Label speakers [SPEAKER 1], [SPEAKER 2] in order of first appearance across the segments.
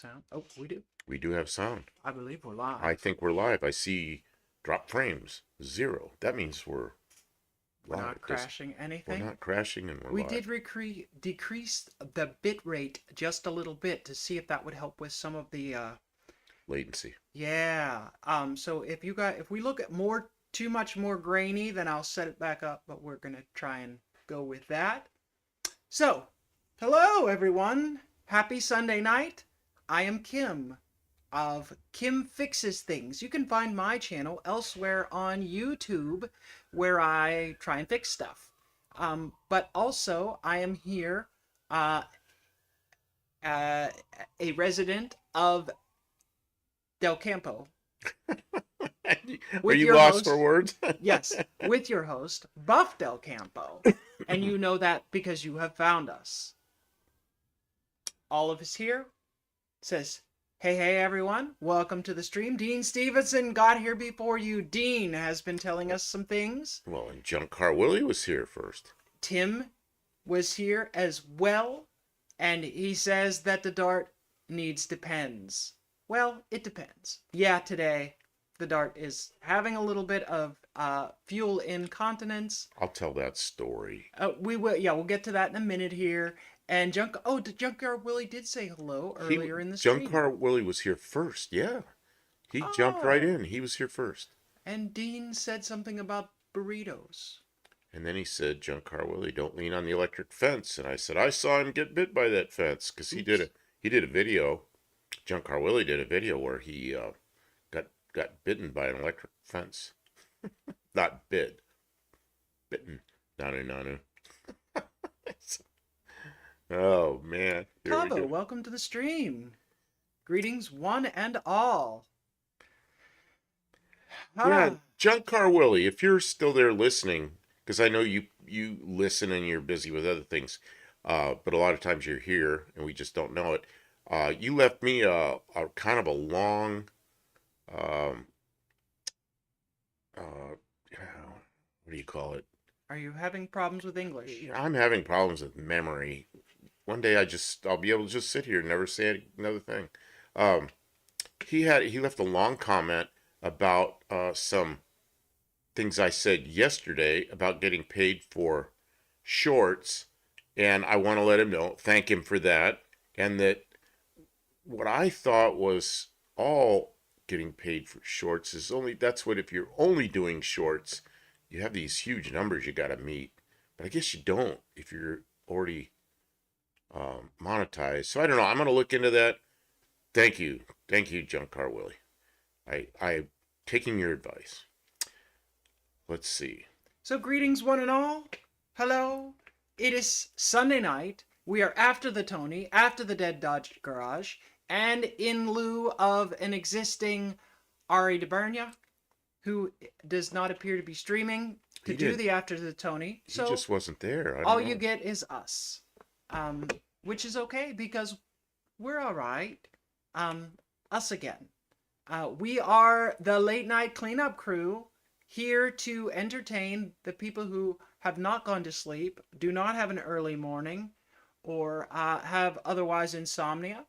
[SPEAKER 1] Sound? Oh, we do.
[SPEAKER 2] We do have sound.
[SPEAKER 1] I believe we're
[SPEAKER 2] I
[SPEAKER 1] live.
[SPEAKER 2] think we're live. I see drop frames 0. That means we're
[SPEAKER 1] We're
[SPEAKER 2] live.
[SPEAKER 1] not crashing
[SPEAKER 2] We're
[SPEAKER 1] anything.
[SPEAKER 2] not crashing and we're
[SPEAKER 1] We did
[SPEAKER 2] live.
[SPEAKER 1] decrease the bit rate just a little bit to see if that would help with some of the
[SPEAKER 2] Latency.
[SPEAKER 1] yeah. So if we look at too much more grainy, then I'll set it back up, but we're gonna try and go with that. So, hello everyone. Happy Sunday night. I am Kim of Kim Fixes Things. You can find my channel elsewhere on YouTube where I try and fix stuff. But also, I am here, uh, uh, a resident of Del Campo
[SPEAKER 2] Are
[SPEAKER 1] with
[SPEAKER 2] you
[SPEAKER 1] your
[SPEAKER 2] lost for
[SPEAKER 1] host,
[SPEAKER 2] words?
[SPEAKER 1] yes, with your host, Buff Del Campo. And you know that because you have found us. All of us here says, hey, everyone, welcome to the stream. Dean Stevenson got here before you. Dean has been telling us some things.
[SPEAKER 2] Well, and Junk Car Willie was here first.
[SPEAKER 1] Tim was here as well, and he says that the dart needs depends. Well, it depends. Yeah, today the dart is having a little bit of fuel incontinence.
[SPEAKER 2] I'll tell that story.
[SPEAKER 1] We'll get to that in a minute here. And Junkyard Willie did say hello earlier in the
[SPEAKER 2] Junk
[SPEAKER 1] stream.
[SPEAKER 2] Car Willie was here first. Yeah. He jumped right
[SPEAKER 1] Oh,
[SPEAKER 2] in. He was here first.
[SPEAKER 1] and Dean said something about burritos.
[SPEAKER 2] And then he said, Junk Car Willie, don't lean on the electric fence. And I said, I saw him get bit by that fence because
[SPEAKER 1] Oops.
[SPEAKER 2] he did a video. Junk Car Willie did a video where he got bitten by an electric fence. Not bitten. Nanu nanu. Oh man, here we
[SPEAKER 1] Cabo,
[SPEAKER 2] go.
[SPEAKER 1] welcome to the stream. Greetings, one and all.
[SPEAKER 2] Yeah,
[SPEAKER 1] Ah,
[SPEAKER 2] Junk Car Willie, if you're still there listening, because I know you listen and you're busy with other things, but a lot of times you're here and we just don't know it. You left me a kind of a long, um, what do you call it?
[SPEAKER 1] are you having problems with English?
[SPEAKER 2] I'm having problems with memory. One day I'll be able to just sit here and never say another thing. Um, he left a long comment about some things I said yesterday about getting paid for shorts, and I want to let him know, thank him for that, and that what I thought was all getting paid for shorts is only that's what if you're only doing shorts, you have these huge numbers you got to meet, but I guess you don't if you're already monetized. So I don't know. I'm gonna look into that. Thank you, Junk Car Willie. I'm taking your advice. Let's see.
[SPEAKER 1] So, greetings, one and all. Hello. It is Sunday night. We are after the Tony, after the Dead Dodge Garage, and in lieu of an existing Ari DeBernia, who does not appear to be streaming to
[SPEAKER 2] He
[SPEAKER 1] do
[SPEAKER 2] did.
[SPEAKER 1] the After the Tony.
[SPEAKER 2] He
[SPEAKER 1] So,
[SPEAKER 2] just wasn't there. I don't
[SPEAKER 1] all you
[SPEAKER 2] know.
[SPEAKER 1] get is us, um, which is okay because we're all right. Um, us again. We are the late night cleanup crew here to entertain the people who have not gone to sleep, do not have an early morning, or have otherwise insomnia.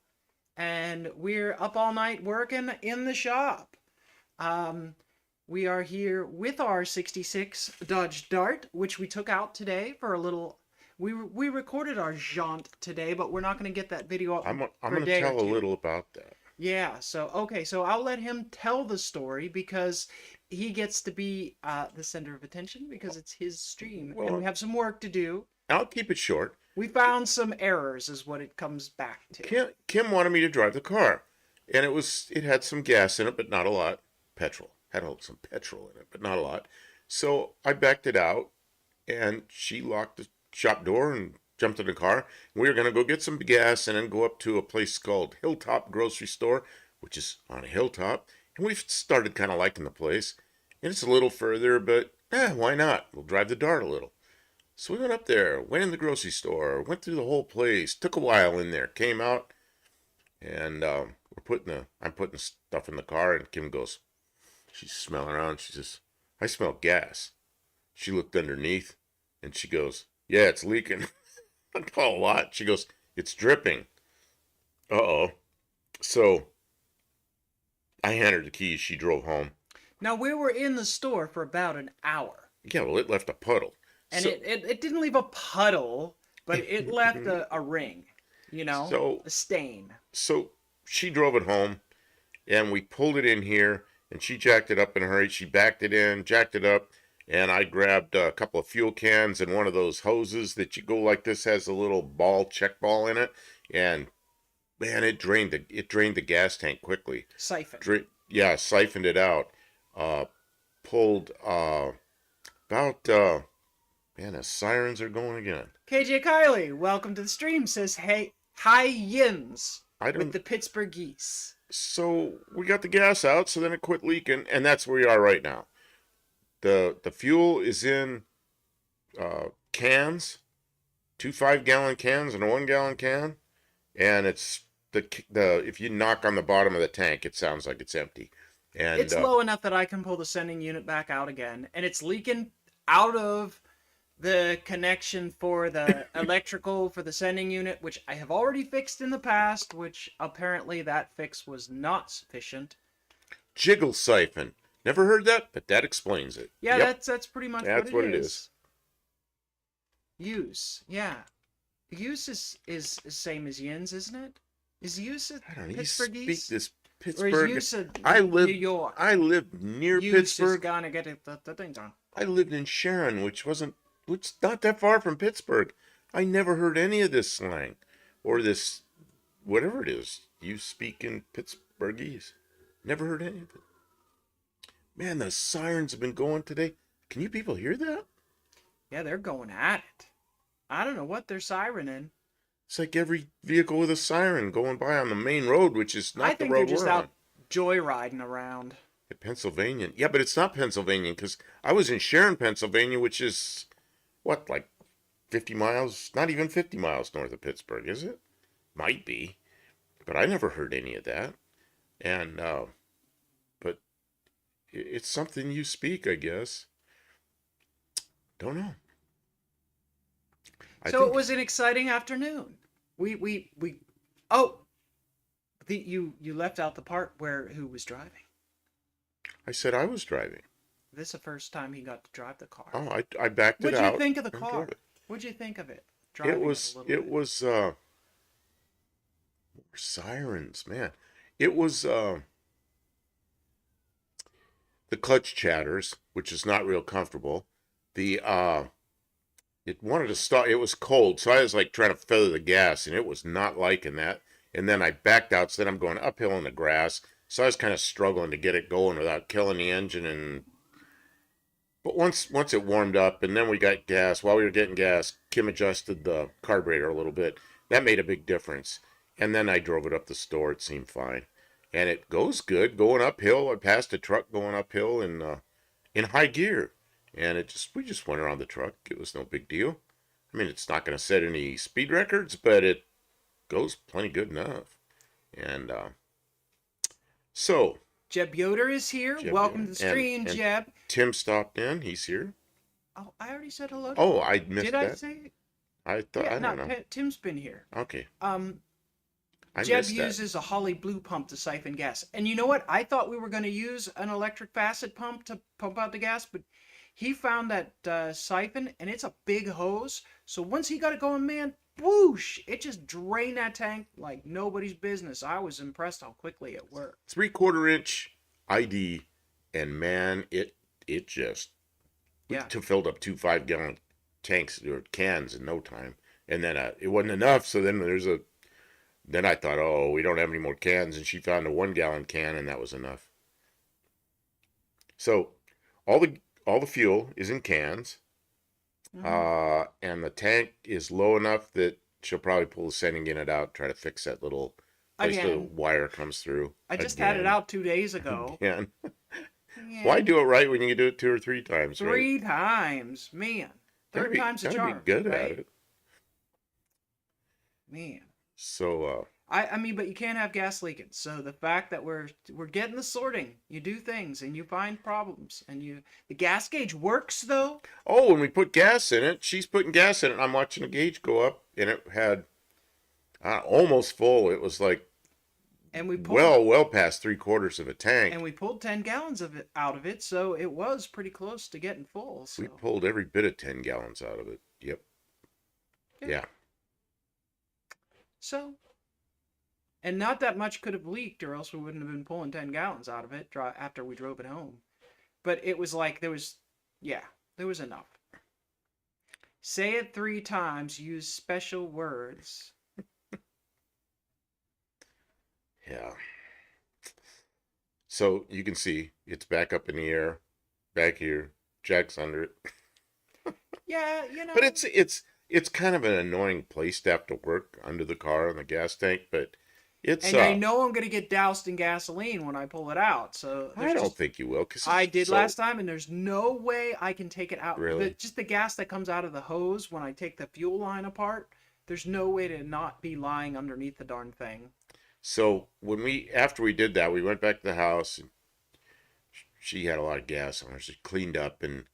[SPEAKER 1] And we're up all night working in the shop. Um, we are here with our 66 Dodge Dart, which we took out today for a little. We recorded our jaunt today, but we're not going to get that video up
[SPEAKER 2] I'm
[SPEAKER 1] for a
[SPEAKER 2] gonna
[SPEAKER 1] day or
[SPEAKER 2] tell a
[SPEAKER 1] two.
[SPEAKER 2] little about that.
[SPEAKER 1] Yeah, so I'll let him tell the story because he gets to be the center of attention because it's his stream and we
[SPEAKER 2] Well,
[SPEAKER 1] have some work to do.
[SPEAKER 2] I'll keep it short.
[SPEAKER 1] We found some errors, is what it comes back to.
[SPEAKER 2] Kim wanted me to drive the car, and it had some gas in it, but not a lot. Petrol had some petrol in it, but not a lot. So I backed it out, and she locked the shop door and jumped in the car. We were gonna go get some gas and then go up to a place called Hilltop Grocery Store, which is on a hilltop. And we've started kind of liking the place. And it's a little further, but why not? We'll drive the Dart a little. So we went up there, went in the grocery store, went through the whole place. Took a while in there. Came out, and I'm putting stuff in the car, and Kim goes, she's smelling around. She says, I smell gas. She looked underneath, and she goes, yeah, it's leaking. I call a lot. She goes, it's dripping. Uh-oh. So I handed her the keys. She drove home.
[SPEAKER 1] Now we were in the store for about an hour,
[SPEAKER 2] Yeah, well, it left a puddle.
[SPEAKER 1] and
[SPEAKER 2] So,
[SPEAKER 1] it didn't leave a puddle, but it left a ring,
[SPEAKER 2] so,
[SPEAKER 1] a stain.
[SPEAKER 2] so she drove it home, and we pulled it in here, and she jacked it up in a hurry. She backed it in, jacked it up, and I grabbed a couple of fuel cans and one of those hoses that you go like this, has a little ball, check ball in it, and man, it drained the gas tank quickly.
[SPEAKER 1] Siphon.
[SPEAKER 2] Yeah, siphoned it out. Pulled about man, the sirens are going again.
[SPEAKER 1] KJ Kylie, welcome to the stream. Says hey, hi yins
[SPEAKER 2] I
[SPEAKER 1] with
[SPEAKER 2] don't.
[SPEAKER 1] the Pittsburgh geese.
[SPEAKER 2] So we got the gas out, so then it quit leaking, and that's where we are right now. The fuel is in cans, 2 5-gallon cans and a 1-gallon can, and it's the if you knock on the bottom of the tank, it sounds like it's empty. And
[SPEAKER 1] It's low enough that I can pull the sending unit back out again, and it's leaking out of the connection for the electrical for the sending unit, which I have already fixed in the past, which apparently that fix was not sufficient.
[SPEAKER 2] jiggle siphon. Never heard that, but that explains it.
[SPEAKER 1] Yeah,
[SPEAKER 2] Yep,
[SPEAKER 1] that's pretty much
[SPEAKER 2] that's
[SPEAKER 1] what it is. Use, yeah. Use is the same as yins, isn't it? Is use a
[SPEAKER 2] I don't know. You
[SPEAKER 1] Pittsburgh
[SPEAKER 2] speak
[SPEAKER 1] geese?
[SPEAKER 2] this
[SPEAKER 1] Or is
[SPEAKER 2] Pittsburgh.
[SPEAKER 1] use a
[SPEAKER 2] I live.
[SPEAKER 1] New York?
[SPEAKER 2] I lived near
[SPEAKER 1] Use is
[SPEAKER 2] Pittsburgh.
[SPEAKER 1] gonna get it the thing done.
[SPEAKER 2] I lived in Sharon, which not that far from Pittsburgh. I never heard any of this slang, or this, whatever it is you speak in Pittsburghese. Never heard any of it. Man, the sirens have been going today. Can you people hear that?
[SPEAKER 1] Yeah, they're going at it. I don't know what they're sirening.
[SPEAKER 2] It's like every vehicle with a siren going by on the main road, which is
[SPEAKER 1] I
[SPEAKER 2] not the
[SPEAKER 1] think they're
[SPEAKER 2] road
[SPEAKER 1] just
[SPEAKER 2] we're
[SPEAKER 1] out
[SPEAKER 2] on.
[SPEAKER 1] joyriding around.
[SPEAKER 2] Pennsylvania. Yeah, but it's not Pennsylvania because I was in Sharon, Pennsylvania, which is what, like 50 miles? Not even 50 miles north of Pittsburgh, is it? Might be, but I never heard any of that. And but it's something you speak, I guess. Don't know.
[SPEAKER 1] So it was an exciting afternoon. We oh, you left out the part where who was driving.
[SPEAKER 2] I said I was driving.
[SPEAKER 1] This is the first time he got to drive the car.
[SPEAKER 2] Oh, I backed it out.
[SPEAKER 1] What'd you think of the
[SPEAKER 2] and
[SPEAKER 1] car?
[SPEAKER 2] drove it.
[SPEAKER 1] What'd you think of it?
[SPEAKER 2] It
[SPEAKER 1] A
[SPEAKER 2] was
[SPEAKER 1] little bit.
[SPEAKER 2] sirens, man. It was the clutch chatters, which is not real comfortable. The it wanted to stop. It was cold, so I was like trying to feather the gas, and it was not liking that. And then I backed out, so then I'm going uphill in the grass. So I was kind of struggling to get it going without killing the engine. And but once it warmed up, and then we got gas. While we were getting gas, Kim adjusted the carburetor a little bit. That made a big difference. And then I drove it up the store. It seemed fine, and it goes good going uphill. I passed a truck going uphill in high gear, and we just went around the truck. It was no big deal. I mean, it's not going to set any speed records, but it goes plenty good enough. And so
[SPEAKER 1] Jeb Yoder is here.
[SPEAKER 2] Jeb
[SPEAKER 1] Welcome
[SPEAKER 2] Yoder.
[SPEAKER 1] to the stream,
[SPEAKER 2] And
[SPEAKER 1] Jeb.
[SPEAKER 2] Tim stopped in. He's here.
[SPEAKER 1] Oh, I already said hello.
[SPEAKER 2] Oh, I missed
[SPEAKER 1] Did
[SPEAKER 2] that.
[SPEAKER 1] I say it?
[SPEAKER 2] I thought
[SPEAKER 1] Yeah,
[SPEAKER 2] I don't know.
[SPEAKER 1] Tim's been here.
[SPEAKER 2] Okay, I
[SPEAKER 1] Jeb
[SPEAKER 2] missed that.
[SPEAKER 1] uses a Holly Blue pump to siphon gas. And you know what? I thought we were going to use an electric facet pump to pump out the gas, but he found that siphon, and it's a big hose. So once he got it going, man, whoosh, it just drained that tank like nobody's business. I was impressed how quickly it worked.
[SPEAKER 2] 3/4 inch ID, and man, it just
[SPEAKER 1] Yeah.
[SPEAKER 2] filled up 2 5-gallon tanks or cans in no time. And then it wasn't enough, so then I thought, oh, we don't have any more cans, and she found a 1-gallon can, and that was enough. So all the fuel is in cans, and the tank is low enough that she'll probably pull the sending unit out, try to fix that little place the
[SPEAKER 1] Again.
[SPEAKER 2] wire comes through.
[SPEAKER 1] I just had it out 2 days ago.
[SPEAKER 2] Again.
[SPEAKER 1] Yeah.
[SPEAKER 2] Why do it right when you can do it 2 or 3 times? Right?
[SPEAKER 1] 3 times, man. Third time's a
[SPEAKER 2] gotta
[SPEAKER 1] charm.
[SPEAKER 2] be good
[SPEAKER 1] right?
[SPEAKER 2] at it.
[SPEAKER 1] Man.
[SPEAKER 2] So
[SPEAKER 1] I mean, but you can't have gas leaking. So the fact that we're getting the sorting, you do things and you find problems, and the gas gauge works though.
[SPEAKER 2] when we put gas in it, she's putting gas in it. I'm watching the gauge go up, and it had almost full. It was like
[SPEAKER 1] and we pulled
[SPEAKER 2] well past 3/4 of a
[SPEAKER 1] and
[SPEAKER 2] tank.
[SPEAKER 1] we pulled 10 gallons of it out of it, so it was pretty close to getting full.
[SPEAKER 2] We
[SPEAKER 1] So
[SPEAKER 2] pulled every bit of 10 gallons out of it. Yep.
[SPEAKER 1] yeah,
[SPEAKER 2] Yeah.
[SPEAKER 1] so and not that much could have leaked, or else we wouldn't have been pulling 10 gallons out of it after we drove it home. But it was like yeah, there was enough. Say it 3 times. Use special words.
[SPEAKER 2] Yeah. So you can see it's back up in the air, back here. Jack's under it.
[SPEAKER 1] Yeah,
[SPEAKER 2] But it's kind of an annoying place to have to work under the car on the gas tank, but it's
[SPEAKER 1] and I know I'm gonna get doused in gasoline when I pull it out. So
[SPEAKER 2] I
[SPEAKER 1] there's
[SPEAKER 2] don't
[SPEAKER 1] just
[SPEAKER 2] think you will because
[SPEAKER 1] I
[SPEAKER 2] it's
[SPEAKER 1] did
[SPEAKER 2] so
[SPEAKER 1] last time, and there's no way I can take it out.
[SPEAKER 2] really.
[SPEAKER 1] Just the gas that comes out of the hose when I take the fuel line apart. There's no way to not be lying underneath the darn thing.
[SPEAKER 2] So when after we did that, we went back to the house and she had a lot of gas on her. She cleaned up and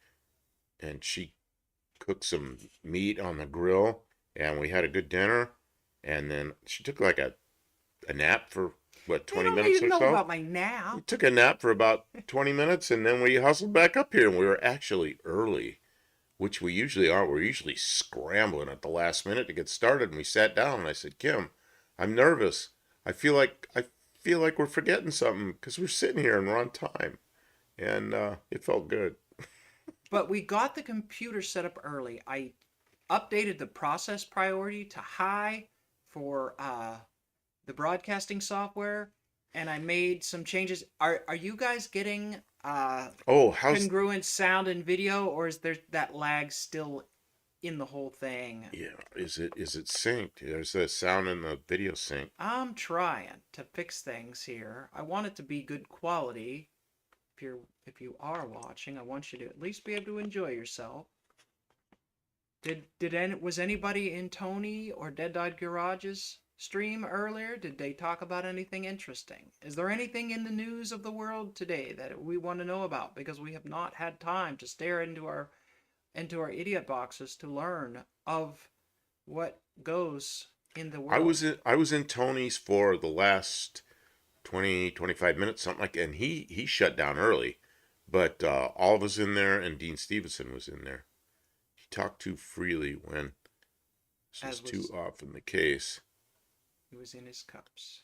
[SPEAKER 2] she cooked some meat on the grill and we had a good dinner. And then she took like a nap for what,
[SPEAKER 1] They
[SPEAKER 2] 20
[SPEAKER 1] don't
[SPEAKER 2] minutes
[SPEAKER 1] even
[SPEAKER 2] or
[SPEAKER 1] know
[SPEAKER 2] so.
[SPEAKER 1] about my nap.
[SPEAKER 2] We took a nap for about 20 minutes and then we hustled back up here and we were actually early, which we usually aren't. We're usually scrambling at the last minute to get started. And we sat down and I said, Kim, I'm nervous. I feel like we're forgetting something because we're sitting here and we're on time. And it felt good.
[SPEAKER 1] But we got the computer set up early. I updated the process priority to high for the broadcasting software, and I made some changes. Are you guys getting
[SPEAKER 2] Oh, how's
[SPEAKER 1] congruent sound and video, or is there that lag still in the whole thing?
[SPEAKER 2] yeah? Is it synced? There's a sound in the video sync.
[SPEAKER 1] I'm trying to fix things here. I want it to be good quality. If you are watching, I want you to at least be able to enjoy yourself. Was anybody in Tony or Dead Dog Garage's stream earlier? Did they talk about anything interesting? Is there anything in the news of the world today that we want to know about? Because we have not had time to stare into our idiot boxes to learn of what goes in the
[SPEAKER 2] I
[SPEAKER 1] world.
[SPEAKER 2] was in I was in Tony's for the last 20-25 minutes, something like, and he shut down early, but all of us in there, and Dean Stevenson was in there. He talked too freely when this was
[SPEAKER 1] As
[SPEAKER 2] too
[SPEAKER 1] was
[SPEAKER 2] often the case.
[SPEAKER 1] He was in his cups.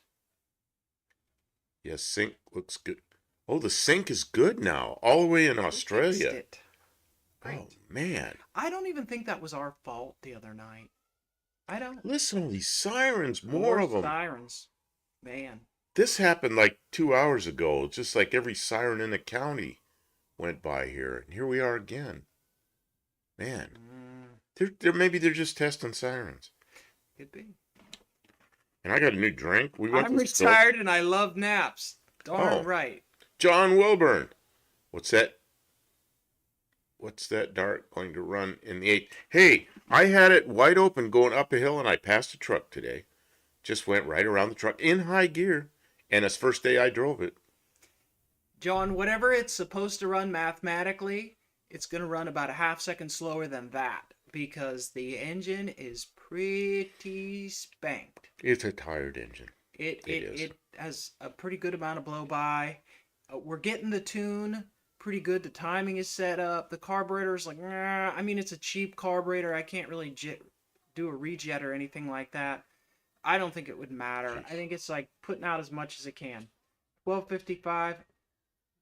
[SPEAKER 2] Yes, sync looks good. Oh, the sync is good now, all the way in
[SPEAKER 1] Who fixed
[SPEAKER 2] Australia.
[SPEAKER 1] it?
[SPEAKER 2] Oh
[SPEAKER 1] Right.
[SPEAKER 2] man,
[SPEAKER 1] I don't even think that was our fault the other night. I don't.
[SPEAKER 2] listen to these sirens, more
[SPEAKER 1] More
[SPEAKER 2] of them.
[SPEAKER 1] sirens. Man.
[SPEAKER 2] This happened like 2 hours ago. Just like every siren in the county went by here, and here we are again. Man,
[SPEAKER 1] Mm,
[SPEAKER 2] maybe they're just testing sirens.
[SPEAKER 1] could be.
[SPEAKER 2] And I got a new drink. We went
[SPEAKER 1] I'm
[SPEAKER 2] to the store.
[SPEAKER 1] retired and I love naps. Darn
[SPEAKER 2] Oh,
[SPEAKER 1] right.
[SPEAKER 2] John Wilburn. What's that? What's that dart going to run in the eighth? Hey, I had it wide open going up a hill, and I passed a truck today. Just went right around the truck in high gear, and it's first day I drove it.
[SPEAKER 1] John, whatever it's supposed to run mathematically, it's going to run about a half second slower than that because the engine is pretty spanked.
[SPEAKER 2] It's a tired engine.
[SPEAKER 1] It
[SPEAKER 2] It
[SPEAKER 1] it,
[SPEAKER 2] is.
[SPEAKER 1] it has a pretty good amount of blow by. We're getting the tune pretty good. The timing is set up. The carburetor's like, I mean, it's a cheap carburetor. I can't really do a rejet or anything like that. I don't think it would matter. I think it's like putting out as much as it can. 1255.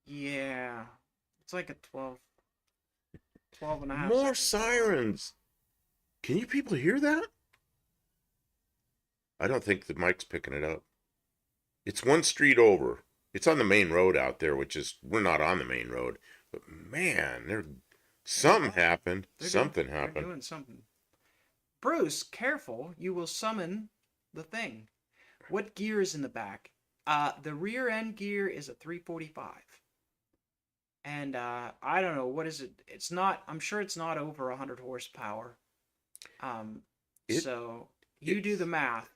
[SPEAKER 1] Yeah. It's like a 12 and a half
[SPEAKER 2] More
[SPEAKER 1] second.
[SPEAKER 2] sirens. Can you people hear that? I don't think the mic's picking it up. It's one street over. It's on the main road out there, which is, we're not on the main road. But man, something happened. Something
[SPEAKER 1] They're
[SPEAKER 2] happened.
[SPEAKER 1] doing something. Bruce, careful. You will summon the thing. What gear is in the back? The rear end gear is a 345. And I don't know, what is it? It's not, I'm sure it's not over 100 horsepower.
[SPEAKER 2] It
[SPEAKER 1] So you do the math.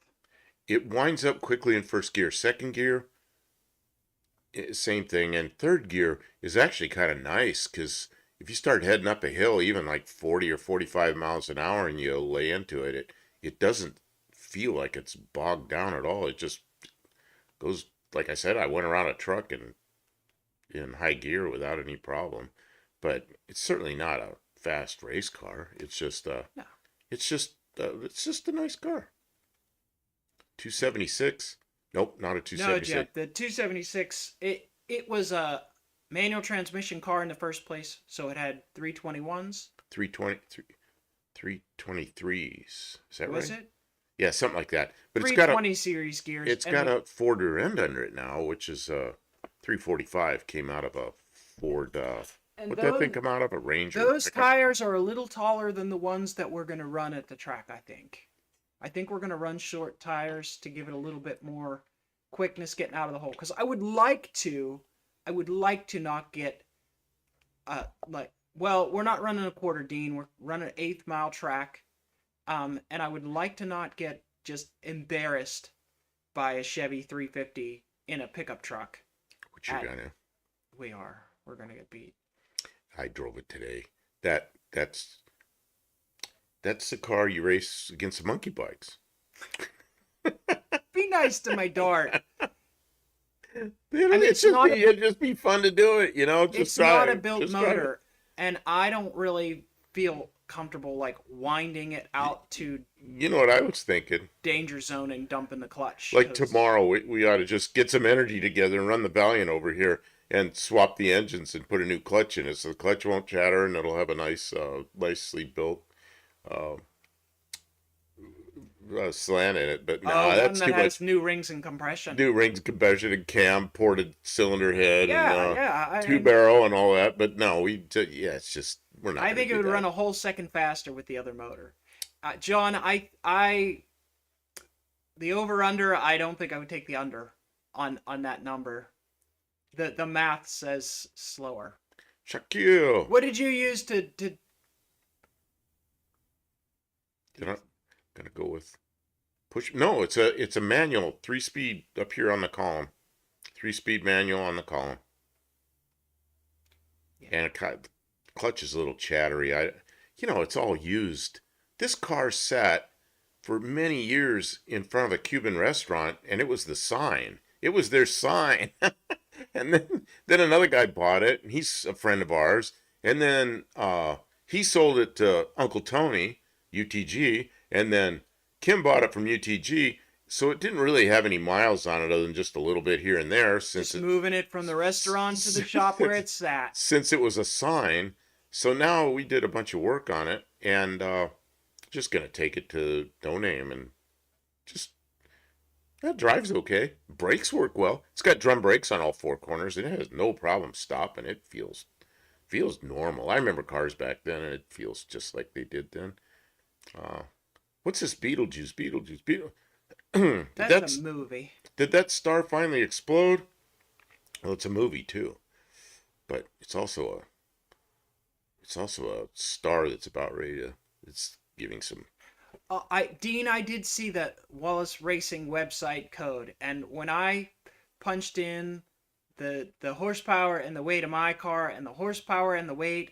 [SPEAKER 2] it winds up quickly in first gear. Second gear, same thing. And third gear is actually kind of nice because if you start heading up a hill, even like 40 or 45 miles an hour, and you lay into it, it doesn't feel like it's bogged down at all. It just Goes, like I said, I went around a truck in high gear without any problem. But it's certainly not a fast race car.
[SPEAKER 1] No,
[SPEAKER 2] It's just a nice car. 276. Nope, not a
[SPEAKER 1] no,
[SPEAKER 2] 276.
[SPEAKER 1] Jeff. The 276. It was a manual transmission car in the first place, so it had 321s.
[SPEAKER 2] 320 323s. Is that
[SPEAKER 1] Was
[SPEAKER 2] right?
[SPEAKER 1] it
[SPEAKER 2] Yeah, something like that. But
[SPEAKER 1] 320 series gears?
[SPEAKER 2] it's
[SPEAKER 1] And
[SPEAKER 2] got a Ford rear end under it now, which is 345 came out of a Ford
[SPEAKER 1] and
[SPEAKER 2] what that thing come out of a Ranger
[SPEAKER 1] those
[SPEAKER 2] pickup.
[SPEAKER 1] tires are a little taller than the ones that we're gonna run at the track. I think. I think we're gonna run short tires to give it a little bit more quickness getting out of the hole. Because I would like to not get like well, we're not running a quarter Dean. We're running an eighth mile track. And I would like to not get just embarrassed by a Chevy 350 in a pickup truck.
[SPEAKER 2] Which you're
[SPEAKER 1] At
[SPEAKER 2] gonna.
[SPEAKER 1] we're gonna get beat.
[SPEAKER 2] I drove it today. That that's that's the car you race against the monkey bikes.
[SPEAKER 1] Be nice to my Dart.
[SPEAKER 2] You
[SPEAKER 1] I
[SPEAKER 2] know,
[SPEAKER 1] mean,
[SPEAKER 2] it'd just be fun to do it, you know, just
[SPEAKER 1] it's not a
[SPEAKER 2] drive,
[SPEAKER 1] built
[SPEAKER 2] just drive it.
[SPEAKER 1] motor, and I don't really feel comfortable like winding it out to
[SPEAKER 2] You know what I was thinking?
[SPEAKER 1] danger zone and dumping the clutch.
[SPEAKER 2] Like
[SPEAKER 1] 'Cause
[SPEAKER 2] tomorrow, we ought to just get some energy together and run the Valiant over here and swap the engines and put a new clutch in it, so the clutch won't chatter and it'll have a nice, nicely built uh, slant in it. But nah,
[SPEAKER 1] one
[SPEAKER 2] that's
[SPEAKER 1] that
[SPEAKER 2] too much.
[SPEAKER 1] has new rings and compression.
[SPEAKER 2] New rings, compression, and cam, ported cylinder head, and
[SPEAKER 1] Yeah.
[SPEAKER 2] two barrel and all that. But no, yeah, it's just we're not.
[SPEAKER 1] I
[SPEAKER 2] Gonna
[SPEAKER 1] think it
[SPEAKER 2] do
[SPEAKER 1] would
[SPEAKER 2] that.
[SPEAKER 1] run a whole second faster with the other motor. John, I the over under. I don't think I would take the under on that number. The math says slower.
[SPEAKER 2] Shaquille.
[SPEAKER 1] What did you use to?
[SPEAKER 2] Then I'm gonna go with push. No, it's a manual 3-speed up here on the column. 3-speed manual on the column.
[SPEAKER 1] Yeah.
[SPEAKER 2] And clutch is a little chattery. It's all used. This car sat for many years in front of a Cuban restaurant, and it was the sign. It was their sign. And then another guy bought it, and he's a friend of ours. And then he sold it to Uncle Tony, UTG, and then Kim bought it from UTG. So it didn't really have any miles on it other than just a little bit here and there
[SPEAKER 1] Just moving it from the restaurant to the shop where it's at.
[SPEAKER 2] since it was a sign. So now we did a bunch of work on it, and just gonna take it to No Name and just that drives okay. Brakes work well. It's got drum brakes on all four corners, and it has no problem stopping. It feels normal. I remember cars back then, and it feels just like they did then. Uh, what's this Beetlejuice?
[SPEAKER 1] That's a movie.
[SPEAKER 2] Did that star finally explode? Well, it's a movie too, but it's also a star that's about ready to. It's giving some.
[SPEAKER 1] I did see that Wallace Racing website code, and when I punched in the horsepower and the weight of my car and the horsepower and the weight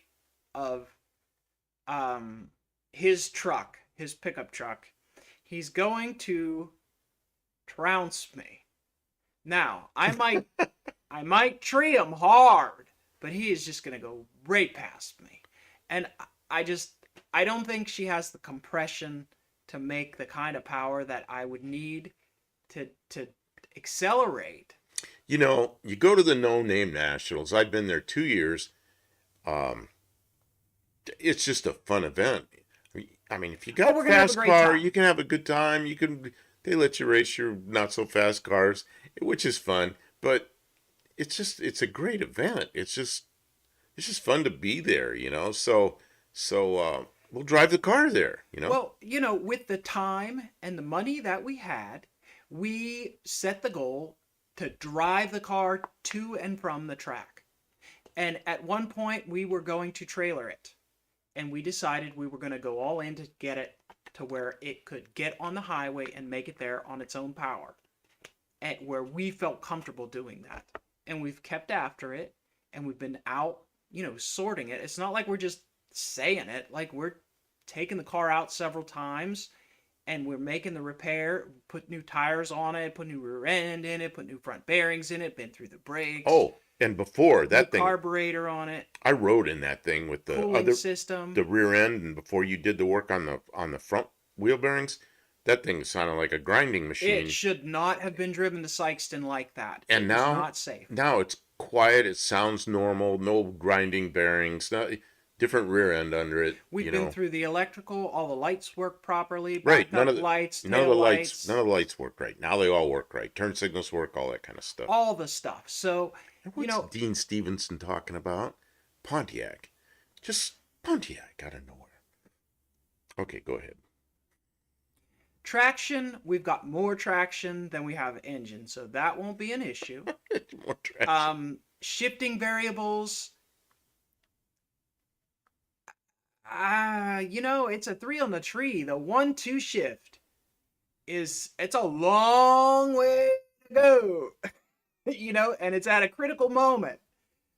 [SPEAKER 1] of his truck, his pickup truck, he's going to trounce me. Now, I might tree him hard, but he is just gonna go right past me. And I don't think she has the compression to make the kind of power that I would need to accelerate.
[SPEAKER 2] You go to the No Name Nationals. I've been there 2 years. Um, it's just a fun event. I mean, if you got a fast car, you can have a good time. They let you race your not so fast cars, which is fun. But it's a great event. It's just fun to be there, So we'll drive the car there,
[SPEAKER 1] Well, with the time and the money that we had, we set the goal to drive the car to and from the track. And at one point, we were going to trailer it. And we decided we were going to go all in to get it to where it could get on the highway and make it there on its own power. And where we felt comfortable doing that. And we've kept after it. And we've been out, sorting it. It's not like we're just saying it. Like, we're taking the car out several times and we're making the repair, put new tires on it, put new rear end in it, put new front bearings in it, been through the brakes,
[SPEAKER 2] Oh, and before
[SPEAKER 1] new
[SPEAKER 2] that thing,
[SPEAKER 1] carburetor on it,
[SPEAKER 2] I rode in that thing with
[SPEAKER 1] cooling
[SPEAKER 2] the
[SPEAKER 1] system.
[SPEAKER 2] rear end, and before you did the work on the front wheel bearings, that thing sounded like a grinding
[SPEAKER 1] It
[SPEAKER 2] machine.
[SPEAKER 1] should not have been driven to Sykeston like that.
[SPEAKER 2] And
[SPEAKER 1] It was not safe.
[SPEAKER 2] now it's quiet. It sounds normal. No grinding bearings. Not different rear end under it.
[SPEAKER 1] We've been through the electrical, all the lights work properly,
[SPEAKER 2] Right.
[SPEAKER 1] backup lights,
[SPEAKER 2] None of
[SPEAKER 1] tail
[SPEAKER 2] the lights.
[SPEAKER 1] lights,
[SPEAKER 2] None of the lights work right. Now they all work right. Turn signals work. All that kind of stuff.
[SPEAKER 1] all the stuff. So,
[SPEAKER 2] And
[SPEAKER 1] you
[SPEAKER 2] what's
[SPEAKER 1] know,
[SPEAKER 2] Dean Stevenson talking about? Pontiac. Just Pontiac out of nowhere. Okay, go ahead.
[SPEAKER 1] traction, we've got more traction than we have engine, so that won't be an issue.
[SPEAKER 2] More trash.
[SPEAKER 1] Shifting variables, it's a three on the tree. The 1-2 shift it's a long way to go, and it's at a critical moment.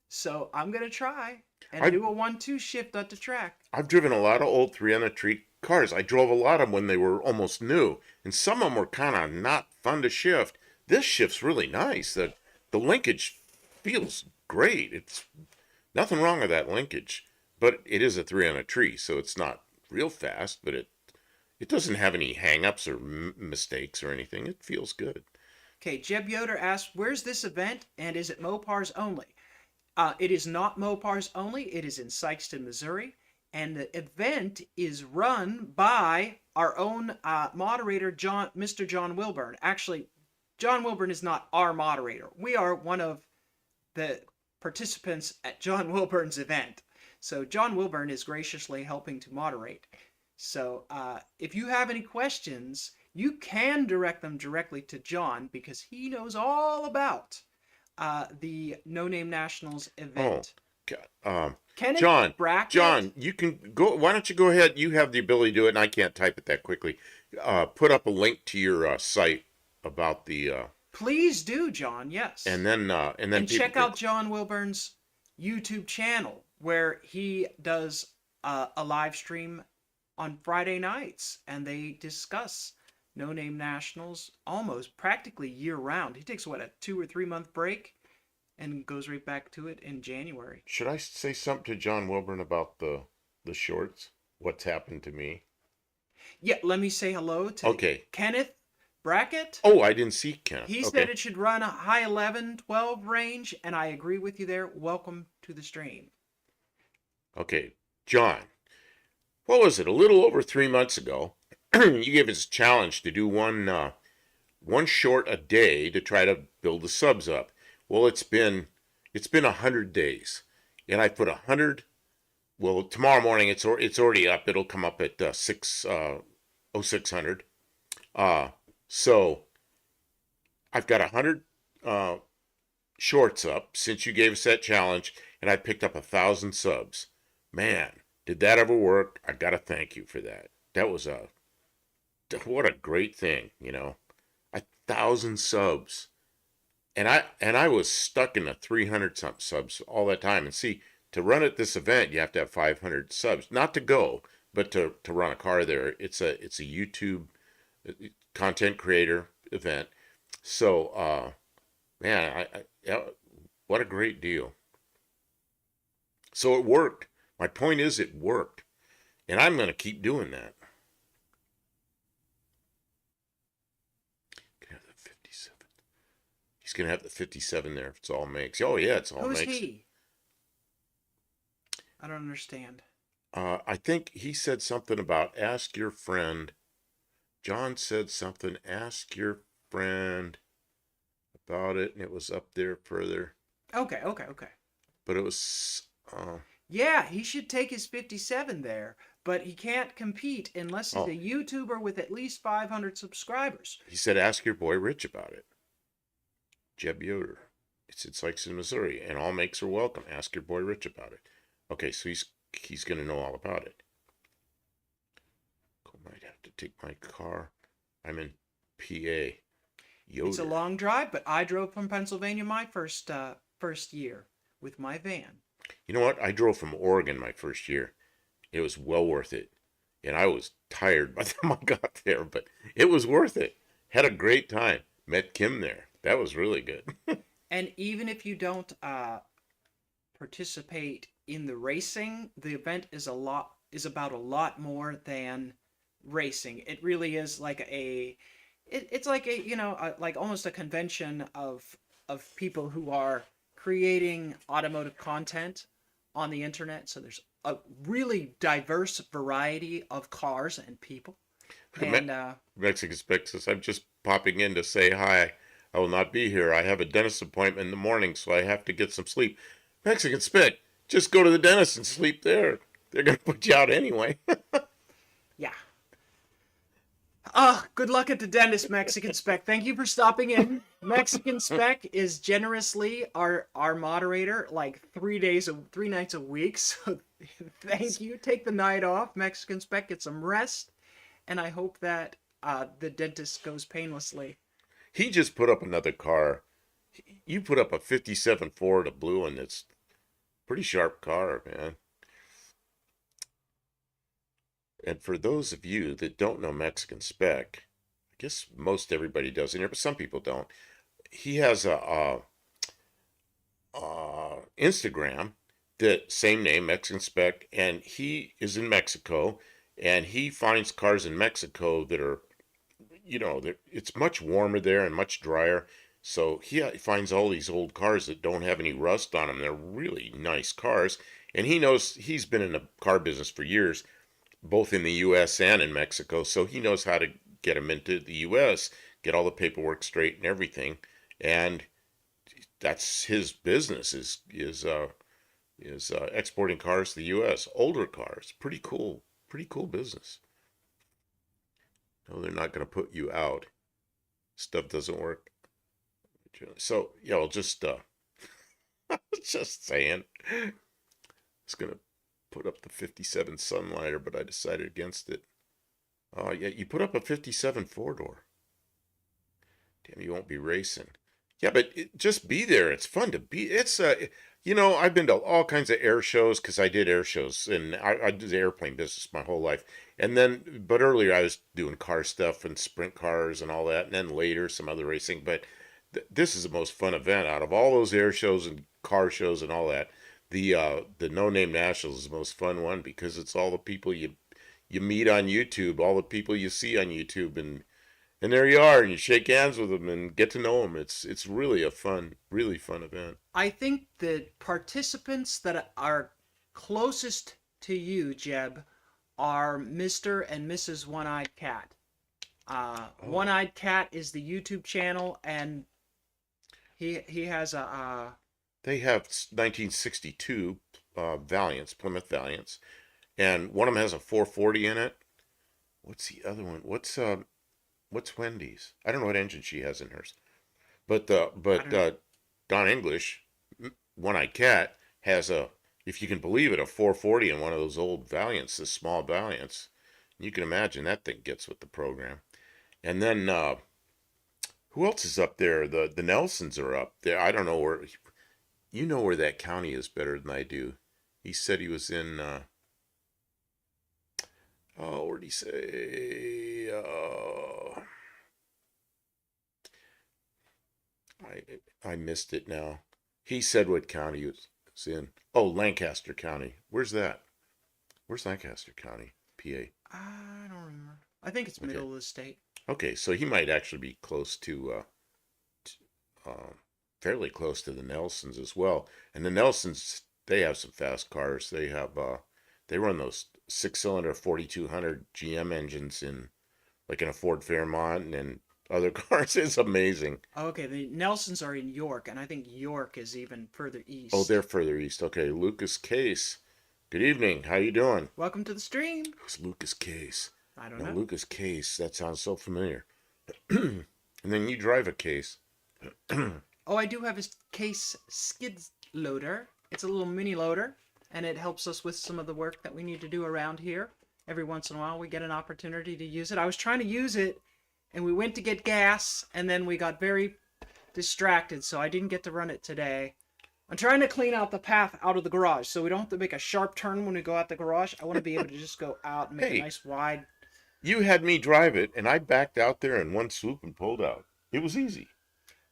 [SPEAKER 1] So I'm gonna try and
[SPEAKER 2] I've
[SPEAKER 1] do a 1-2 shift at the track.
[SPEAKER 2] I've driven a lot of old three on a tree cars. I drove a lot of them when they were almost new, and some of them were kind of not fun to shift. This shift's really nice. The linkage feels great. It's nothing wrong with that linkage, but it is a three on a tree, so it's not real fast. But it doesn't have any hang-ups or mistakes or anything. It feels good.
[SPEAKER 1] Okay, Jeb Yoder asks, "Where's this event, and is it Mopars only?" It is not Mopars only. It is in Sykeston, Missouri, and the event is run by our own moderator, Mr. John Wilburn. Actually, John Wilburn is not our moderator. We are one of the participants at John Wilburn's event. So John Wilburn is graciously helping to moderate. So if you have any questions, you can direct them directly to John because he knows all about the No Name Nationals
[SPEAKER 2] Oh,
[SPEAKER 1] event.
[SPEAKER 2] God.
[SPEAKER 1] Kenneth Brackett.
[SPEAKER 2] John, you can go. Why don't you go ahead? You have the ability to do it, and I can't type it that quickly. Put up a link to your site about the,
[SPEAKER 1] Please do, John. Yes.
[SPEAKER 2] and then people
[SPEAKER 1] check out John Wilburn's YouTube channel where he does a live stream on Friday nights, and they discuss No Name Nationals almost practically year round. He takes a 2 or 3 month break and goes right back to it in January.
[SPEAKER 2] Should I say something to John Wilburn about the shorts? What's happened to me?
[SPEAKER 1] Yeah, let me say hello to
[SPEAKER 2] Okay.
[SPEAKER 1] Kenneth Brackett.
[SPEAKER 2] Oh, I didn't see Kenneth.
[SPEAKER 1] He
[SPEAKER 2] Okay.
[SPEAKER 1] said it should run a high 11, 12 range, and I agree with you there. Welcome to the stream.
[SPEAKER 2] Okay, John. What was it? A little over 3 months ago, you gave us a challenge to do one short a day to try to build the subs up. Well, it's been 100 days, and I put 100. Well, tomorrow morning it's already up. It'll come up at 600. So I've got 100 shorts up since you gave us that challenge, and I picked up 1,000 subs. Man, did that ever work? I gotta thank you for that. That was what a great thing, 1,000 subs, and I was stuck in the 300 something subs all that time. And see, to run at this event, you have to have 500 subs, not to go, but to run a car there. It's a YouTube content creator event. So, man, what a great deal. So it worked. My point is, it worked, and I'm going to keep doing that. Can have the 57. He's going to have the 57 there if it's all makes. Oh yeah, it's all
[SPEAKER 1] Who's
[SPEAKER 2] makes.
[SPEAKER 1] he? I don't understand.
[SPEAKER 2] I think he said something about ask your friend. John said something, ask your friend about it, and it was up there further.
[SPEAKER 1] Okay.
[SPEAKER 2] But it was.
[SPEAKER 1] Yeah, he should take his 57 there, but he can't compete unless he's a YouTuber with at least 500 subscribers.
[SPEAKER 2] He said, ask your boy Rich about it. Jeb Yoder. It's in Sykeston, Missouri, and all makes are welcome. Ask your boy Rich about it. Okay, so he's going to know all about it. I might have to take my car. I'm in PA. Yoder.
[SPEAKER 1] It's a long drive, but I drove from Pennsylvania my first year with my van.
[SPEAKER 2] You know what? I drove from Oregon my first year. It was well worth it. and I was tired by the time I got there, but it was worth it. Had a great time. Met Kim there. That was really good.
[SPEAKER 1] And even if you don't participate in the racing, the event is about a lot more than racing. It really is like it's like like almost a convention of people who are creating automotive content on the internet. So there's a really diverse variety of cars and people. And
[SPEAKER 2] Mexican Spexes, I'm just popping in to say hi. I will not be here. I have a dentist appointment in the morning, so I have to get some sleep. Mexican Spec, just go to the dentist and sleep there. They're going to put you out anyway.
[SPEAKER 1] yeah. Good luck at the dentist, Mexican Spec. Thank you for stopping in. Mexican Spec is generously our moderator, like 3 nights a week. So thank you. Take the night off, Mexican Spec. Get some rest, and I hope that the dentist goes painlessly.
[SPEAKER 2] He just put up another car. You put up a 57 Ford, a blue one. It's pretty sharp car, man. And for those of you that don't know Mexican Spec, I guess most everybody does in here, but some people don't. He has Instagram, that same name, Mexican Spec, and he is in Mexico, and he finds cars in Mexico that are, it's much warmer there and much drier. So he finds all these old cars that don't have any rust on them. They're really nice cars, and he knows he's been in the car business for years, both in the U.S. and in Mexico. So he knows how to get them into the U.S., get all the paperwork straight and everything, and that's his business is exporting cars to the U.S. Older cars, pretty cool business. No, they're not going to put you out. Stuff doesn't work. So yeah, I'll just just saying. I was gonna put up the 57 Sunlighter, but I decided against it. Oh yeah, you put up a 57 four-door. Damn, you won't be racing. Yeah, but just be there. It's fun to be. It's I've been to all kinds of air shows because I did air shows and I did the airplane business my whole life. And then, but earlier I was doing car stuff and sprint cars and all that, and then later some other racing. But this is the most fun event out of all those air shows and car shows and all that. The No Name Nationals is the most fun one because it's all the people you meet on YouTube, all the people you see on YouTube, and there you are, and you shake hands with them and get to know them. It's really a really fun event.
[SPEAKER 1] I think the participants that are closest to you, Jeb, are Mr. and Mrs. One-Eyed Cat.
[SPEAKER 2] Oh,
[SPEAKER 1] One-Eyed Cat is the YouTube channel, and he has a
[SPEAKER 2] they have 1962 Valiants, Plymouth Valiants, and one of them has a 440 in it. What's the other one? What's Wendy's? I don't know what engine she has in hers. But
[SPEAKER 1] I don't know.
[SPEAKER 2] Don English, One Eyed Cat, has a, if you can believe it, a 440 in one of those old Valiants, the small Valiants. You can imagine that thing gets with the program. And then who else is up there? The Nelsons are up there. I don't know where. You know where that county is better than I do. He said he was in. Oh, where'd he say? I missed it now. He said what county he was in. Oh, Lancaster County. Where's that? Where's Lancaster County, PA?
[SPEAKER 1] I don't remember. I think it's
[SPEAKER 2] Okay.
[SPEAKER 1] middle of the state.
[SPEAKER 2] Okay, so he might actually be close to, fairly close to the Nelsons as well. And the Nelsons, they have some fast cars. They run those six-cylinder 4200 GM engines in, like in a Ford Fairmont and other cars. It's amazing.
[SPEAKER 1] Okay, the Nelsons are in York, and I think York is even further
[SPEAKER 2] Oh, they're
[SPEAKER 1] east.
[SPEAKER 2] further east. Okay, Lucas Case. Good evening. How you doing?
[SPEAKER 1] Welcome to the stream.
[SPEAKER 2] Who's Lucas Case?
[SPEAKER 1] I don't
[SPEAKER 2] Now,
[SPEAKER 1] know.
[SPEAKER 2] Lucas Case, that sounds so familiar. And then you drive a case.
[SPEAKER 1] Oh, I do have a case skid loader. It's a little mini loader, and it helps us with some of the work that we need to do around here. Every once in a while, we get an opportunity to use it. I was trying to use it, and we went to get gas, and then we got very distracted, so I didn't get to run it today. I'm trying to clean out the path out of the garage so we don't have to make a sharp turn when we go out the garage. I want to be able to just go out and make a
[SPEAKER 2] Hey,
[SPEAKER 1] nice wide.
[SPEAKER 2] you had me drive it, and I backed out there in one swoop and pulled out. It was easy.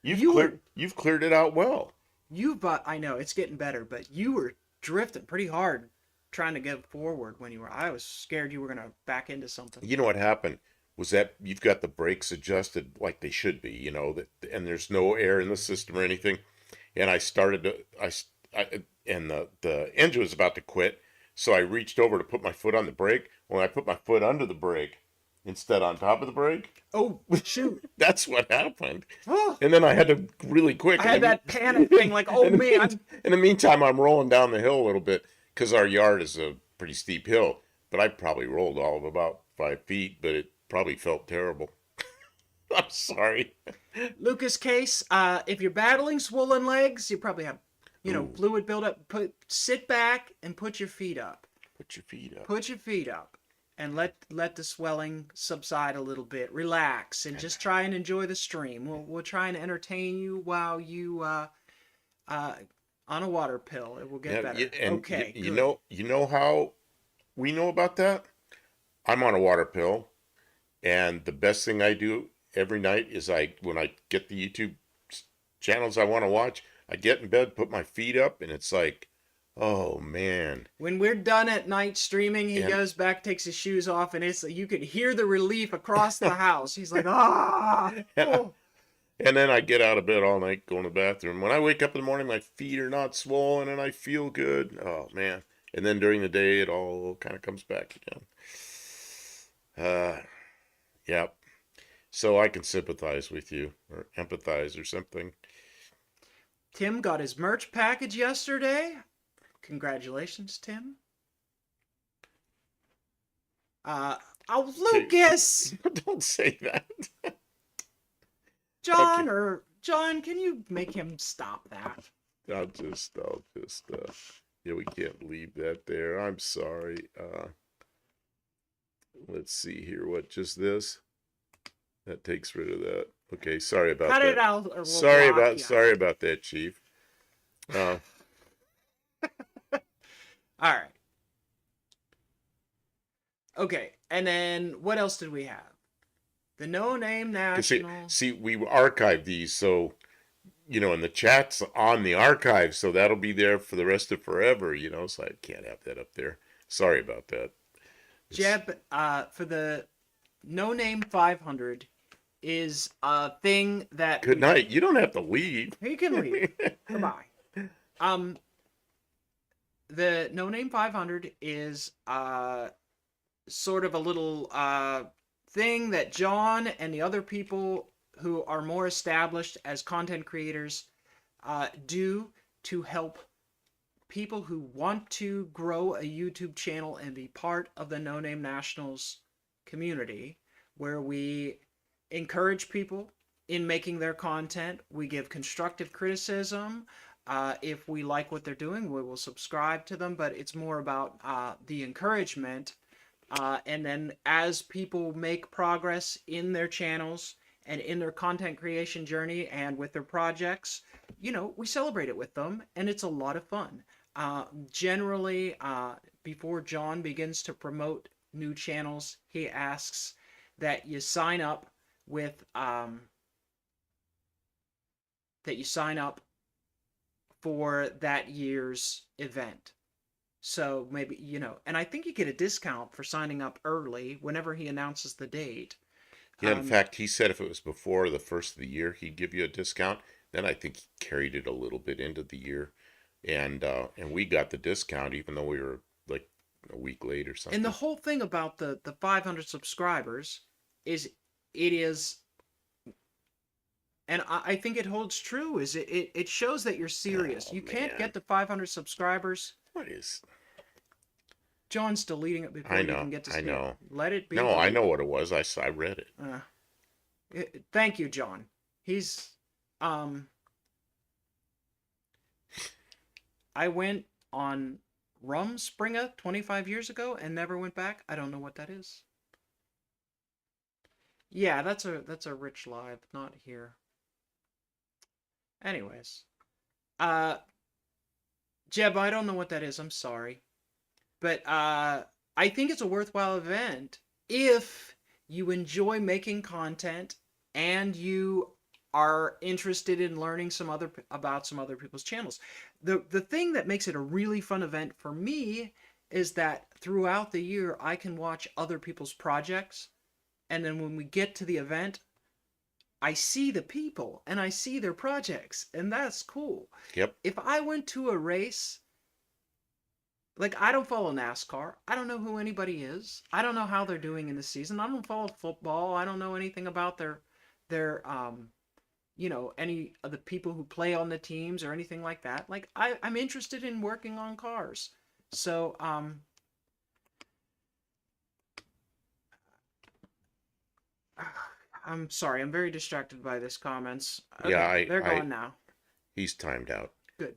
[SPEAKER 2] You've
[SPEAKER 1] You were
[SPEAKER 2] cleared you've cleared it out well.
[SPEAKER 1] you but I know it's getting better, but you were drifting pretty hard trying to get forward when you were. I was scared you were gonna back into something.
[SPEAKER 2] You know what happened was that you've got the brakes adjusted like they should be, that, and there's no air in the system or anything. And I started to, and the engine was about to quit, so I reached over to put my foot on the brake. When I put my foot under the brake instead on top of the brake,
[SPEAKER 1] Oh shoot!
[SPEAKER 2] that's what happened.
[SPEAKER 1] Oh,
[SPEAKER 2] And then I had to really
[SPEAKER 1] I
[SPEAKER 2] quick.
[SPEAKER 1] had that panic thing, like, oh man.
[SPEAKER 2] In the meantime, I'm rolling down the hill a little bit because our yard is a pretty steep hill. But I probably rolled all of about 5 feet, but it probably felt terrible. I'm sorry.
[SPEAKER 1] Lucas Case, if you're battling swollen legs, you probably have,
[SPEAKER 2] Ooh,
[SPEAKER 1] fluid buildup. Sit back and put your feet up.
[SPEAKER 2] put your feet up.
[SPEAKER 1] Put your feet up, and let the swelling subside a little bit. Relax and just try and enjoy the stream. We'll try and entertain you while you on a water pill. It will get
[SPEAKER 2] Yeah,
[SPEAKER 1] better.
[SPEAKER 2] and
[SPEAKER 1] Okay,
[SPEAKER 2] you
[SPEAKER 1] good.
[SPEAKER 2] know, you know how we know about that? I'm on a water pill, and the best thing I do every night is when I get the YouTube channels I want to watch, I get in bed, put my feet up, and it's like, oh man.
[SPEAKER 1] When we're done at night streaming, he
[SPEAKER 2] And
[SPEAKER 1] goes back, takes his shoes off, and it's you could hear the relief across the house. He's like, ah, oh.
[SPEAKER 2] and then I get out of bed all night, go in the bathroom. When I wake up in the morning, my feet are not swollen, and I feel good. Oh man. And then during the day, it all kind of comes back again. Yep. So I can sympathize with you or empathize or something.
[SPEAKER 1] Tim got his merch package yesterday. Congratulations, Tim. Uh, oh,
[SPEAKER 2] Okay.
[SPEAKER 1] Lucas,
[SPEAKER 2] Don't say that. Okay.
[SPEAKER 1] John, can you make him stop that?
[SPEAKER 2] I'll just, yeah, we can't leave that there. I'm sorry. Let's see here. What, just this? That takes rid of that. Okay, sorry about
[SPEAKER 1] Cut it
[SPEAKER 2] that.
[SPEAKER 1] out, or we'll block you.
[SPEAKER 2] Sorry about that, Chief. Uh,
[SPEAKER 1] All right. Okay, and then what else did we have? The No Name
[SPEAKER 2] 'cause see,
[SPEAKER 1] National.
[SPEAKER 2] see, we archived these, so and the chat's on the archive, so that'll be there for the rest of forever. So I can't have that up there. Sorry about that. It's
[SPEAKER 1] Jeb, for the No Name 500 is a thing that
[SPEAKER 2] good night. You don't have to leave.
[SPEAKER 1] he can leave. Goodbye. Um, the No Name 500 is sort of a little thing that John and the other people who are more established as content creators do to help people who want to grow a YouTube channel and be part of the No Name Nationals community, where we encourage people in making their content. We give constructive criticism. If we like what they're doing, we will subscribe to them, but it's more about the encouragement. And then as people make progress in their channels and in their content creation journey and with their projects, we celebrate it with them, and it's a lot of fun. Generally, before John begins to promote new channels, he asks that you sign up with that you sign up for that year's event. So maybe, and I think you get a discount for signing up early whenever he announces the date.
[SPEAKER 2] Yeah, in
[SPEAKER 1] Um,
[SPEAKER 2] fact, he said if it was before the first of the year, he'd give you a discount. Then I think he carried it a little bit into the year, and we got the discount even though we were like a week late or
[SPEAKER 1] and the
[SPEAKER 2] something.
[SPEAKER 1] whole thing about the 500 subscribers is it is, and I think it holds true, is it shows that you're serious.
[SPEAKER 2] Oh
[SPEAKER 1] You can't
[SPEAKER 2] man,
[SPEAKER 1] get to 500 subscribers.
[SPEAKER 2] what is?
[SPEAKER 1] John's deleting it before
[SPEAKER 2] I
[SPEAKER 1] you
[SPEAKER 2] know,
[SPEAKER 1] can get to
[SPEAKER 2] I
[SPEAKER 1] see it.
[SPEAKER 2] know.
[SPEAKER 1] Let it be
[SPEAKER 2] No, I know
[SPEAKER 1] deleted.
[SPEAKER 2] what it was. I read it.
[SPEAKER 1] Thank you, John. He's um I went on Rumspringa 25 years ago and never went back. I don't know what that is. Yeah, that's a rich live, not here. Anyways, uh Jeb, I don't know what that is. I'm sorry. But I think it's a worthwhile event if you enjoy making content and you are interested in learning about some other people's channels. The thing that makes it a really fun event for me is that throughout the year I can watch other people's projects, and then when we get to the event, I see the people and I see their projects, and that's cool.
[SPEAKER 2] Yep.
[SPEAKER 1] If I went to a race, like, I don't follow NASCAR. I don't know who anybody is. I don't know how they're doing in the season. I don't follow football. I don't know anything about their any of the people who play on the teams or anything like that. Like, I'm interested in working on cars. So I'm sorry. I'm very distracted by this comments.
[SPEAKER 2] Yeah,
[SPEAKER 1] Okay, they're gone now.
[SPEAKER 2] he's timed out.
[SPEAKER 1] Good.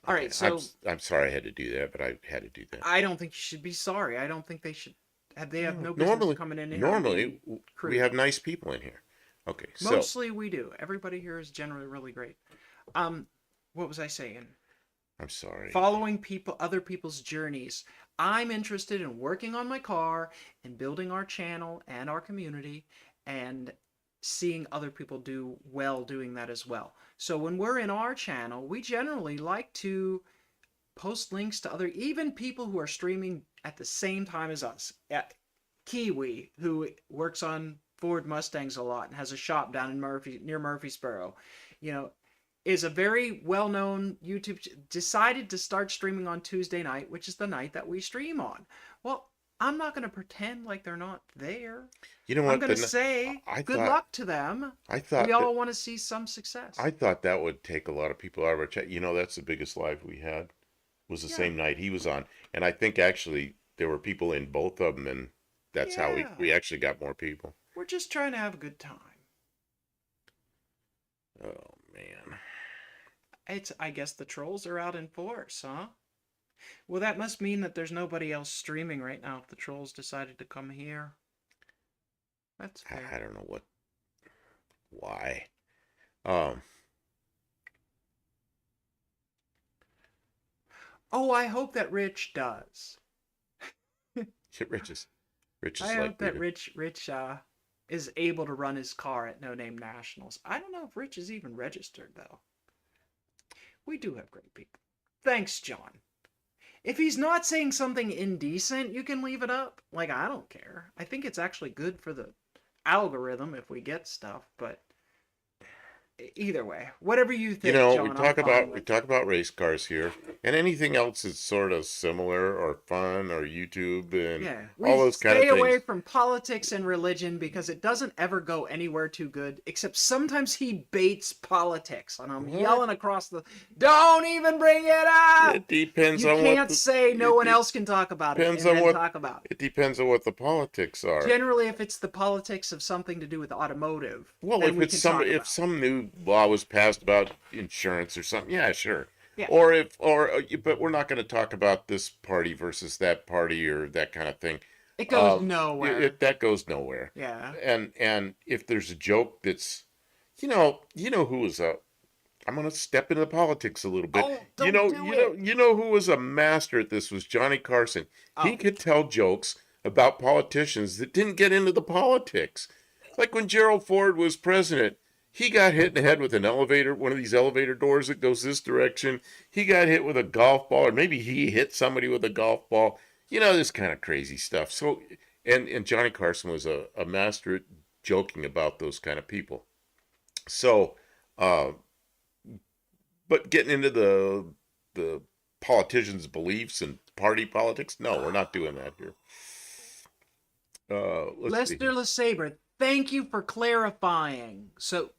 [SPEAKER 1] All
[SPEAKER 2] Okay.
[SPEAKER 1] right, so
[SPEAKER 2] I'm sorry I had to do that, but I had to do that.
[SPEAKER 1] I don't think you should be sorry. I don't think they should have. They have
[SPEAKER 2] No,
[SPEAKER 1] no business
[SPEAKER 2] normally,
[SPEAKER 1] coming in here and
[SPEAKER 2] normally
[SPEAKER 1] being
[SPEAKER 2] we
[SPEAKER 1] crude.
[SPEAKER 2] have nice people in here. Okay, so
[SPEAKER 1] Mostly we do. Everybody here is generally really great. Um, what was I saying?
[SPEAKER 2] I'm sorry.
[SPEAKER 1] Following other people's journeys. I'm interested in working on my car and building our channel and our community and seeing other people do well doing that as well. So when we're in our channel, we generally like to post links to even people who are streaming at the same time as us. Kiwi, who works on Ford Mustangs a lot and has a shop down in near Murfreesboro, you know, is a very well-known YouTube. Decided to start streaming on Tuesday night, which is the night that we stream on. Well, I'm not going to pretend like they're not there.
[SPEAKER 2] You know
[SPEAKER 1] I'm
[SPEAKER 2] what?
[SPEAKER 1] going to say
[SPEAKER 2] I
[SPEAKER 1] good
[SPEAKER 2] thought
[SPEAKER 1] luck to them.
[SPEAKER 2] I thought
[SPEAKER 1] We
[SPEAKER 2] that
[SPEAKER 1] all want to see some success.
[SPEAKER 2] I thought that would take a lot of people out of our chat. You know, that's the biggest live we had was the
[SPEAKER 1] Yeah,
[SPEAKER 2] same night he was on, and I think actually there were people in both of them, and that's how
[SPEAKER 1] yeah.
[SPEAKER 2] we actually got more people.
[SPEAKER 1] We're just trying to have a good time.
[SPEAKER 2] Oh man.
[SPEAKER 1] I guess the trolls are out in force, huh? Well, that must mean that there's nobody else streaming right now if the trolls decided to come here. That's fair.
[SPEAKER 2] I don't know why. Um,
[SPEAKER 1] Oh, I hope that Rich does.
[SPEAKER 2] Rich is
[SPEAKER 1] I hope
[SPEAKER 2] likely
[SPEAKER 1] that
[SPEAKER 2] to.
[SPEAKER 1] Rich is able to run his car at No Name Nationals. I don't know if Rich is even registered though. We do have great people. Thanks, John. If he's not saying something indecent, you can leave it up. Like, I don't care. I think it's actually good for the algorithm if we get stuff, but either way, whatever you
[SPEAKER 2] You
[SPEAKER 1] think,
[SPEAKER 2] know,
[SPEAKER 1] John, I'm fine
[SPEAKER 2] we
[SPEAKER 1] with.
[SPEAKER 2] talk about race cars here, and anything else that's sort of similar or fun or YouTube and
[SPEAKER 1] Yeah,
[SPEAKER 2] all
[SPEAKER 1] we
[SPEAKER 2] those kind of
[SPEAKER 1] stay away
[SPEAKER 2] things.
[SPEAKER 1] from politics and religion because it doesn't ever go anywhere too good, except sometimes he baits politics, and I'm
[SPEAKER 2] What?
[SPEAKER 1] yelling across the, don't even bring it up!
[SPEAKER 2] It depends
[SPEAKER 1] You
[SPEAKER 2] on what
[SPEAKER 1] can't
[SPEAKER 2] the
[SPEAKER 1] say no
[SPEAKER 2] it
[SPEAKER 1] one else can talk about it
[SPEAKER 2] depends
[SPEAKER 1] and
[SPEAKER 2] on
[SPEAKER 1] then
[SPEAKER 2] what
[SPEAKER 1] talk about it.
[SPEAKER 2] it depends on what the politics are.
[SPEAKER 1] Generally, if it's the politics of something to do with automotive,
[SPEAKER 2] Well,
[SPEAKER 1] then
[SPEAKER 2] if
[SPEAKER 1] we
[SPEAKER 2] it's
[SPEAKER 1] can
[SPEAKER 2] some
[SPEAKER 1] talk
[SPEAKER 2] if
[SPEAKER 1] about
[SPEAKER 2] some new law was passed about insurance or something, yeah, sure.
[SPEAKER 1] it. Yeah,
[SPEAKER 2] But we're not going to talk about this party versus that party or that kind of thing.
[SPEAKER 1] it goes nowhere.
[SPEAKER 2] That goes nowhere.
[SPEAKER 1] Yeah.
[SPEAKER 2] And if there's a joke that's, you know who was a. I'm going to step into politics a little bit.
[SPEAKER 1] Oh, don't do it.
[SPEAKER 2] You know who was a master at this was Johnny Carson. He
[SPEAKER 1] Oh,
[SPEAKER 2] could tell jokes about politicians that didn't get into the politics. Like when Gerald Ford was president, he got hit in the head with an elevator, one of these elevator doors that goes this direction. He got hit with a golf ball, or maybe he hit somebody with a golf ball. You know, this kind of crazy stuff. So, and Johnny Carson was a master at joking about those kind of people. So, uh, but getting into the politicians' beliefs and party politics, no, we're not doing that here. Let's see.
[SPEAKER 1] Lester LeSabre, thank you for clarifying. So,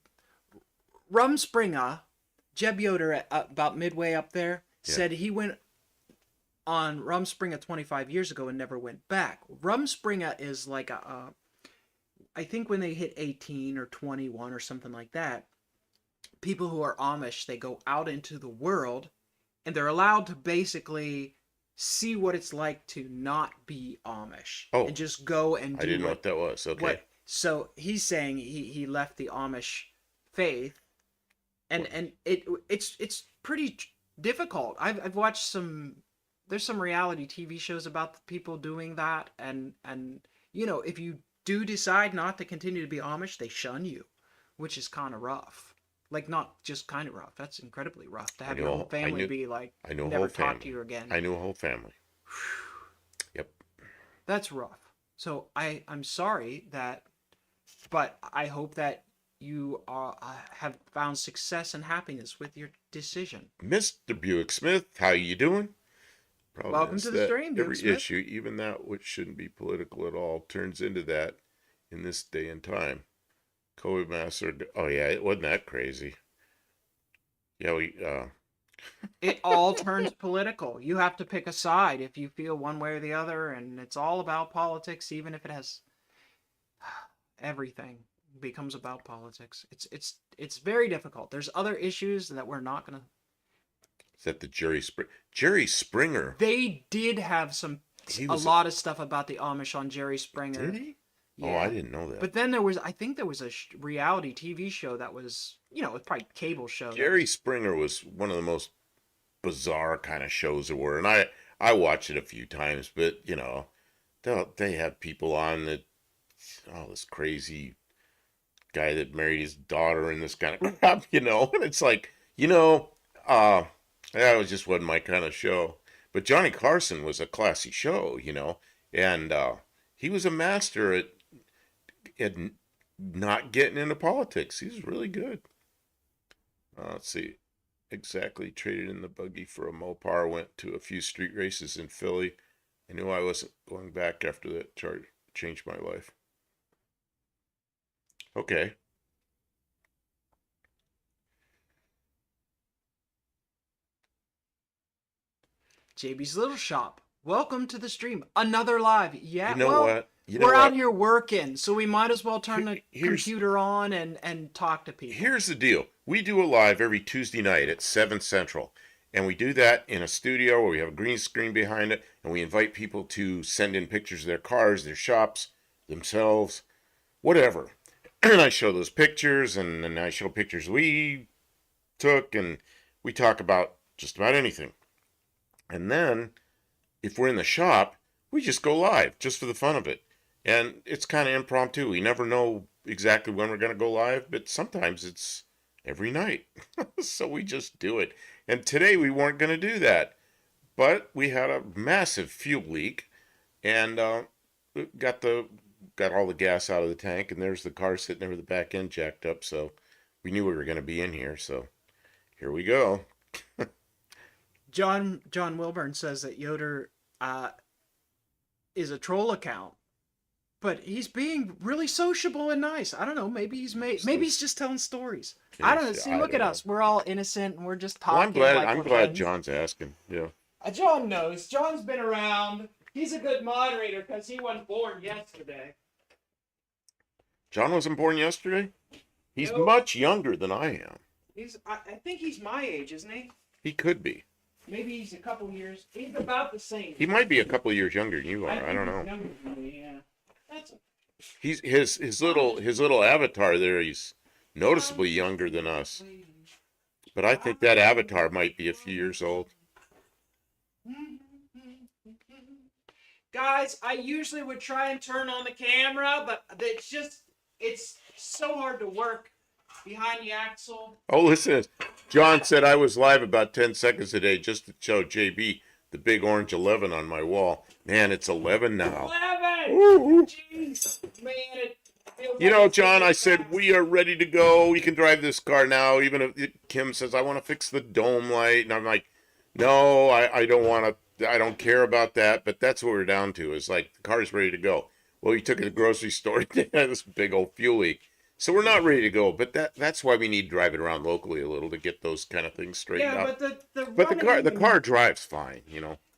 [SPEAKER 1] Rumspringa, Jeb Yoder, about midway up there,
[SPEAKER 2] Yeah.
[SPEAKER 1] said he went on Rumspringa 25 years ago and never went back. Rumspringa is like I think when they hit 18 or 21 or something like that, people who are Amish, they go out into the world and they're allowed to basically see what it's like to not be Amish
[SPEAKER 2] Oh,
[SPEAKER 1] and just go and
[SPEAKER 2] I
[SPEAKER 1] do
[SPEAKER 2] didn't know what that was. Okay.
[SPEAKER 1] so he's saying he left the Amish faith, and it's pretty difficult. I've watched some. There's some reality TV shows about the people doing that, and if you do decide not to continue to be Amish, they shun you, which is kind of rough. Like not just kind of rough. That's incredibly rough to
[SPEAKER 2] I
[SPEAKER 1] have your whole
[SPEAKER 2] knew, I
[SPEAKER 1] family
[SPEAKER 2] knew,
[SPEAKER 1] be like
[SPEAKER 2] I knew a
[SPEAKER 1] never
[SPEAKER 2] whole
[SPEAKER 1] talk to
[SPEAKER 2] family.
[SPEAKER 1] you again.
[SPEAKER 2] I knew a whole family. Yep.
[SPEAKER 1] That's rough. So I'm sorry that, but I hope that you have found success and happiness with your decision.
[SPEAKER 2] Mr. Buick Smith, how you doing? Problem
[SPEAKER 1] Welcome
[SPEAKER 2] is
[SPEAKER 1] to the
[SPEAKER 2] that
[SPEAKER 1] stream, Buick
[SPEAKER 2] every
[SPEAKER 1] Smith.
[SPEAKER 2] issue, even that which shouldn't be political at all, turns into that in this day and time. COVID master. Oh yeah, it wasn't that crazy. Yeah,
[SPEAKER 1] It all turns political. You have to pick a side if you feel one way or the other, and it's all about politics, even if it has everything becomes about politics. It's very difficult. There's other issues that we're not gonna.
[SPEAKER 2] is that the Jerry Springer?
[SPEAKER 1] They did have
[SPEAKER 2] He
[SPEAKER 1] a
[SPEAKER 2] was.
[SPEAKER 1] lot of stuff about the Amish on Jerry
[SPEAKER 2] Did
[SPEAKER 1] Springer.
[SPEAKER 2] he? Oh, I
[SPEAKER 1] Yeah.
[SPEAKER 2] didn't know that.
[SPEAKER 1] But then I think there was a reality TV show that was, it was probably a cable show.
[SPEAKER 2] Jerry Springer was one of the most bizarre kind of shows there were, and I watched it a few times, but they have people on that, this crazy guy that married his daughter and this kind of crap, and it's like, uh, that was just wasn't my kind of show. But Johnny Carson was a classy show, and he was a master at not getting into politics. He was really good. Let's see. Exactly. Traded in the buggy for a Mopar. Went to a few street races in Philly. I knew I wasn't going back after that. Changed my life. Okay.
[SPEAKER 1] JB's Little Shop. Welcome to the stream. Another live. Yeah.
[SPEAKER 2] You know what?
[SPEAKER 1] We're out here working, so we might as well turn the
[SPEAKER 2] Here's-
[SPEAKER 1] computer on and talk to people.
[SPEAKER 2] Here's the deal. We do a live every Tuesday night at 7 Central. And we do that in a studio where we have a green screen behind it. And we invite people to send in pictures of their cars, their shops, themselves, whatever. And I show those pictures, and then I show pictures we took, and we talk about just about anything. And then, if we're in the shop, we just go live, just for the fun of it. And it's kind of impromptu. We never know exactly when we're going to go live, but sometimes it's every night. So we just do it. And today we weren't going to do that. But we had a massive fuel leak, and got all the gas out of the tank, and there's the car sitting there with the back end jacked up. So we knew we were going to be in here. So here we go.
[SPEAKER 1] John Wilburn says that Yoder is a troll account, but he's being really sociable and nice. I don't know. Maybe he's just telling stories. I don't know. See, look at us. We're all innocent and we're just talking.
[SPEAKER 2] Well,
[SPEAKER 1] like
[SPEAKER 2] I'm
[SPEAKER 1] we're
[SPEAKER 2] glad
[SPEAKER 1] friends.
[SPEAKER 2] John's asking. Yeah.
[SPEAKER 1] John knows. John's been around. He's a good moderator because he wasn't born yesterday.
[SPEAKER 2] John wasn't born yesterday? He's
[SPEAKER 1] Nope.
[SPEAKER 2] much younger than I am.
[SPEAKER 1] I think he's my age, isn't he?
[SPEAKER 2] He could be.
[SPEAKER 1] Maybe he's a couple years. He's about the same.
[SPEAKER 2] He might be a couple of years younger than you are. I don't know.
[SPEAKER 1] Younger than me, yeah. That's
[SPEAKER 2] He's his little avatar there. He's noticeably younger than us. But I think that avatar might be a few years old.
[SPEAKER 1] Guys, I usually would try and turn on the camera, but it's so hard to work behind the axle.
[SPEAKER 2] Oh, listen. John said I was live about 10 seconds a day just to show JB the big orange 11 on my wall. Man, it's 11 now.
[SPEAKER 1] 11!
[SPEAKER 2] Woo-hoo.
[SPEAKER 1] Jeez, man, it feels
[SPEAKER 2] You
[SPEAKER 1] like
[SPEAKER 2] know,
[SPEAKER 1] it's
[SPEAKER 2] John,
[SPEAKER 1] really
[SPEAKER 2] I said,
[SPEAKER 1] fast.
[SPEAKER 2] we are ready to go. We can drive this car now. Even if Kim says, I want to fix the dome light. And I'm like, no, I don't want to. I don't care about that. But that's what we're down to is like, the car's ready to go. Well, you took it to the grocery store. They had this big old fuel leak. So we're not ready to go. But that's why we need to drive it around locally a little to get those kind of things straightened out. But the car drives fine,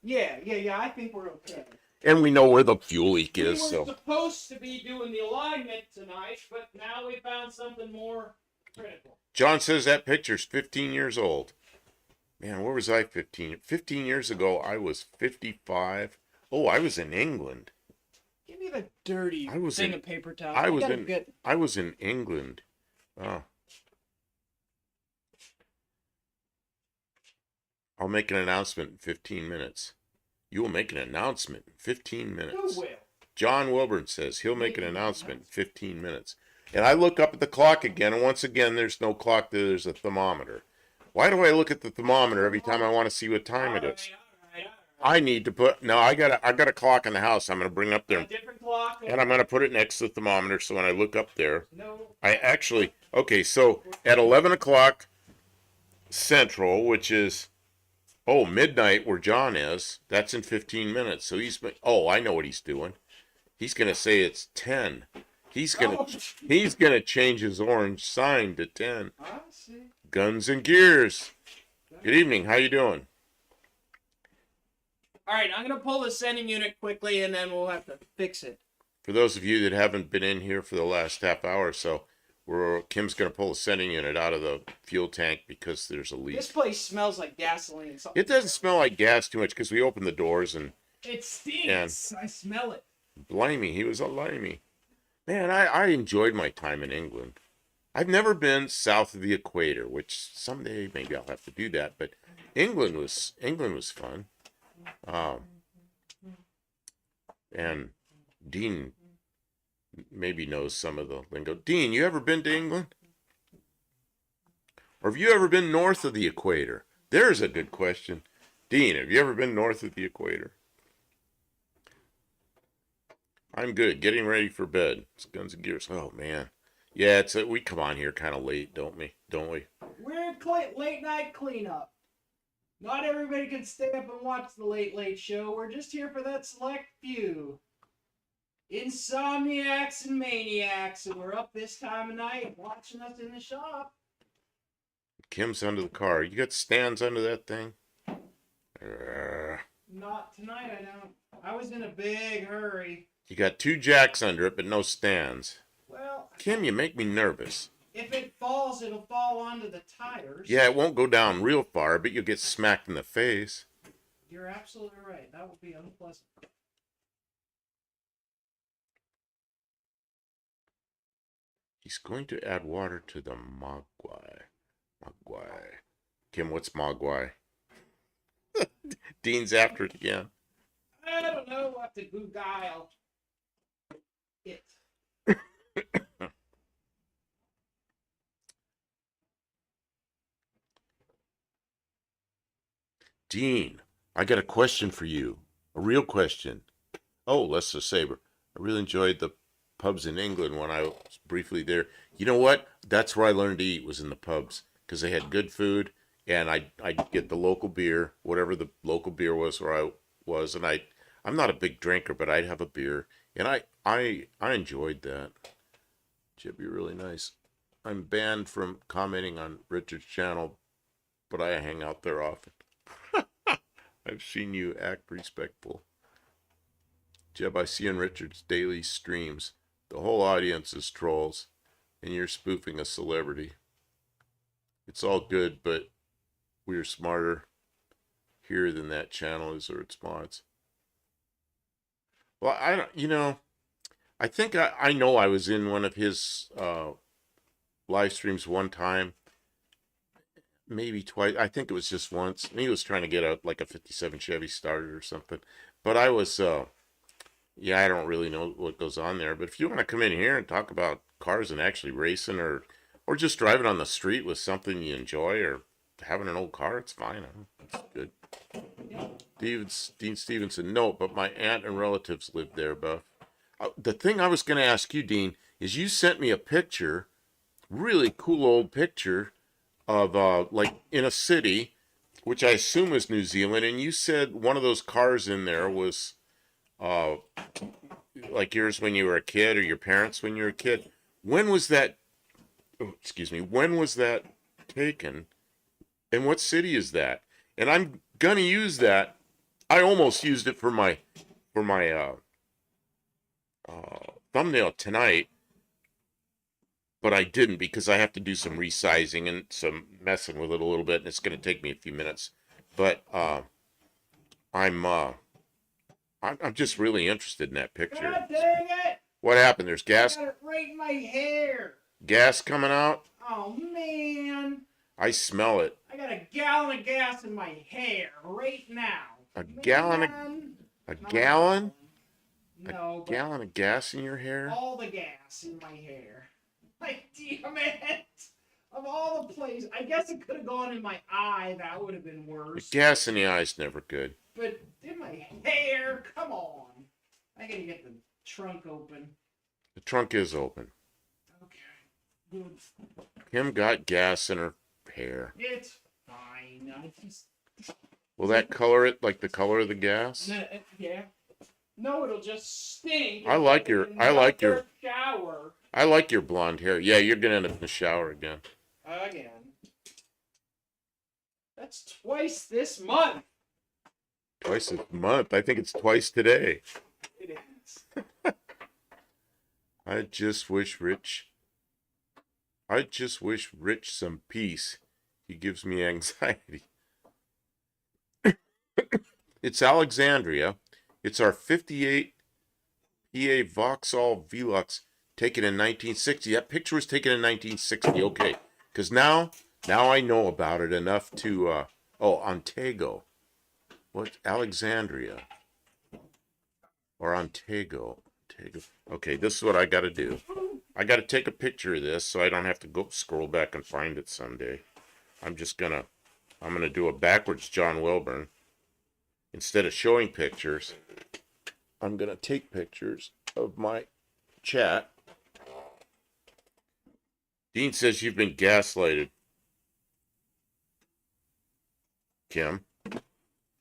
[SPEAKER 1] Yeah, I think we're okay.
[SPEAKER 2] And we know where the fuel leak
[SPEAKER 1] We
[SPEAKER 2] is.
[SPEAKER 1] were
[SPEAKER 2] So
[SPEAKER 1] supposed to be doing the alignment tonight, but now we found something more critical.
[SPEAKER 2] John says that picture's 15 years old. Man, where was I 15? 15 years ago, I was 55. Oh, I was in England.
[SPEAKER 1] Give me the dirty
[SPEAKER 2] I was
[SPEAKER 1] thing
[SPEAKER 2] in-
[SPEAKER 1] of paper towel.
[SPEAKER 2] I was in England. Oh. I'll make an announcement in 15 minutes. You will make an announcement in 15
[SPEAKER 1] Who
[SPEAKER 2] minutes.
[SPEAKER 1] will?
[SPEAKER 2] John Wilburn says he'll make an announcement in 15 minutes. And I look up at the clock again, and once again, there's no clock there, there's a thermometer. Why do I look at the thermometer every time I want to see what time it is? I need to put, no, I got a clock in the house I'm going to bring up there.
[SPEAKER 1] A different clock.
[SPEAKER 2] And I'm going to put it next to the thermometer so when I look up there,
[SPEAKER 1] No.
[SPEAKER 2] I actually, okay, so at 11 o'clock Central, which is, midnight where John is, that's in 15 minutes. So I know what he's doing. He's going to say it's 10. He's gonna change his orange sign to 10.
[SPEAKER 1] I see.
[SPEAKER 2] Guns and gears. Good evening. How you doing?
[SPEAKER 1] All right, I'm gonna pull the sending unit quickly, and then we'll have to fix it.
[SPEAKER 2] For those of you that haven't been in here for the last half hour or so, Kim's gonna pull the sending unit out of the fuel tank because there's a leak.
[SPEAKER 1] This place smells like gasoline.
[SPEAKER 2] It doesn't smell like gas too much because we opened the doors and
[SPEAKER 1] it stinks. I smell it.
[SPEAKER 2] Blimey, he was a limey. Man, I enjoyed my time in England. I've never been south of the equator, which someday maybe I'll have to do that. But England was fun. And Dean maybe knows some of the lingo. Dean, you ever been to England? Or have you ever been north of the equator? There's a good question. Dean, have you ever been north of the equator? I'm good. Getting ready for bed. It's Guns and Gears. Oh, man. Yeah, we come on here kind of late, don't we?
[SPEAKER 1] We're late night cleanup. Not everybody can stay up and watch the Late Show. We're just here for that select few. Insomniacs and maniacs, and we're up this time of night watching us in the shop.
[SPEAKER 2] Kim's under the car. You got stands under that thing?
[SPEAKER 1] Not tonight, I don't. I was in a big hurry.
[SPEAKER 2] You got 2 jacks under it, but no stands.
[SPEAKER 1] Well,
[SPEAKER 2] Kim, you make me nervous.
[SPEAKER 1] If it falls, it'll fall onto the tires.
[SPEAKER 2] Yeah, it won't go down real far, but you'll get smacked in the face.
[SPEAKER 1] You're absolutely right. That would be unpleasant.
[SPEAKER 2] He's going to add water to the mogwai. Mogwai. Kim, what's mogwai? Dean's after it again.
[SPEAKER 1] I don't know what to Google it.
[SPEAKER 2] Dean, I got a question for you. A real question. Oh, Lester Saber. I really enjoyed the pubs in England when I was briefly there. You know what? That's where I learned to eat, was in the pubs, because they had good food, and I'd get the local beer, whatever the local beer was where I was, and I'm not a big drinker, but I'd have a beer, and I enjoyed that. It'd be really nice. I'm banned from commenting on Richard's channel, but I hang out there often. I've seen you act respectful. Jeb, I see in Richard's daily streams, the whole audience is trolls, and you're spoofing a celebrity. It's all good, but we're smarter here than that channel is or its mods. Well, I think I know I was in one of his live streams one time, maybe twice. I think it was just once. And he was trying to get a 57 Chevy started or something. But I was, I don't really know what goes on there. But if you want to come in here and talk about cars and actually racing or just driving on the street with something you enjoy or having an old car, it's fine. It's good. Dean Stevenson, no, but my aunt and relatives lived there, Buff. The thing I was going to ask you, Dean, is you sent me a picture, really cool old picture of in a city, which I assume is New Zealand, and you said one of those cars in there was like yours when you were a kid or your parents when you were a kid. When was that? Oh, excuse me. When was that taken? And what city is that? And I'm gonna use that. I almost used it for my thumbnail tonight, but I didn't because I have to do some resizing and some messing with it a little bit, and it's going to take me a few minutes. But I'm just really interested in that picture.
[SPEAKER 1] God dang it!
[SPEAKER 2] What happened? There's gas.
[SPEAKER 1] I got it right in my hair.
[SPEAKER 2] Gas coming out.
[SPEAKER 1] Oh man!
[SPEAKER 2] I smell it.
[SPEAKER 1] I got a gallon of gas in my hair right now.
[SPEAKER 2] A
[SPEAKER 1] Man,
[SPEAKER 2] gallon of a
[SPEAKER 1] not
[SPEAKER 2] gallon? A
[SPEAKER 1] No, but
[SPEAKER 2] gallon of gas in your hair?
[SPEAKER 1] all the gas in my hair. Like, damn it! Of all the places, I guess it could have gone in my eye. That would have been
[SPEAKER 2] The
[SPEAKER 1] worse.
[SPEAKER 2] gas in the eye's never good.
[SPEAKER 1] But in my hair, come on. I gotta get the trunk open.
[SPEAKER 2] The trunk is open.
[SPEAKER 1] Okay, good.
[SPEAKER 2] Kim got gas in her hair.
[SPEAKER 1] It's fine. I just.
[SPEAKER 2] Will that color it like the color of the gas?
[SPEAKER 1] Yeah. No, it'll just stink.
[SPEAKER 2] I like your
[SPEAKER 1] shower
[SPEAKER 2] I like your blonde hair. Yeah, you're gonna end up in the shower again.
[SPEAKER 1] again. That's twice this month.
[SPEAKER 2] Twice a month. I think it's twice today.
[SPEAKER 1] It is.
[SPEAKER 2] I just wish Rich some peace. He gives me anxiety. It's Alexandria. It's our 58 PA Vauxhall Velux taken in 1960. That picture was taken in 1960. Okay. Because now I know about it enough to, Ontago. What? Alexandria. Or Ontago. Okay, this is what I got to do. I got to take a picture of this so I don't have to go scroll back and find it someday. I'm gonna do a backwards John Wilburn. Instead of showing pictures, I'm gonna take pictures of my chat. Dean says you've been gaslighted. Kim.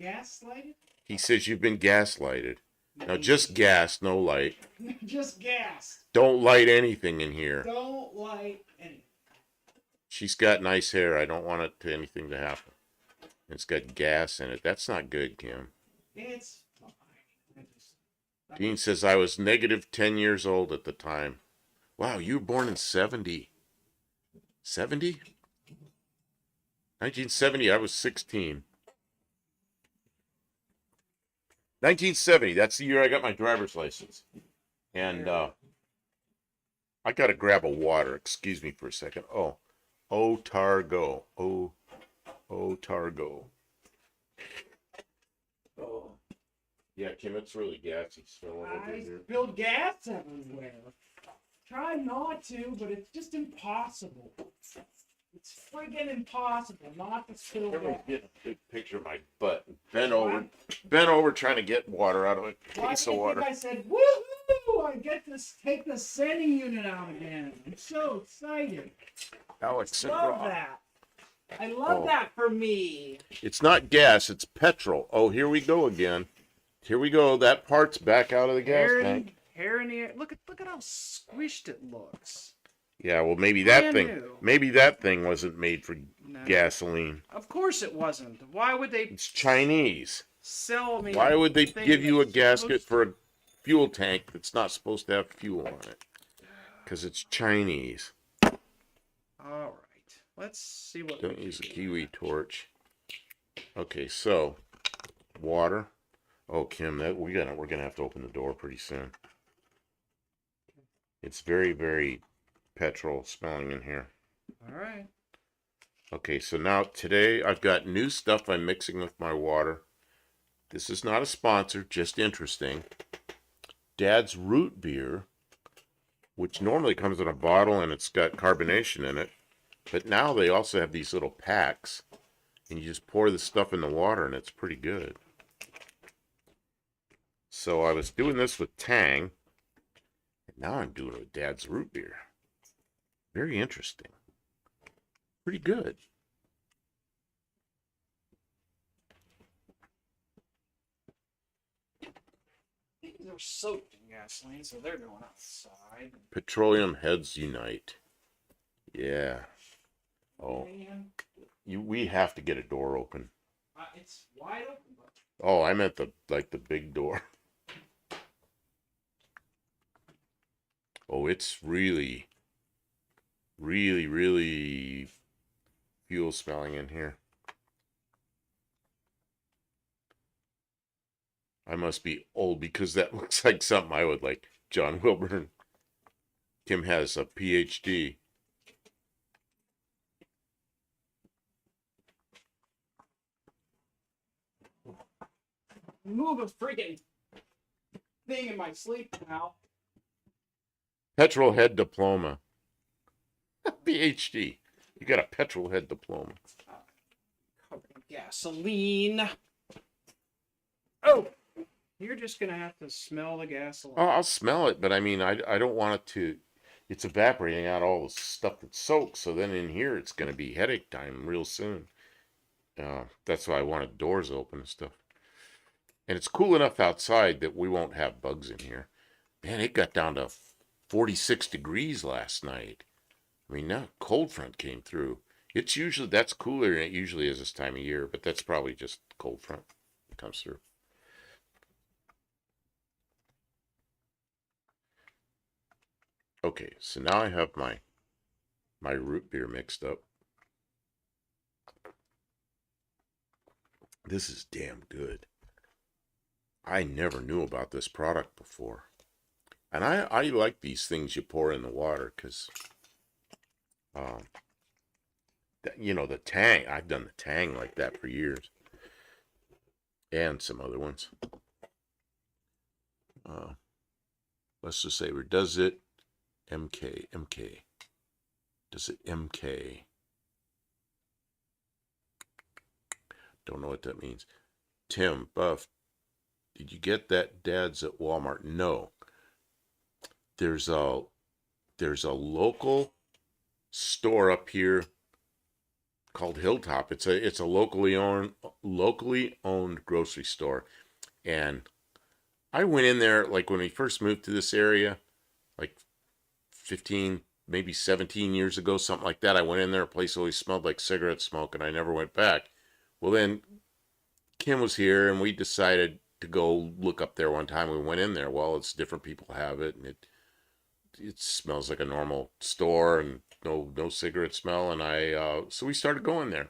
[SPEAKER 1] Gaslighted?
[SPEAKER 2] He says you've been gaslighted. Now just gas, no light.
[SPEAKER 1] Just gas.
[SPEAKER 2] Don't light anything in here.
[SPEAKER 1] Don't light anything.
[SPEAKER 2] She's got nice hair. I don't want anything to happen. It's got gas in it. That's not good, Kim.
[SPEAKER 1] It's fine.
[SPEAKER 2] Dean says I was negative 10 years old at the time. Wow, you were born in 70. 70? 1970, I was 16. 1970, that's the year I got my driver's license. And I got to grab a water. Excuse me for a second. Oh, Targo. Targo. Oh. Yeah, Kim, it's really gassy still over
[SPEAKER 1] I
[SPEAKER 2] here.
[SPEAKER 1] spilled gas everywhere. Try not to, but it's just impossible. It's friggin' impossible not to spill gas.
[SPEAKER 2] Everyone's getting a big picture of my butt. Bent over trying to get water out of a case of water.
[SPEAKER 1] I said, woohoo! I get to take the sending unit out again. I'm so excited.
[SPEAKER 2] Alex,
[SPEAKER 1] Love that. I love that for me.
[SPEAKER 2] It's not gas, it's petrol. Oh, here we go again. Here we go. That part's back out of the gas tank.
[SPEAKER 1] Hair in the air. Look at how squished it looks.
[SPEAKER 2] Yeah, well, maybe
[SPEAKER 1] Brand
[SPEAKER 2] that
[SPEAKER 1] new.
[SPEAKER 2] thing wasn't made for gasoline.
[SPEAKER 1] Of course it wasn't. Why would they?
[SPEAKER 2] It's Chinese.
[SPEAKER 1] Sell me.
[SPEAKER 2] Why would they give you a gasket for a fuel tank that's not supposed to have fuel on it? Because it's Chinese.
[SPEAKER 1] All right. Let's see what.
[SPEAKER 2] Don't use a kiwi torch. Okay, so water. Oh, Kim, we're gonna have to open the door pretty soon. It's very, very petrol smelling in here.
[SPEAKER 1] All right.
[SPEAKER 2] Okay, so now today I've got new stuff I'm mixing with my water. This is not a sponsor, just interesting. Dad's root beer, which normally comes in a bottle and it's got carbonation in it, but now they also have these little packs, and you just pour the stuff in the water and it's pretty good. So I was doing this with Tang, and now I'm doing it with Dad's root beer. Very interesting. Pretty good.
[SPEAKER 1] These are soaked in gasoline, so they're going outside.
[SPEAKER 2] Petroleum heads unite. Yeah. Oh, we have to get a door open.
[SPEAKER 1] It's wide open.
[SPEAKER 2] Oh, I meant the big door. Oh, it's really, really, really fuel smelling in here. I must be old because that looks like something I would like. John Wilburn. Kim has a PhD.
[SPEAKER 1] move a freaking thing in my sleep now.
[SPEAKER 2] Petrol head diploma. PhD. You got a petrol head diploma.
[SPEAKER 1] Covered in gasoline. Oh, you're just gonna have to smell the gasoline.
[SPEAKER 2] Oh, I'll smell it, but I mean, I don't want it to. It's evaporating out all the stuff that soaks. So then in here, it's going to be headache time real soon. That's why I wanted doors open and stuff. And it's cool enough outside that we won't have bugs in here. Man, it got down to 46 degrees last night. I mean, now cold front came through. It's usually, that's cooler than it usually is this time of year, but that's probably just cold front that comes through. Okay, so now I have my root beer mixed up. This is damn good. I never knew about this product before. And I like these things you pour in the water because, you know, the Tang. I've done the Tang like that for years. And some other ones. Let's just say, does it MK. Does it MK? Don't know what that means. Tim, Buff, did you get that Dad's at Walmart? No. There's a local store up here called Hilltop. It's a locally owned grocery store. And I went in there like when we first moved to this area, like 15, maybe 17 years ago, something like that. I went in there, a place always smelled like cigarette smoke, and I never went back. Well, then Kim was here, and we decided to go look up there one time. We went in there. Well, it's different people have it, and it smells like a normal store, and no cigarette smell. And so we started going there,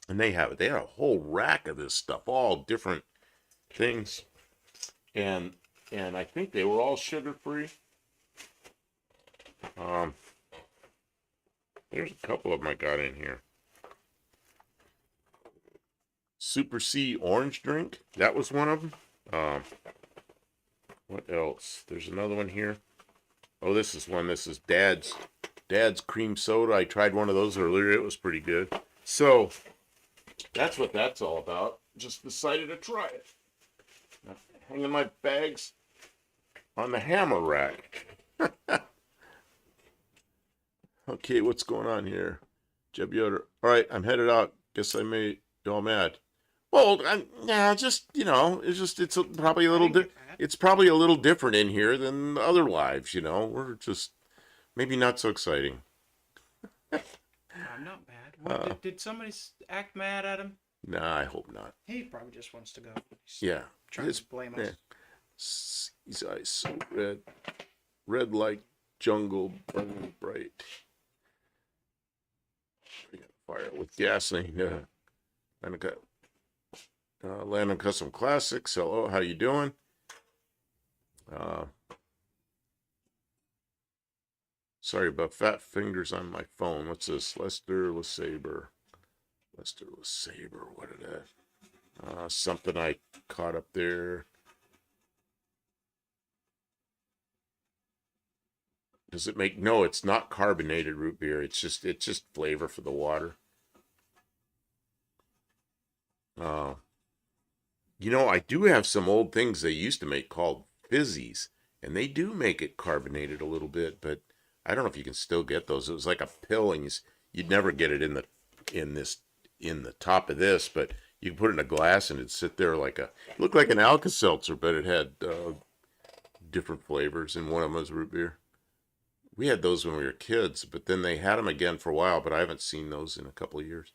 [SPEAKER 2] and they have it. They had a whole rack of this stuff, all different things, and I think they were all sugar free. There's a couple of them I got in here. Super C orange drink. That was one of them. What else? There's another one here. Oh, this is one. This is Dad's cream soda. I tried one of those earlier. It was pretty good. So that's what that's all about. Just decided to try it. Now, hanging my bags on the hammer rack. Okay, what's going on here? Jeb Yoder. All right, I'm headed out. Guess I made y'all mad. Well, just it's probably a little it's probably a little different in here than other lives. We're just maybe not so exciting.
[SPEAKER 1] I'm not mad. Did somebody act mad at him?
[SPEAKER 2] Nah, I hope not.
[SPEAKER 1] He probably just wants to go.
[SPEAKER 2] Yeah,
[SPEAKER 1] trying to blame us.
[SPEAKER 2] His eyes so red like jungle, burning bright. Fire with gasoline. Landon Custom Classics. Hello, how you doing? Sorry about fat fingers on my phone. What's this? Lester LeSabre. What is that? Something I caught up there. Does it make? No, it's not carbonated root beer. It's just flavor for the water. I do have some old things they used to make called fizzies, and they do make it carbonated a little bit, but I don't know if you can still get those. It was like a pill, and you'd never get it in the top of this, but you could put it in a glass and it'd sit there looked like an Alka-Seltzer, but it had different flavors, and one of them was root beer. We had those when we were kids, but then they had them again for a while, but I haven't seen those in a couple of years.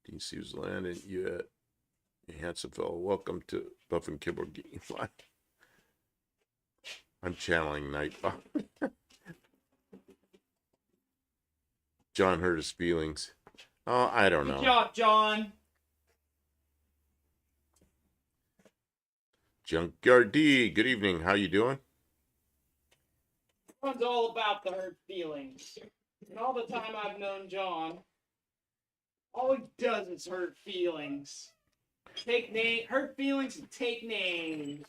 [SPEAKER 2] Dean Stevens Landon, you handsome fellow. Welcome to Buff and Kibble Game Live. I'm channeling Nightbot. John hurt his feelings. Oh, I don't know.
[SPEAKER 1] Good job, John.
[SPEAKER 2] Junkyard D, good evening. How you doing?
[SPEAKER 1] John's all about the hurt feelings. And all the time I've known John, All he does is hurt feelings. Hurt feelings and take names.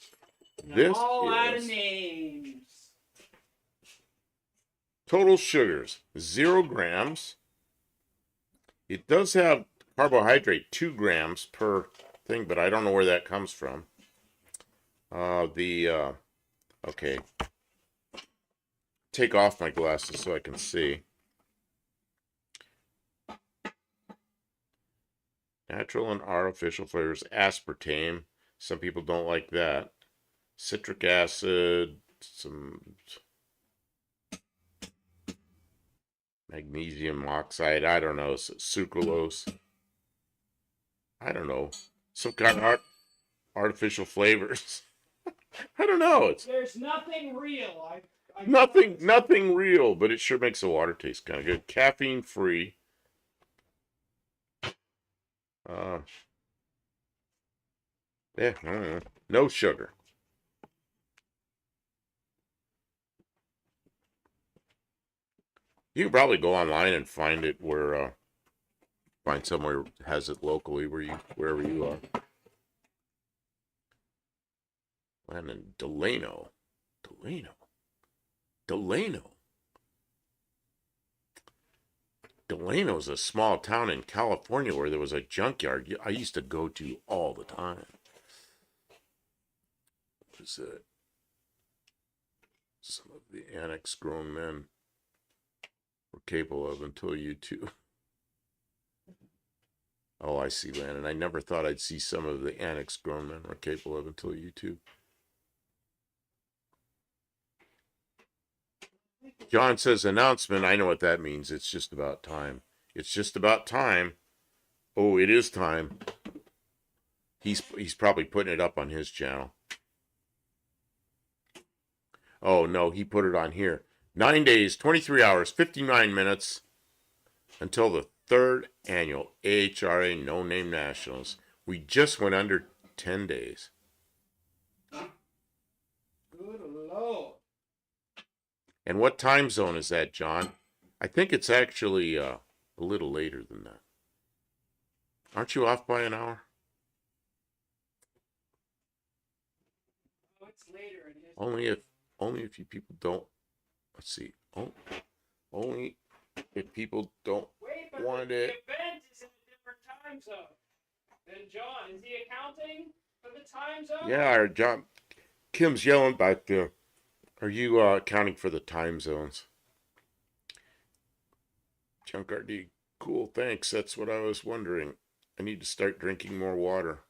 [SPEAKER 1] And I'm
[SPEAKER 2] This
[SPEAKER 1] all out of
[SPEAKER 2] is
[SPEAKER 1] names.
[SPEAKER 2] total sugars, 0 grams. It does have carbohydrate, 2 grams per thing, but I don't know where that comes from. Okay. Take off my glasses so I can see. Natural and artificial flavors, aspartame. Some people don't like that. Citric acid, some magnesium oxide, I don't know, sucralose. I don't know. Some kind of artificial flavors. I don't know.
[SPEAKER 1] There's nothing real. I
[SPEAKER 2] nothing real, but it sure makes the water taste kind of good. Caffeine free. Yeah, I don't know. No sugar. You can probably go online and find it find somewhere that has it locally wherever you are. And in Delano. Delano's a small town in California where there was a junkyard I used to go to all the time. What is it? Some of the annex grown men were capable of until you two. Oh, I see, Landon. I never thought I'd see some of the annex grown men were capable of until you two. John says announcement. I know what that means. It's just about time. It's just about time. Oh, it is time. He's probably putting it up on his channel. Oh, no, he put it on here. 9 days, 23 hours, 59 minutes until the 3rd annual AHRA No Name Nationals. We just went under 10 days.
[SPEAKER 1] Good Lord.
[SPEAKER 2] And what time zone is that, John? I think it's actually a little later than that. Aren't you off by an hour?
[SPEAKER 1] Oh, it's later in his
[SPEAKER 2] Only if you people don't. Let's see. Only if people don't want it.
[SPEAKER 1] The event is in a different time zone. Then John, is he accounting for the time zone?
[SPEAKER 2] Yeah, John. Kim's yelling back there. Are you accounting for the time zones? Junkyard D. Cool, thanks. That's what I was wondering. I need to start drinking more water.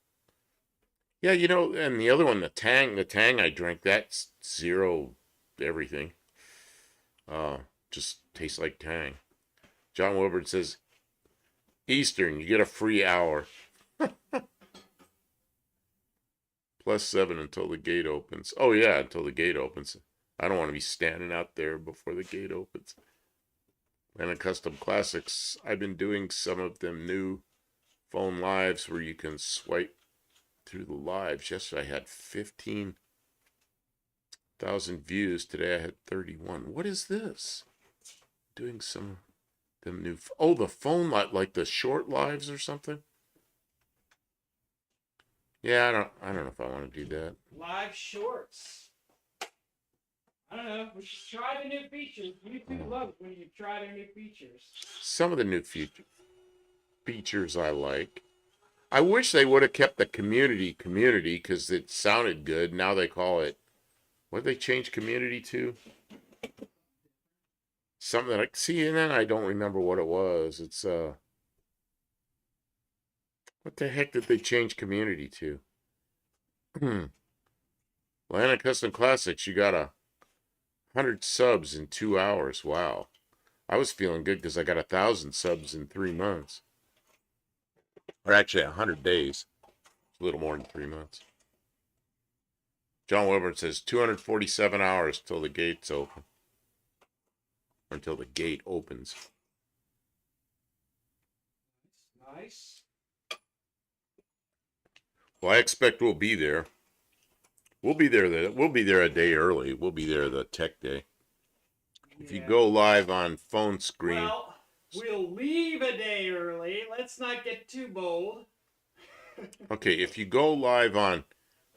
[SPEAKER 2] Yeah, and the other one, the Tang I drank, that's 0 everything. Just tastes like Tang. John Wilbert says, Eastern, you get a free hour. +7 until the gate opens. Oh, yeah, until the gate opens. I don't want to be standing out there before the gate opens. And in Custom Classics, I've been doing some of them new phone lives where you can swipe through the lives. Yesterday I had 15,000 views. Today I had 31. What is this? Doing some of them new. Oh, the phone like the short lives or something. Yeah, I don't know if I want to do that.
[SPEAKER 1] Live shorts. I don't know. We should try the new features. YouTube loves when you try their new features.
[SPEAKER 2] Some of the new features I like. I wish they would have kept the community because it sounded good. Now they call it, what did they change community to? Something like, see, and then I don't remember what it was. It's, what the heck did they change community to? Atlanta Custom Classics, you got 100 subs in 2 hours. Wow. I was feeling good because I got 1,000 subs in 3 months. Or actually 100 days. A little more than 3 months. John Wilbert says 247 hours till the gates open. Or until the gate opens.
[SPEAKER 1] Nice.
[SPEAKER 2] Well, I expect we'll be there. We'll be there a day early. We'll be there the tech day. If you go live on phone screen,
[SPEAKER 1] We'll leave a day early. Let's not get too bold.
[SPEAKER 2] Okay, if you go live on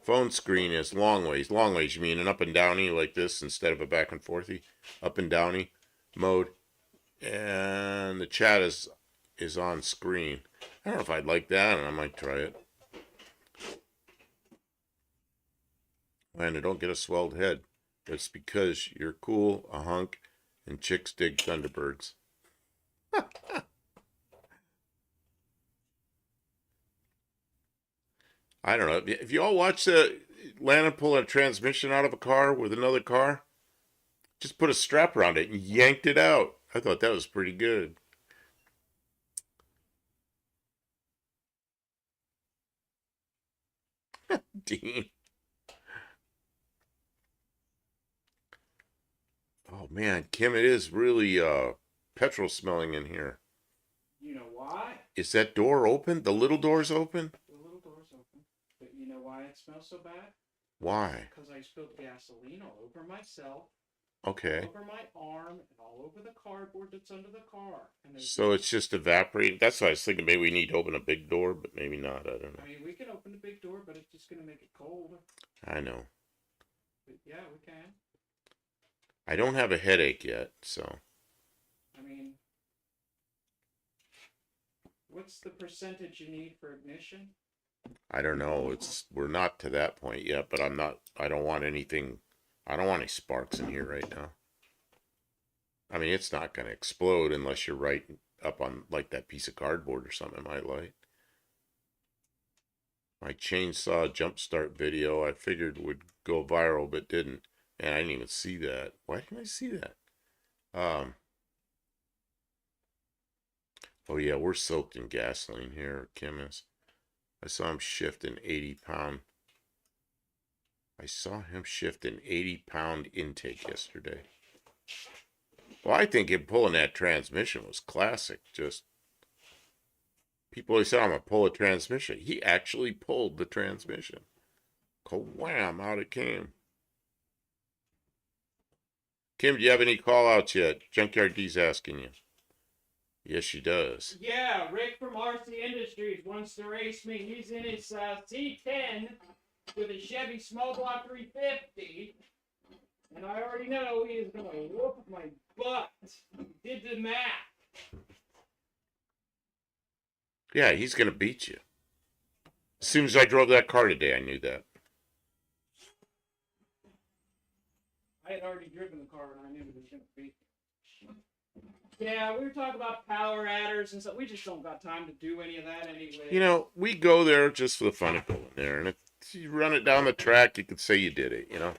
[SPEAKER 2] phone screen as long ways, you mean an up and downy like this instead of a back and forthy, up and downy mode, and the chat is on screen. I don't know if I'd like that, and I might try it. And I don't get a swelled head. It's because you're cool, a hunk, and chicks dig Thunderbirds. I don't know. If you all watch Landon pull a transmission out of a car with another car, just put a strap around it and yanked it out. I thought that was pretty good. Dean. Oh man, Kim, it is really petrol smelling in here.
[SPEAKER 1] You know why?
[SPEAKER 2] Is that door open? The little door's open?
[SPEAKER 1] The little door's open. But you know why it smells so bad?
[SPEAKER 2] Why?
[SPEAKER 1] Because I spilled gasoline all over myself,
[SPEAKER 2] Okay.
[SPEAKER 1] all over my arm, and all over the cardboard that's under the car. And
[SPEAKER 2] So it's just evaporating. That's why I was thinking maybe we need to open a big door, but maybe not. I don't know.
[SPEAKER 1] I mean, we can open the big door, but it's just going to make it cold.
[SPEAKER 2] I know.
[SPEAKER 1] But yeah, we can.
[SPEAKER 2] I don't have a headache yet, so.
[SPEAKER 1] I mean, what's the percentage you need for ignition?
[SPEAKER 2] I don't know. We're not to that point yet, but I don't want any sparks in here right now. I mean, it's not going to explode unless you're right up on like that piece of cardboard or something it might light. My chainsaw jump start video I figured would go viral, but didn't. And I didn't even see that. Why didn't I see that? Oh yeah, we're soaked in gasoline here, Kim is. I saw him shift an 80-pound. I saw him shift an 80-pound intake yesterday. Well, I think him pulling that transmission was classic. Just people always say I'm gonna pull a transmission. He actually pulled the transmission. Wham! Out it came. Kim, do you have any call outs yet? Junkyard D's asking you. Yes, she does.
[SPEAKER 1] Yeah, Rick from RC Industries wants to race me. He's in his C10 with a Chevy small block 350. And I already know he is going to whoop my butt. Did the math.
[SPEAKER 2] Yeah, he's going to beat you. As soon as I drove that car today, I knew that.
[SPEAKER 1] I had already driven the car and I knew it was going to beat me. Yeah, we were talking about power adders and stuff. We just don't got time to do any of that anyway.
[SPEAKER 2] You know, we go there just for the fun of going there. And if you run it down the track, you could say you did it, you know.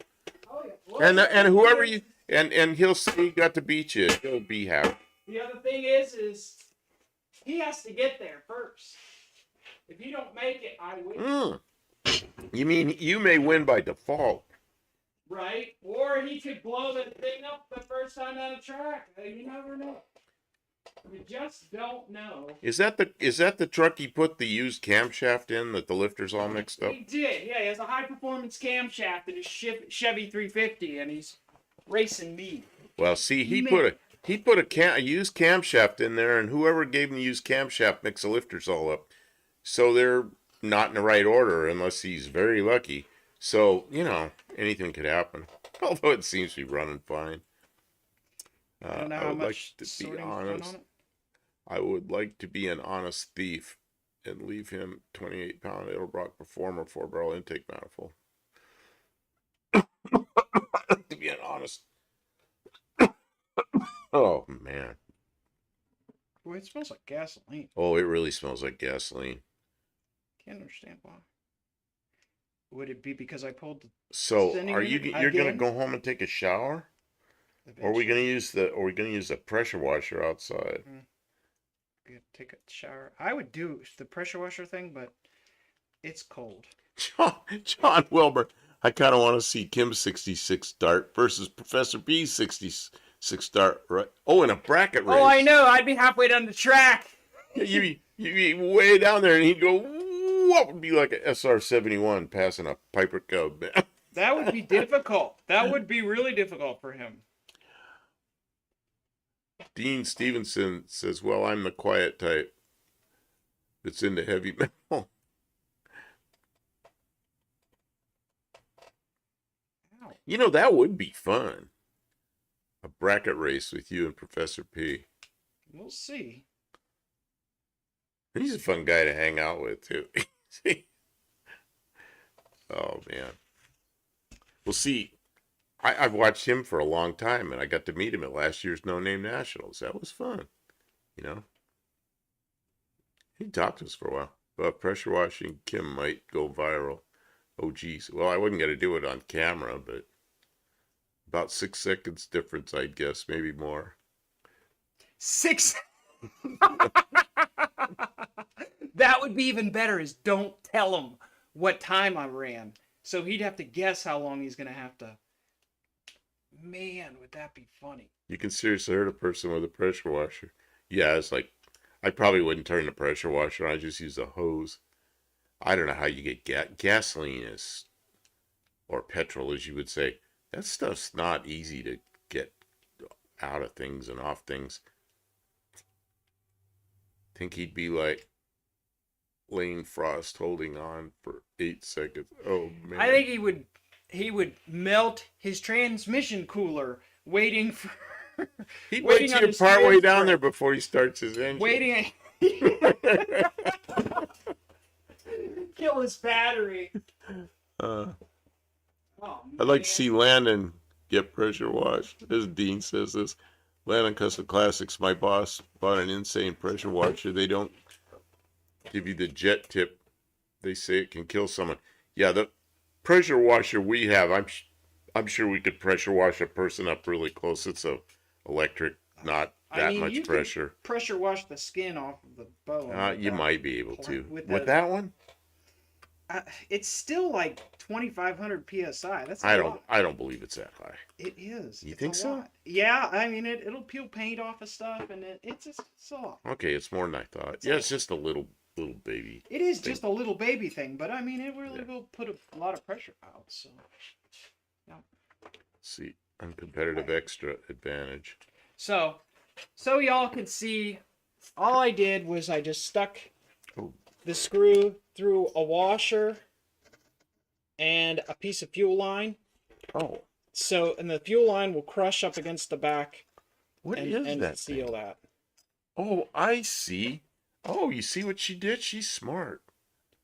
[SPEAKER 1] Oh, yeah. Well,
[SPEAKER 2] And whoever you... And he'll say he got to beat you. He'll be happy.
[SPEAKER 1] The other thing is he has to get there first. If you don't make it, I win.
[SPEAKER 2] You mean you may win by default?
[SPEAKER 1] Right? Or he could blow the thing up the first time on a track. You never know. You just don't know.
[SPEAKER 2] Is that the truck he put the used camshaft in that the lifter's all mixed up?
[SPEAKER 1] He did. Yeah, he has a high performance camshaft in his Chevy 350, and he's racing me.
[SPEAKER 2] Well, see, he put a used camshaft in there, and whoever gave him the used camshaft mixed the lifters all up. So they're not in the right order unless he's very lucky. So, you know, anything could happen. Although it seems to be running fine.
[SPEAKER 1] I don't know
[SPEAKER 2] I
[SPEAKER 1] how
[SPEAKER 2] would
[SPEAKER 1] much
[SPEAKER 2] like to be
[SPEAKER 1] sorting's done
[SPEAKER 2] honest.
[SPEAKER 1] on it.
[SPEAKER 2] I would like to be an honest thief and leave him 28-pound Edelbrock Performer 4-barrel intake manifold. To be an honest. Oh, man.
[SPEAKER 1] Boy, it smells like gasoline.
[SPEAKER 2] Oh, it really smells like gasoline.
[SPEAKER 1] Can't understand why. Would it be because I pulled the
[SPEAKER 2] So,
[SPEAKER 1] sending
[SPEAKER 2] are you
[SPEAKER 1] unit
[SPEAKER 2] you're going to
[SPEAKER 1] again?
[SPEAKER 2] go home and take a shower? Or are we going to use the pressure washer outside?
[SPEAKER 1] Take a shower. I would do the pressure washer thing, but it's cold.
[SPEAKER 2] John Wilbur, I kind of want to see Kim's 66 start versus Professor B's 66 start. Right? Oh, in a bracket race.
[SPEAKER 1] Oh, I know. I'd be halfway down the track.
[SPEAKER 2] You'd be way down there, and he'd go, what would be like an SR-71 passing a Piper Cub, man.
[SPEAKER 1] That would be difficult. That would be really difficult for him.
[SPEAKER 2] Dean Stevenson says, "Well, I'm the quiet type that's into heavy metal."
[SPEAKER 1] Ow.
[SPEAKER 2] You know, that would be fun. A bracket race with you and Professor P.
[SPEAKER 1] We'll see.
[SPEAKER 2] He's a fun guy to hang out with, too. Oh, man. Well, see, I've watched him for a long time, and I got to meet him at last year's No Name Nationals. That was fun, you know. He talked to us for a while. But pressure washing Kim might go viral. Oh, geez. Well, I wasn't going to do it on camera, but about 6 seconds difference, I'd guess, maybe more.
[SPEAKER 1] 6. That would be even better. Is don't tell him what time I ran, so he'd have to guess how long he's gonna have to. Man, would that be funny?
[SPEAKER 2] You can seriously hurt a person with a pressure washer. Yeah, it's like, I probably wouldn't turn the pressure washer on. I just use a hose. I don't know how you get gasoline is, or petrol, as you would say. That stuff's not easy to get out of things and off things. Think he'd be like Lane Frost holding on for 8 seconds. Oh man!
[SPEAKER 1] I think he would melt his transmission cooler, waiting for
[SPEAKER 2] He'd wait
[SPEAKER 1] waiting
[SPEAKER 2] till
[SPEAKER 1] on
[SPEAKER 2] you're
[SPEAKER 1] his
[SPEAKER 2] partway down
[SPEAKER 1] steering
[SPEAKER 2] there
[SPEAKER 1] brake,
[SPEAKER 2] before he starts his engine.
[SPEAKER 1] waiting. Kill his battery.
[SPEAKER 2] uh,
[SPEAKER 1] Oh,
[SPEAKER 2] I'd like to
[SPEAKER 1] man.
[SPEAKER 2] see Landon get pressure washed. As Dean says this, Landon Custom Classics, my boss bought an insane pressure washer. They don't give you the jet tip. They say it can kill someone. Yeah, the pressure washer we have, I'm sure we could pressure wash a person up really close. It's a electric, not
[SPEAKER 1] I
[SPEAKER 2] that
[SPEAKER 1] mean,
[SPEAKER 2] much
[SPEAKER 1] you could
[SPEAKER 2] pressure.
[SPEAKER 1] pressure wash the skin off of the bone. With
[SPEAKER 2] You
[SPEAKER 1] that
[SPEAKER 2] might be able to.
[SPEAKER 1] with
[SPEAKER 2] With that one,
[SPEAKER 1] it's still like 2,500 psi. That's a
[SPEAKER 2] I
[SPEAKER 1] lot.
[SPEAKER 2] don't believe it's that high.
[SPEAKER 1] It is.
[SPEAKER 2] You
[SPEAKER 1] It's
[SPEAKER 2] think
[SPEAKER 1] a
[SPEAKER 2] so?
[SPEAKER 1] lot. Yeah, I mean it'll peel paint off of stuff, and it's a lot.
[SPEAKER 2] Okay, it's more than I thought.
[SPEAKER 1] It's
[SPEAKER 2] Yeah, it's just a little baby
[SPEAKER 1] It is
[SPEAKER 2] thing.
[SPEAKER 1] just a little baby thing, but I mean it really
[SPEAKER 2] Yeah.
[SPEAKER 1] will put a lot of pressure out. So yeah.
[SPEAKER 2] See, uncompetitive extra advantage.
[SPEAKER 1] So y'all could see, all I did was I just stuck
[SPEAKER 2] Oh,
[SPEAKER 1] the screw through a washer and a piece of fuel line.
[SPEAKER 2] oh,
[SPEAKER 1] So, and the fuel line will crush up against the back
[SPEAKER 2] what
[SPEAKER 1] and,
[SPEAKER 2] is
[SPEAKER 1] and
[SPEAKER 2] that
[SPEAKER 1] seal
[SPEAKER 2] thing?
[SPEAKER 1] that.
[SPEAKER 2] Oh, I see. Oh, you see what she did? She's smart.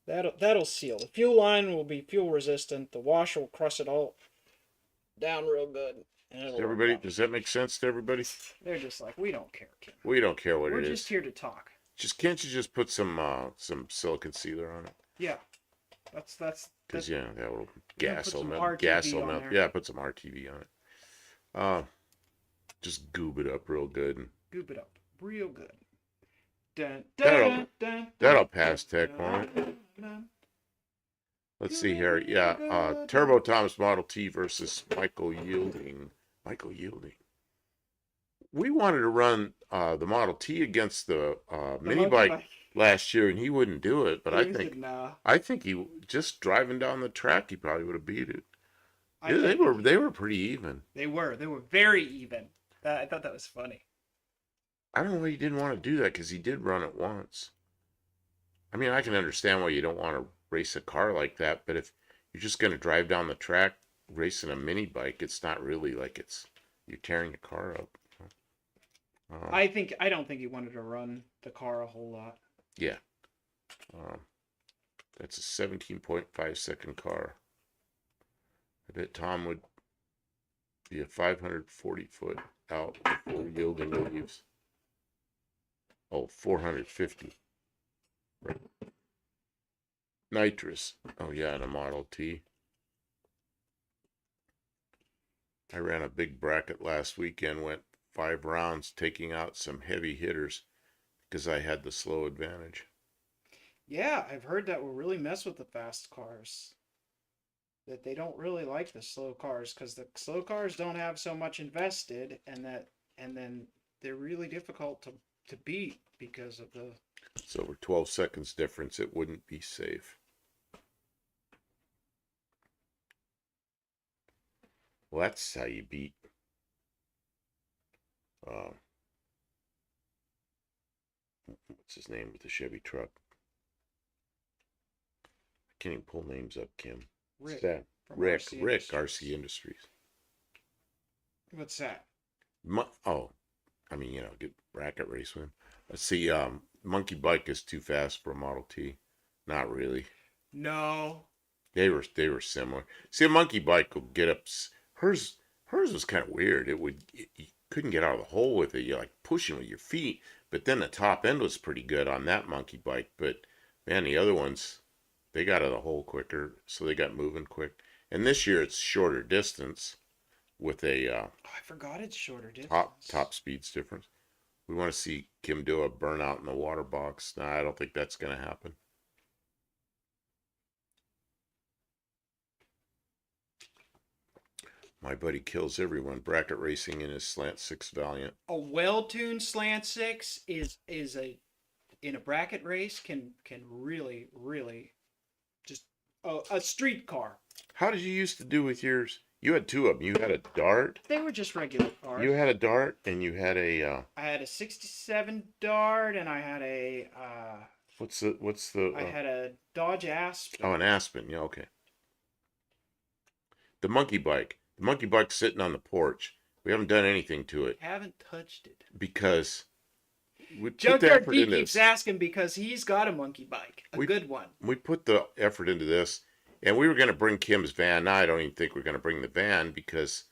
[SPEAKER 1] That'll seal. The fuel line will be fuel resistant. The washer will crush it all down real good. And it'll work out.
[SPEAKER 2] Does that make sense to everybody?
[SPEAKER 1] They're just like, we don't care, Kim.
[SPEAKER 2] We don't care what
[SPEAKER 1] We're
[SPEAKER 2] it
[SPEAKER 1] just
[SPEAKER 2] is.
[SPEAKER 1] here to talk.
[SPEAKER 2] Just can't you just put some silicone sealer on it?
[SPEAKER 1] Yeah. That's
[SPEAKER 2] Because yeah, that will
[SPEAKER 1] Yeah,
[SPEAKER 2] gas
[SPEAKER 1] put
[SPEAKER 2] will
[SPEAKER 1] some
[SPEAKER 2] melt.
[SPEAKER 1] RTV
[SPEAKER 2] Gas will
[SPEAKER 1] on
[SPEAKER 2] melt.
[SPEAKER 1] there.
[SPEAKER 2] Yeah, put some RTV on it. Just goob it up real good. And
[SPEAKER 1] goop it up real good.
[SPEAKER 2] that'll pass tech, won't it? Let's see here. Yeah, Turbo Tom's Model T versus Michael Yielding. Michael Yielding. We wanted to run the Model T against the mini bike last year, and he wouldn't do it. But I think he just driving down the track, he probably would have beat it. They were pretty even.
[SPEAKER 1] They were very even. I thought that was funny.
[SPEAKER 2] I don't know why he didn't want to do that because he did run it once. I mean, I can understand why you don't want to race a car like that, but if you're just going to drive down the track racing a mini bike, it's not really like you're tearing your car up.
[SPEAKER 1] I don't think he wanted to run the car a whole lot.
[SPEAKER 2] Yeah. That's a 17.5 second car. I bet Tom would be a 540 foot out before Yielding leaves. Oh, 450. Right. Nitrous. Oh yeah, and a Model T. I ran a big bracket last weekend, went 5 rounds taking out some heavy hitters because I had the slow advantage.
[SPEAKER 1] Yeah, I've heard that will really mess with the fast cars. That they don't really like the slow cars because the slow cars don't have so much invested, and then they're really difficult to beat because of the.
[SPEAKER 2] It's over 12 seconds difference. It wouldn't be safe. Well, that's how you beat what's his name with the Chevy truck? I can't even pull names up, Kim. What's
[SPEAKER 1] Rick
[SPEAKER 2] that?
[SPEAKER 1] from
[SPEAKER 2] Rick,
[SPEAKER 1] RC
[SPEAKER 2] Rick,
[SPEAKER 1] Industries.
[SPEAKER 2] RC Industries.
[SPEAKER 1] What's that?
[SPEAKER 2] Oh, I mean, get bracket race with him. Let's see, Monkey Bike is too fast for a Model T. Not really.
[SPEAKER 1] No.
[SPEAKER 2] They were similar. See, a Monkey Bike will get up. Hers was kind of weird. You couldn't get out of the hole with it. You're like pushing with your feet. But then the top end was pretty good on that Monkey Bike. But man, the other ones, they got out of the hole quicker, so they got moving quick. And this year it's shorter distance with a
[SPEAKER 1] Oh, I forgot it's shorter
[SPEAKER 2] top
[SPEAKER 1] distance.
[SPEAKER 2] speeds difference. We want to see Kim do a burnout in the water box. No, I don't think that's going to happen. My buddy kills everyone bracket racing in his Slant 6 Valiant.
[SPEAKER 1] A well-tuned slant six is a in a bracket race can really just a street car.
[SPEAKER 2] How did you used to do with yours? You had two of them. You had a Dart.
[SPEAKER 1] They were just regular cars.
[SPEAKER 2] You had a Dart, and you had a.
[SPEAKER 1] I had a '67 Dart, and I had a.
[SPEAKER 2] What's the?
[SPEAKER 1] I had a Dodge Aspen.
[SPEAKER 2] Oh, an Aspen. Yeah, okay. The monkey bike. The monkey bike's sitting on the porch. We haven't done anything to it
[SPEAKER 1] Haven't touched it.
[SPEAKER 2] because we put the
[SPEAKER 1] Junkyard
[SPEAKER 2] effort
[SPEAKER 1] D
[SPEAKER 2] into
[SPEAKER 1] keeps
[SPEAKER 2] this.
[SPEAKER 1] asking because he's got a monkey bike, a good one.
[SPEAKER 2] We put the effort into this, and we were going to bring Kim's van. Now I don't even think we're going to bring the van because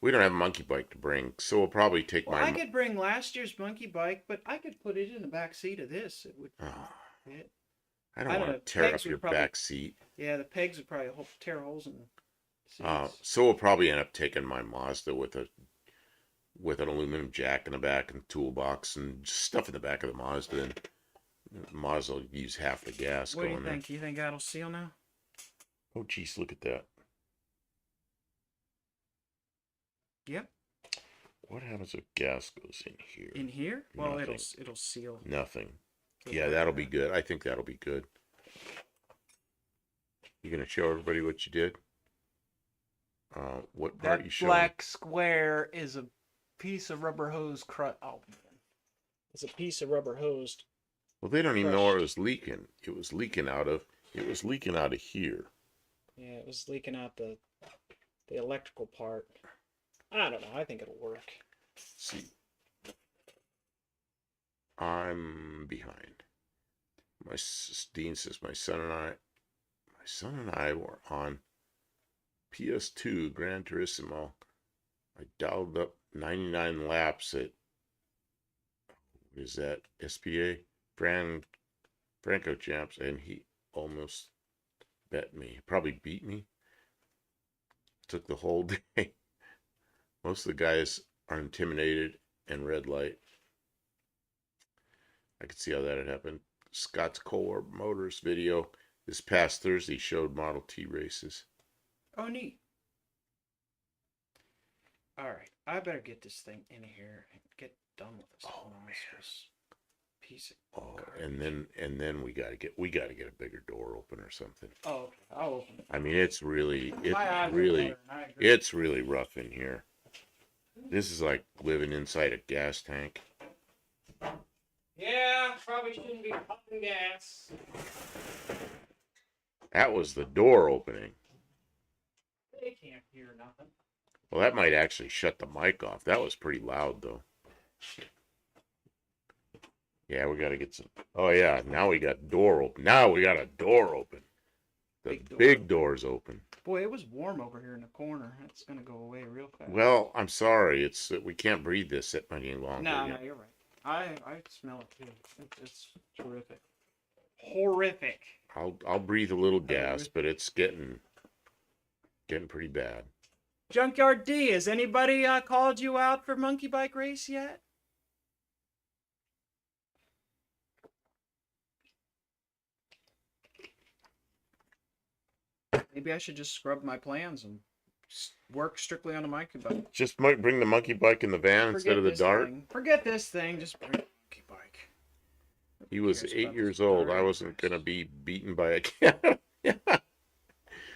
[SPEAKER 2] we don't have a monkey bike to bring. So we'll probably take
[SPEAKER 1] Well,
[SPEAKER 2] my.
[SPEAKER 1] I could bring last year's monkey bike, but I could put it in the back seat of this. It would
[SPEAKER 2] Oh,
[SPEAKER 1] fit.
[SPEAKER 2] I don't
[SPEAKER 1] I don't
[SPEAKER 2] want
[SPEAKER 1] know,
[SPEAKER 2] to tear
[SPEAKER 1] pegs
[SPEAKER 2] up
[SPEAKER 1] would
[SPEAKER 2] your
[SPEAKER 1] probably-
[SPEAKER 2] back seat.
[SPEAKER 1] Yeah, the pegs would probably tear holes in the seats.
[SPEAKER 2] So we'll probably end up taking my Mazda with an aluminum jack in the back and toolbox and just stuff in the back of the Mazda. And Mazda will use half the gas
[SPEAKER 1] What do
[SPEAKER 2] going
[SPEAKER 1] you
[SPEAKER 2] there.
[SPEAKER 1] think? You think that'll seal now?
[SPEAKER 2] Oh, geez, look at that.
[SPEAKER 1] Yep.
[SPEAKER 2] What happens if gas goes in here?
[SPEAKER 1] In here? Well,
[SPEAKER 2] Nothing.
[SPEAKER 1] it'll seal.
[SPEAKER 2] Nothing.
[SPEAKER 1] It'll
[SPEAKER 2] Yeah,
[SPEAKER 1] work
[SPEAKER 2] that'll
[SPEAKER 1] out.
[SPEAKER 2] be good. I think that'll be good. You gonna show everybody what you did? What part you
[SPEAKER 1] That
[SPEAKER 2] showing?
[SPEAKER 1] black square is a piece of rubber hose Oh man, it's a piece of rubber hose.
[SPEAKER 2] Well, they don't even know where it
[SPEAKER 1] crushed.
[SPEAKER 2] was leaking. It was leaking out of here.
[SPEAKER 1] Yeah, it was leaking out the electrical part. I don't know. I think it'll work.
[SPEAKER 2] See, I'm behind. Dean says my son and I were on PS2 Gran Turismo. I dialed up 99 laps at what is that SPA Franco Champs, and he almost bet me. Probably beat me. Took the whole day. Most of the guys are intimidated and red light. I could see how that had happened. Scott's Kohler Motors video this past Thursday showed Model T races.
[SPEAKER 1] Oh, neat. All right, I better get this thing in here and get done with this.
[SPEAKER 2] Oh,
[SPEAKER 1] monstrous piece of.
[SPEAKER 2] Oh,
[SPEAKER 1] garbage.
[SPEAKER 2] and then we gotta get a bigger door open or something.
[SPEAKER 1] Oh, okay. I'll open it.
[SPEAKER 2] I mean, it's really
[SPEAKER 1] My eyes are
[SPEAKER 2] really
[SPEAKER 1] watering, I agree.
[SPEAKER 2] it's really rough in here. This is like living inside a gas tank.
[SPEAKER 1] Yeah, probably shouldn't be pumping gas.
[SPEAKER 2] That was the door opening.
[SPEAKER 1] They can't hear nothing.
[SPEAKER 2] Well, that might actually shut the mic off. That was pretty loud though. Yeah, we gotta get some. Oh yeah, now we got door open. Now we got a door open. The big door's open.
[SPEAKER 1] Boy, it was warm over here in the corner. That's gonna go away real fast.
[SPEAKER 2] Well, I'm sorry. It's we can't breathe this any longer.
[SPEAKER 1] No,
[SPEAKER 2] yet.
[SPEAKER 1] you're right. I smell it too. It's terrific. Horrific.
[SPEAKER 2] I'll breathe a little gas, but it's getting pretty bad.
[SPEAKER 1] Junkyard D, has anybody called you out for monkey bike race yet? Maybe I should just scrub my plans and work strictly on a monkey bike.
[SPEAKER 2] Just bring the monkey bike in the van instead of the
[SPEAKER 1] this
[SPEAKER 2] Dart.
[SPEAKER 1] thing. Forget this thing. Just bring the monkey bike.
[SPEAKER 2] He was
[SPEAKER 1] Cares
[SPEAKER 2] 8
[SPEAKER 1] about
[SPEAKER 2] years
[SPEAKER 1] this
[SPEAKER 2] old. I
[SPEAKER 1] Dart?
[SPEAKER 2] wasn't gonna be beaten by a cat.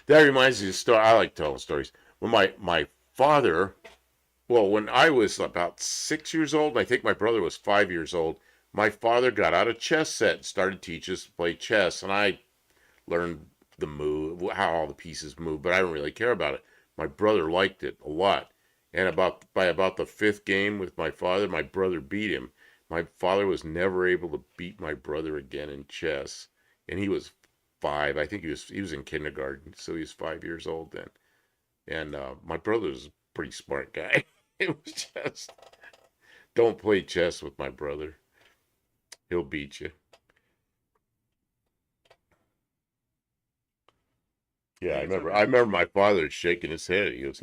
[SPEAKER 2] That reminds me of a story. I like telling stories. When my father, well, when I was about 6 years old, I think my brother was 5 years old. my father got out a chess set and started teaching us to play chess, and I learned the move, how all the pieces move, but I don't really care about it. My brother liked it a lot, and by about the fifth game with my father, my brother beat him. My father was never able to beat my brother again in chess, and he was 5. I think he was in kindergarten, so he was 5 years old then. And my brother was a pretty smart guy. It was just, don't play chess with my brother. He'll beat you. Yeah, I remember my father shaking his head. He goes,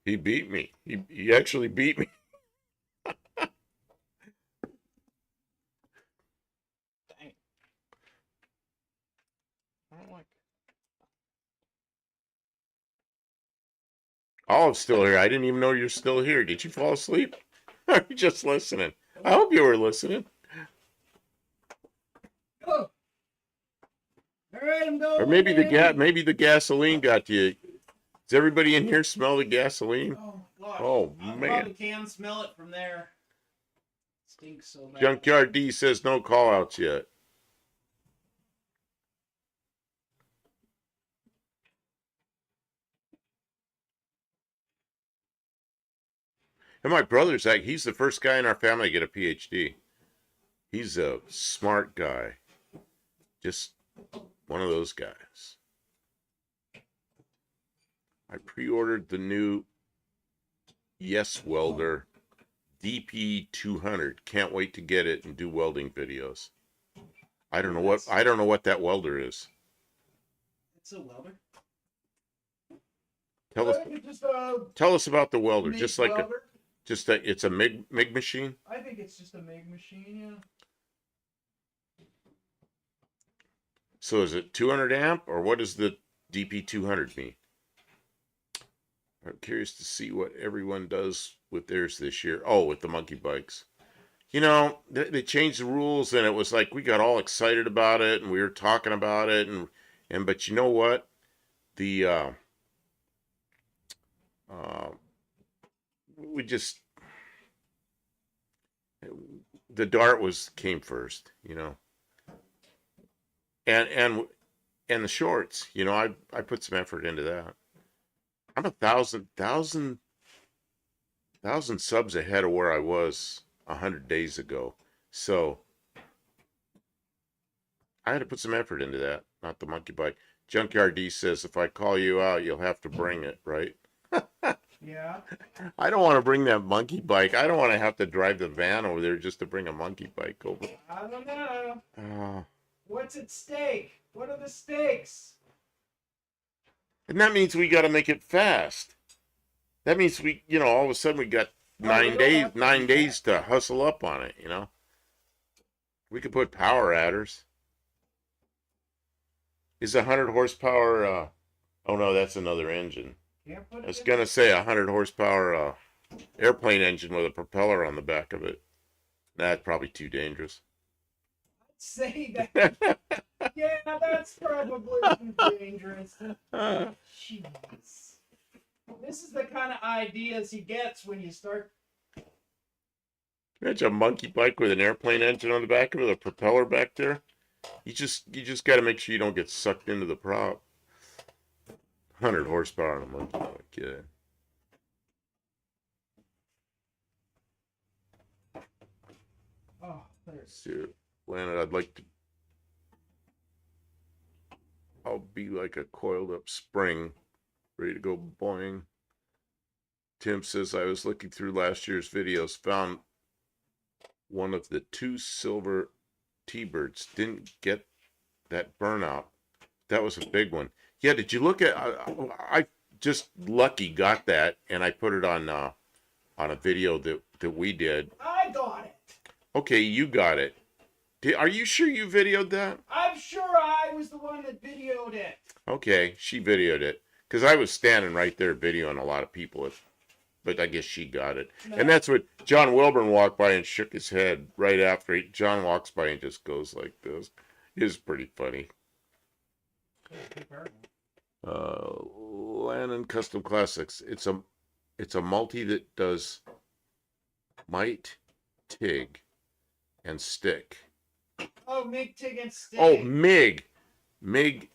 [SPEAKER 2] he beat me. He actually beat me.
[SPEAKER 1] Dang. I don't like.
[SPEAKER 2] Olive's still here. I didn't even know you're still here. Did you fall asleep? Or are you just listening? I hope you were listening.
[SPEAKER 1] Oh. All right, I'm going.
[SPEAKER 2] Or maybe the gasoline got to you. Does everybody in here smell the gasoline?
[SPEAKER 1] Oh my gosh.
[SPEAKER 2] Oh
[SPEAKER 1] I
[SPEAKER 2] man.
[SPEAKER 1] probably can smell it from there. It stinks so bad.
[SPEAKER 2] Junkyard D says no call outs yet. And my brother's like, he's the first guy in our family to get a PhD. He's a smart guy. Just one of those guys. I pre-ordered the new Yes Welder DP200. Can't wait to get it and do welding videos. I don't know what that welder is.
[SPEAKER 1] It's a welder.
[SPEAKER 2] Tell us about the welder.
[SPEAKER 1] MIG
[SPEAKER 2] Just like
[SPEAKER 1] welder.
[SPEAKER 2] it's a MIG machine.
[SPEAKER 1] I think it's just a MIG machine, yeah.
[SPEAKER 2] So is it 200 amp or what does the DP200 mean? I'm curious to see what everyone does with theirs this year. Oh, with the monkey bikes. You know, they changed the rules and it was like we got all excited about it and we were talking about it and but you know what? The we just the Dart came first, you know. And the shorts, you know, I put some effort into that. I'm 1,000 subs ahead of where I was 100 days ago. So I had to put some effort into that, not the monkey bike. Junkyard D says, if I call you out, you'll have to bring it, right?
[SPEAKER 1] Yeah.
[SPEAKER 2] I don't want to bring that monkey bike. I don't want to have to drive the van over there just to bring a monkey bike over.
[SPEAKER 1] I don't know.
[SPEAKER 2] Uh,
[SPEAKER 1] What's at stake? What are the stakes?
[SPEAKER 2] and that means we got to make it fast. That means we, you know, all of a sudden we got 9 days to hustle up on it, you know. We could put power adders. Is 100 horsepower, oh no, that's another engine. I was going to say 100 horsepower airplane engine with a propeller on the back of it. That's probably too dangerous.
[SPEAKER 1] I'd say that. Yeah, that's probably too dangerous. Jeez. This is the kind of ideas he gets when you start.
[SPEAKER 2] Imagine a monkey bike with an airplane engine on the back of it, a propeller back there. You just got to make sure you don't get sucked into the prop. 100 horsepower on a monkey bike, yeah.
[SPEAKER 1] Oh, there's.
[SPEAKER 2] See, Landon, I'd like to. I'll be like a coiled up spring, ready to go boing. Tim says, I was looking through last year's videos, found one of the 2 silver T-birds. Didn't get that burnout. That was a big one. Yeah, did you look at? I just lucky got that, and I put it on a video that we did.
[SPEAKER 1] I got it.
[SPEAKER 2] Okay, you got it. Are you sure you videoed that?
[SPEAKER 1] I'm sure I was the one that videoed it.
[SPEAKER 2] Okay, she videoed it because I was standing right there videoing a lot of people, but I guess she got it.
[SPEAKER 1] No.
[SPEAKER 2] And that's what John Wilburn walked by and shook his head right after. John walks by and just goes like this. It was pretty funny. Lannon Custom Classics. It's a multi that does mite, TIG, and stick.
[SPEAKER 1] Oh, MIG, TIG, and stick.
[SPEAKER 2] Oh, MIG. MIG,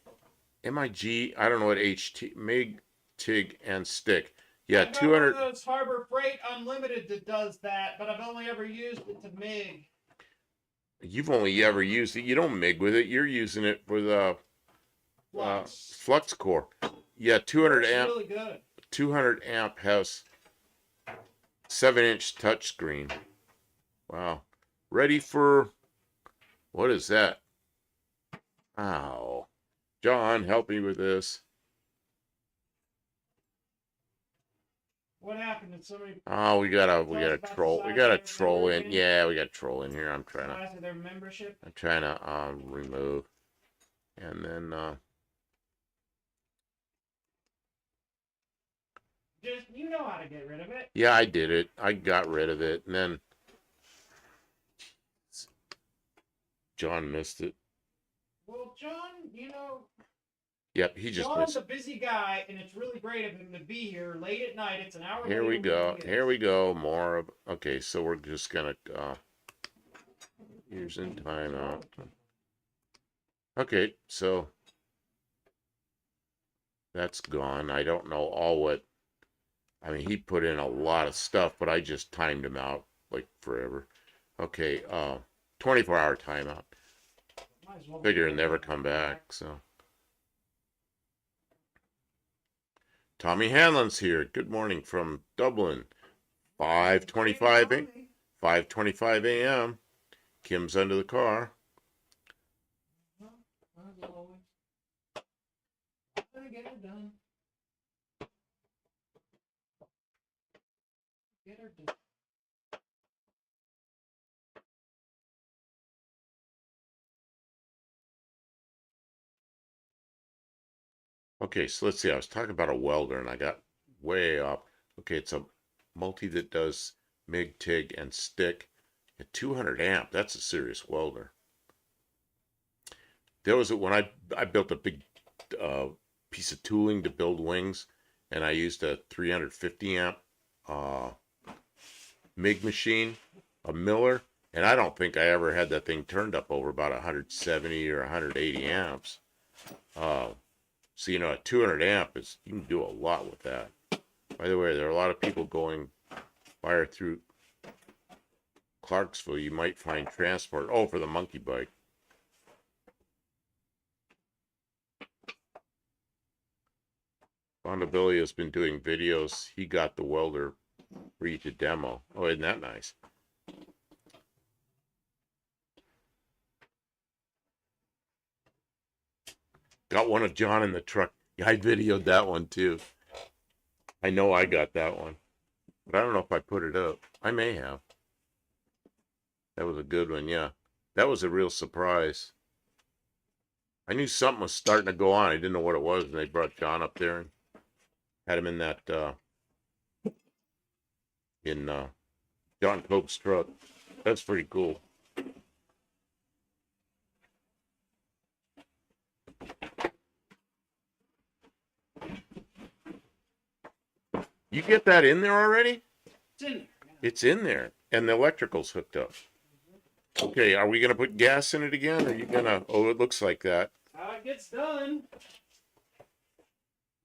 [SPEAKER 2] MIG, I don't know what HT, MIG, TIG, and stick. Yeah,
[SPEAKER 1] I got
[SPEAKER 2] 200.
[SPEAKER 1] one of those Harbor Freight Unlimited that does that, but I've only ever used it to MIG.
[SPEAKER 2] You've only ever used it. You don't MIG with it. You're using it for the flux core. Yeah, 200 amp.
[SPEAKER 1] Really good.
[SPEAKER 2] 200 amp has 7-inch touchscreen. Wow. Ready for, what is that? Ow. John, help me with this.
[SPEAKER 1] What happened? Did somebody?
[SPEAKER 2] Oh, we got a troll. We got a troll in. Yeah, we got a troll in here. I'm trying
[SPEAKER 1] their membership.
[SPEAKER 2] to remove. And then
[SPEAKER 1] Just you know how to get rid of it.
[SPEAKER 2] yeah, I did it. I got rid of it. And then John missed it.
[SPEAKER 1] Well, John, you know.
[SPEAKER 2] Yep, he just
[SPEAKER 1] John's
[SPEAKER 2] missed
[SPEAKER 1] a busy guy, and it's really great of him to be here late at night. It's an hour.
[SPEAKER 2] Here we go. Here we go. More of. Okay, so we're just gonna. Here's in timeout. Okay, so that's gone. I don't know all what. I mean, he put in a lot of stuff, but I just timed him out like forever. Okay, 24-hour timeout. Figure he'll never come back. So. Tommy Hanlon's here. Good morning from Dublin. 5:25 a.m. Kim's under the car.
[SPEAKER 1] Get her done. Get her done.
[SPEAKER 2] Okay, so let's see. I was talking about a welder and I got way off. Okay, it's a multi that does MIG, TIG, and stick at 200 amp. That's a serious welder. There was when I built a big piece of tooling to build wings, and I used a 350 amp MIG machine, a Miller, and I don't think I ever had that thing turned up over about 170 or 180 amps. So, you know, at 200 amp, you can do a lot with that. By the way, there are a lot of people going wire through Clarksville. You might find transport. Oh, for the monkey bike. Fonda Billy has been doing videos. He got the welder for you to demo. Oh, isn't that nice? Got one of John in the truck. Yeah, I videoed that one too. I know I got that one. But I don't know if I put it up. I may have. That was a good one, yeah. That was a real surprise. I knew something was starting to go on. I didn't know what it was, and they brought John up there and had him in that John Cope's truck. That's pretty cool. You get that in there already?
[SPEAKER 1] It's in there.
[SPEAKER 2] It's in there, and the electrical's hooked up. Okay, are we gonna put gas in it again? Or are you gonna? Oh, it looks like that.
[SPEAKER 1] How it gets done.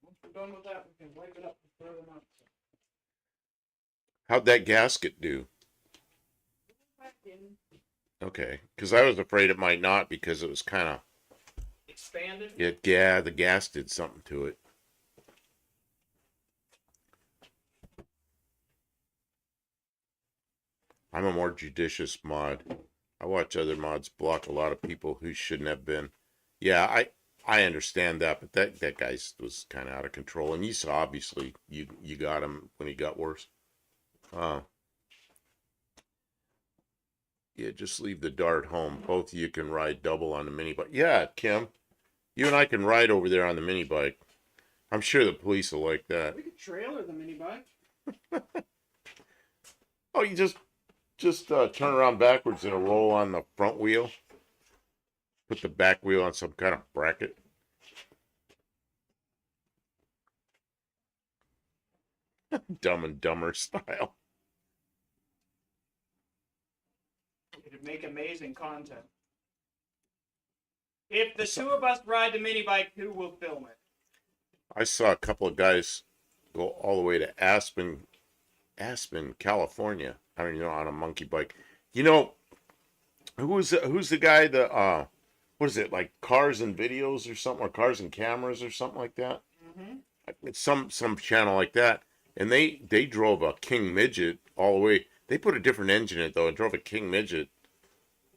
[SPEAKER 1] Once we're done with that, we can wipe it up and throw them out.
[SPEAKER 2] How'd that gasket do?
[SPEAKER 1] Back in.
[SPEAKER 2] Okay, because I was afraid it might not because it was kind of
[SPEAKER 1] Expanded.
[SPEAKER 2] yeah, the gas did something to it. I'm a more judicious mod. I watch other mods block a lot of people who shouldn't have been. Yeah, I understand that, but that guy was kind of out of control, and you saw obviously you got him when he got worse. Yeah, just leave the Dart home. Both of you can ride double on the mini bike. Yeah, Kim, you and I can ride over there on the mini bike. I'm sure the police will like that.
[SPEAKER 1] We could trailer the mini bike.
[SPEAKER 2] Oh, you just turn around backwards and a roll on the front wheel. Put the back wheel on some kind of bracket. Dumb and Dumber style.
[SPEAKER 1] to make amazing content. If the two of us ride the mini bike, who will film it?
[SPEAKER 2] I saw a couple of guys go all the way to Aspen, California. I mean, on a monkey bike. Who's the guy? What is it, like Cars and Videos or something, or Cars and Cameras or something like that?
[SPEAKER 1] Mm-hmm.
[SPEAKER 2] It's some channel like that. And they drove a King Midget all the way. They put a different engine in it though. It drove a King Midget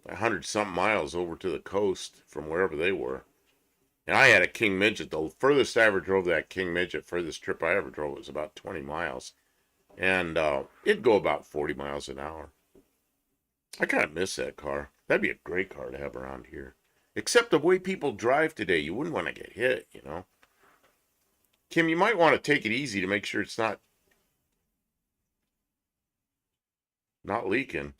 [SPEAKER 2] 100-something miles over to the coast from wherever they were. And I had a King Midget. The furthest I ever drove that King Midget, furthest trip I ever drove, was about 20 miles. And it'd go about 40 miles an hour. I kind of miss that car. That'd be a great car to have around here. Except the way people drive today, you wouldn't want to get hit, Kim, you might want to take it easy to make sure it's not leaking.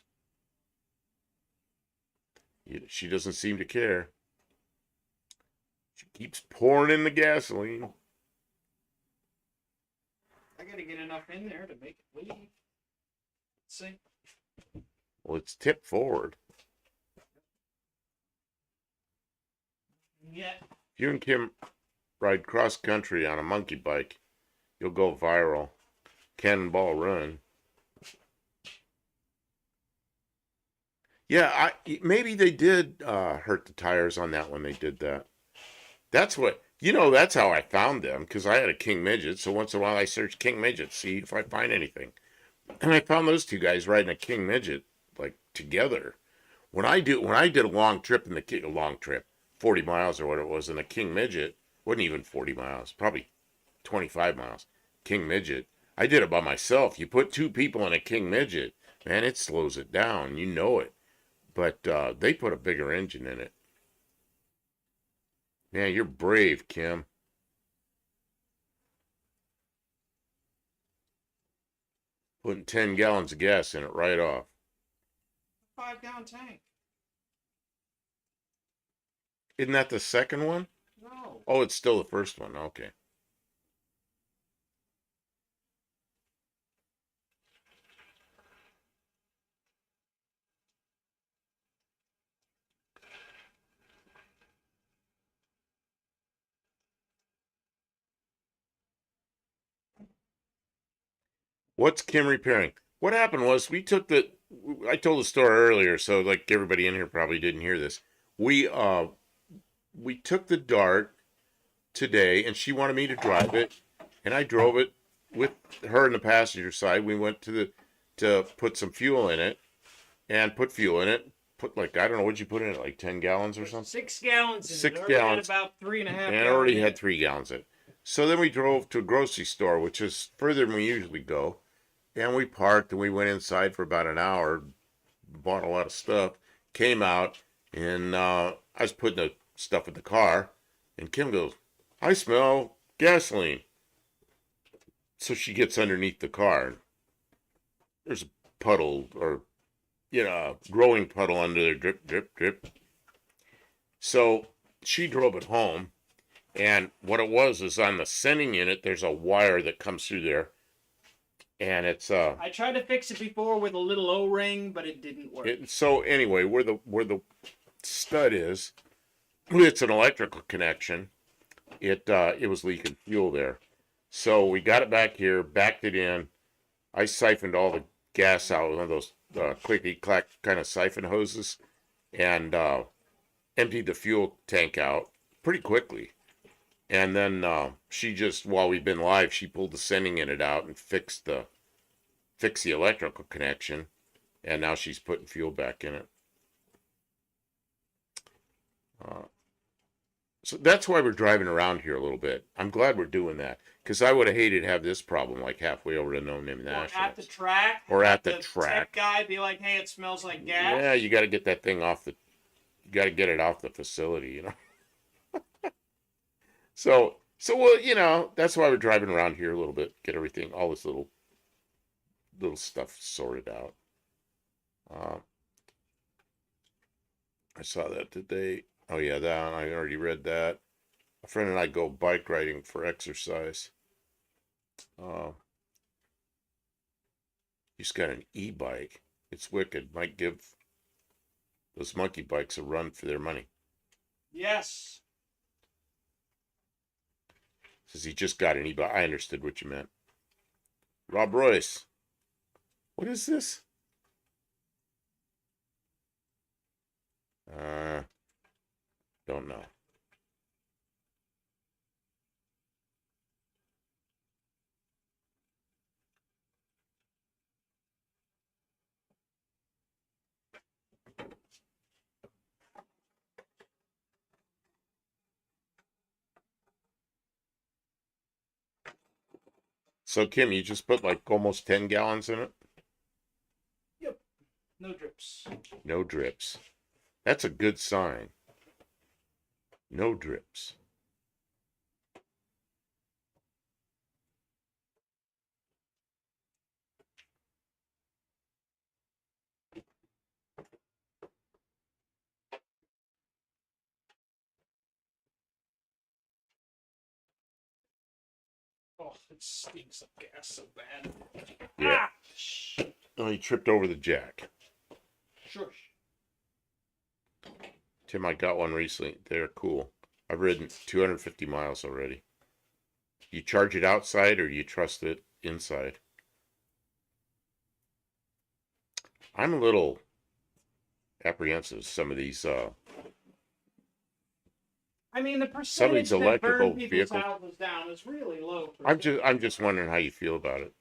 [SPEAKER 2] She doesn't seem to care. She keeps pouring in the gasoline.
[SPEAKER 1] I gotta get enough in there to make it leave. Let's see.
[SPEAKER 2] Well, it's tipped forward.
[SPEAKER 1] Yeah.
[SPEAKER 2] If you and Kim ride cross country on a monkey bike, you'll go viral. Cannonball run. Yeah, maybe they did hurt the tires on that when they did that. That's how I found them, because I had a King Midget, so once in a while I search King Midget, see if I find anything. And I found those two guys riding a King Midget, like, together. When I did a long trip, 40 miles or what it was, in a King Midget, wasn't even 40 miles, probably 25 miles, King Midget. I did it by myself. You put two people in a King Midget, man, it slows it down, you know it. But they put a bigger engine in it. Man, you're brave, Kim. Putting 10 gallons of gas in it right off.
[SPEAKER 1] 5-gallon tank.
[SPEAKER 2] Isn't that the second one?
[SPEAKER 1] No.
[SPEAKER 2] Oh, it's still the first one. Okay. What's Kim repairing? What happened was I told the story earlier, so like everybody in here probably didn't hear this. We took the Dart today, and she wanted me to drive it, and I drove it with her in the passenger side. We went to put some fuel in it, and put fuel in it. Put, like, I don't know, what'd you put in it, like 10 gallons or something?
[SPEAKER 1] 6 gallons.
[SPEAKER 2] 6
[SPEAKER 1] gallons. Had about 3.5.
[SPEAKER 2] And it already had 3 gallons in it. So then we drove to a grocery store, which is further than we usually go. And we parked and we went inside for about an hour, bought a lot of stuff, came out, and I was putting the stuff in the car, and Kim goes, "I smell gasoline." So she gets underneath the car. There's a puddle, or, a growing puddle under there, drip, drip, drip. So she drove it home, and what it was is on the sending unit, there's a wire that comes through there. And it's
[SPEAKER 1] I tried to fix it before with a little O-ring, but it didn't work.
[SPEAKER 2] So anyway, where the stud is, it's an electrical connection. It was leaking fuel there. So we got it back here, backed it in. I siphoned all the gas out with one of those clicky clack kind of siphon hoses, and emptied the fuel tank out pretty quickly. And then she just, while we've been live, she pulled the sending unit out and fixed the electrical connection, and now she's putting fuel back in it. So that's why we're driving around here a little bit. I'm glad we're doing that, because I would have hated to have this problem like halfway over to No Name National.
[SPEAKER 1] Or at the track.
[SPEAKER 2] Or at the
[SPEAKER 1] Tech
[SPEAKER 2] track.
[SPEAKER 1] guy be like, "Hey, it smells like gas."
[SPEAKER 2] Yeah, you got to get that thing you got to get it off the facility, So well, that's why we're driving around here a little bit, get everything, all this little stuff sorted out. I saw that today. Oh yeah, that I already read that. A friend and I go bike riding for exercise. He's got an e-bike. It's wicked. Might give Those monkey bikes will run for their money.
[SPEAKER 1] Yes.
[SPEAKER 2] Says he just got an e-bike. I understood what you meant. Rob Royce. What is this? Don't know. So, Kim, you just put like almost 10 gallons in it?
[SPEAKER 1] Yep. No drips.
[SPEAKER 2] No drips. That's a good sign. No drips.
[SPEAKER 1] Oh, it stinks of gas so bad.
[SPEAKER 2] Yeah.
[SPEAKER 1] Ah!
[SPEAKER 2] Oh, he tripped over the jack.
[SPEAKER 1] Shush.
[SPEAKER 2] Tim, I got one recently. They're cool. I've ridden 250 miles already. You charge it outside or you trust it inside? I'm a little apprehensive. Some of these
[SPEAKER 1] I mean, the
[SPEAKER 2] some of these
[SPEAKER 1] percentage that
[SPEAKER 2] electrical
[SPEAKER 1] burn people's
[SPEAKER 2] vehicles.
[SPEAKER 1] houses down is really low.
[SPEAKER 2] I'm just wondering how you feel about it.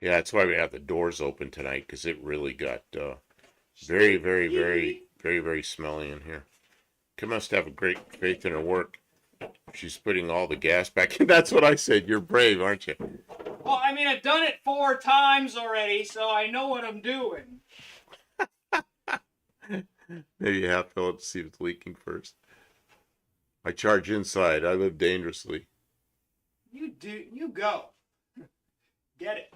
[SPEAKER 2] Yeah, that's why we have the doors open tonight because it really got very, very, very, very, very smelly in here. Kim must have a great faith in her work. She's putting all the gas back in. That's what I said. You're brave, aren't you?
[SPEAKER 1] Well, I mean, I've done it 4 times already, so I know what I'm doing.
[SPEAKER 2] Maybe you have to fill it to see if it's leaking first. I charge inside. I live dangerously.
[SPEAKER 1] You do. You go. Get it.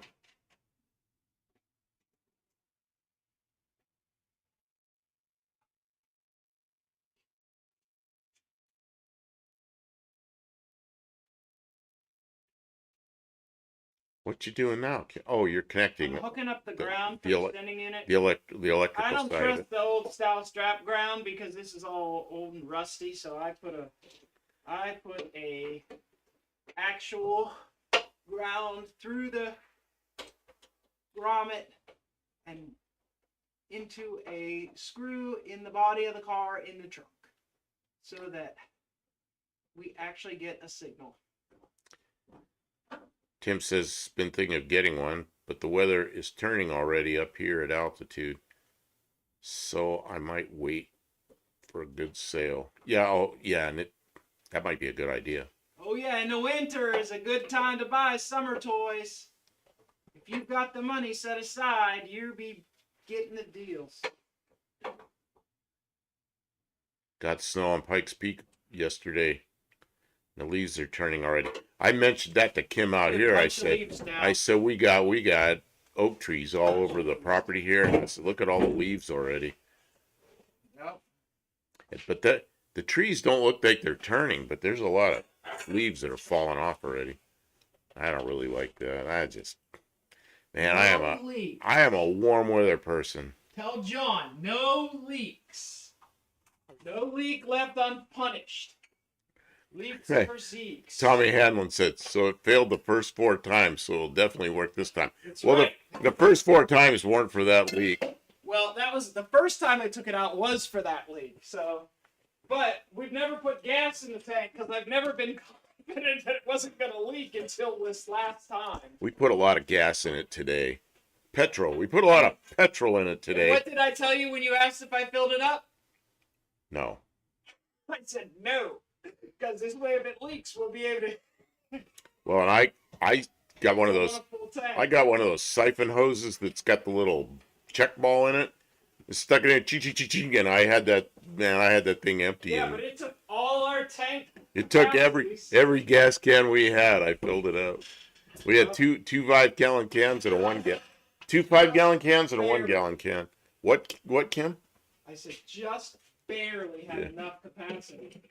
[SPEAKER 2] What you doing now? Oh, you're connecting
[SPEAKER 1] I'm hooking up the ground
[SPEAKER 2] the
[SPEAKER 1] for
[SPEAKER 2] ele-
[SPEAKER 1] extending in it.
[SPEAKER 2] the electrical
[SPEAKER 1] I don't
[SPEAKER 2] side of
[SPEAKER 1] trust
[SPEAKER 2] it.
[SPEAKER 1] the old style strap ground because this is all old and rusty. So I put a actual ground through the grommet and into a screw in the body of the car in the trunk, so that we actually get a signal.
[SPEAKER 2] Tim says been thinking of getting one, but the weather is turning already up here at altitude, so I might wait for a good sale. Yeah, oh yeah, and that might be a good idea.
[SPEAKER 1] Oh yeah, in the winter is a good time to buy summer toys. If you've got the money set aside, you'll be getting the deals.
[SPEAKER 2] Got snow on Pikes Peak yesterday. The leaves are turning already. I mentioned that to Kim out here. I said we got oak trees all over the property here. I said, look at all the leaves already.
[SPEAKER 1] Yep.
[SPEAKER 2] But the trees don't look like they're turning, but there's a lot of leaves that are falling off already. I don't really like that. Man, I am a warm weather person.
[SPEAKER 1] Tell John, no leaks. No leak left unpunished. Leaks for Zeeks.
[SPEAKER 2] Tommy Hanlon said, so it failed the first 4 times, so it'll definitely work this time.
[SPEAKER 1] That's
[SPEAKER 2] well,
[SPEAKER 1] right.
[SPEAKER 2] the first 4 times weren't for that leak.
[SPEAKER 1] Well, that was the first time I took it out was for that leak. So, but we've never put gas in the tank because I've never been confident that it wasn't going to leak until this last time.
[SPEAKER 2] We put a lot of gas in it today. Petrol. We put a lot of petrol in it today.
[SPEAKER 1] And what did I tell you when you asked if I filled it up?
[SPEAKER 2] No.
[SPEAKER 1] I said no, because this way if it leaks, we'll be able to.
[SPEAKER 2] Well, and I got one of those. I got one of those siphon hoses that's got the little check ball in it. It's stuck in it, ching, and I had that thing empty.
[SPEAKER 1] Yeah, but it took all our tank.
[SPEAKER 2] It took every gas can we had. I filled it up. We had two 5-gallon cans and a 1 gallon. 2 5-gallon cans and a 1-gallon can. What, Kim?
[SPEAKER 1] I said just barely had
[SPEAKER 2] Yeah.
[SPEAKER 1] enough capacity.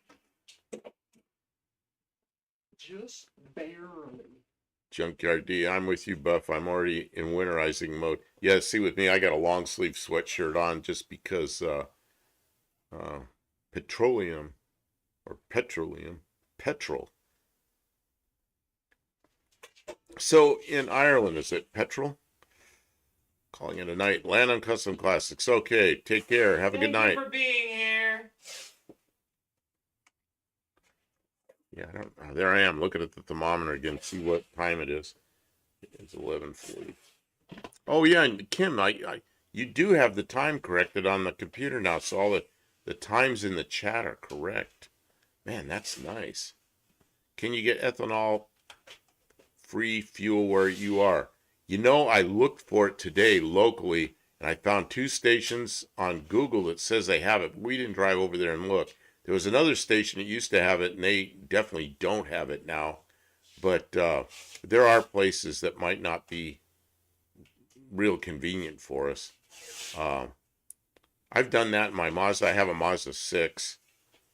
[SPEAKER 1] Just barely.
[SPEAKER 2] Junkyard D, I'm with you, Buff. I'm already in winterizing mode. Yeah, see, with me, I got a long sleeve sweatshirt on just because uh, petroleum or petrol. So in Ireland, is it petrol? Calling it a night. Land on Custom Classics. Okay, take care. Have a good night.
[SPEAKER 1] Thank you for being here.
[SPEAKER 2] Yeah, I don't. There I am, looking at the thermometer again. See what time it is. It's 11:40. Oh yeah, and Kim, you do have the time corrected on the computer now, so all the times in the chat are correct. Man, that's nice. Can you get ethanol free fuel where you are? You know, I looked for it today locally, and I found 2 stations on Google that says they have it. But we didn't drive over there and look. There was another station that used to have it, and they definitely don't have it now. But there are places that might not be real convenient for us. Uh, I've done that in my Mazda. I have a Mazda 6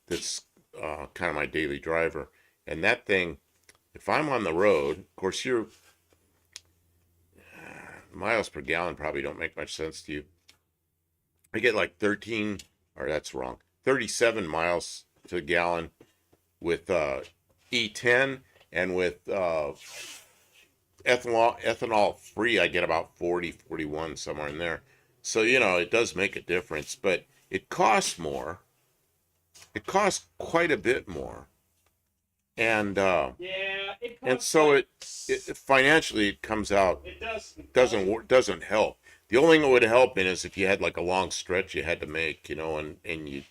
[SPEAKER 2] that's kind of my daily driver. And that thing, if I'm on the road, of course, your miles per gallon probably don't make much sense to you. I get like 13, or that's wrong, 37 miles to the gallon with E10, and with ethanol free, I get about 40, 41, somewhere in there. So, you know, it does make a difference, but it costs more. It costs quite a bit more. And
[SPEAKER 1] Yeah, it costs
[SPEAKER 2] and so
[SPEAKER 1] like,
[SPEAKER 2] it financially it comes out
[SPEAKER 1] it doesn't.
[SPEAKER 2] doesn't help. The only thing it would help in is if you had like a long stretch you had to make, you know, and you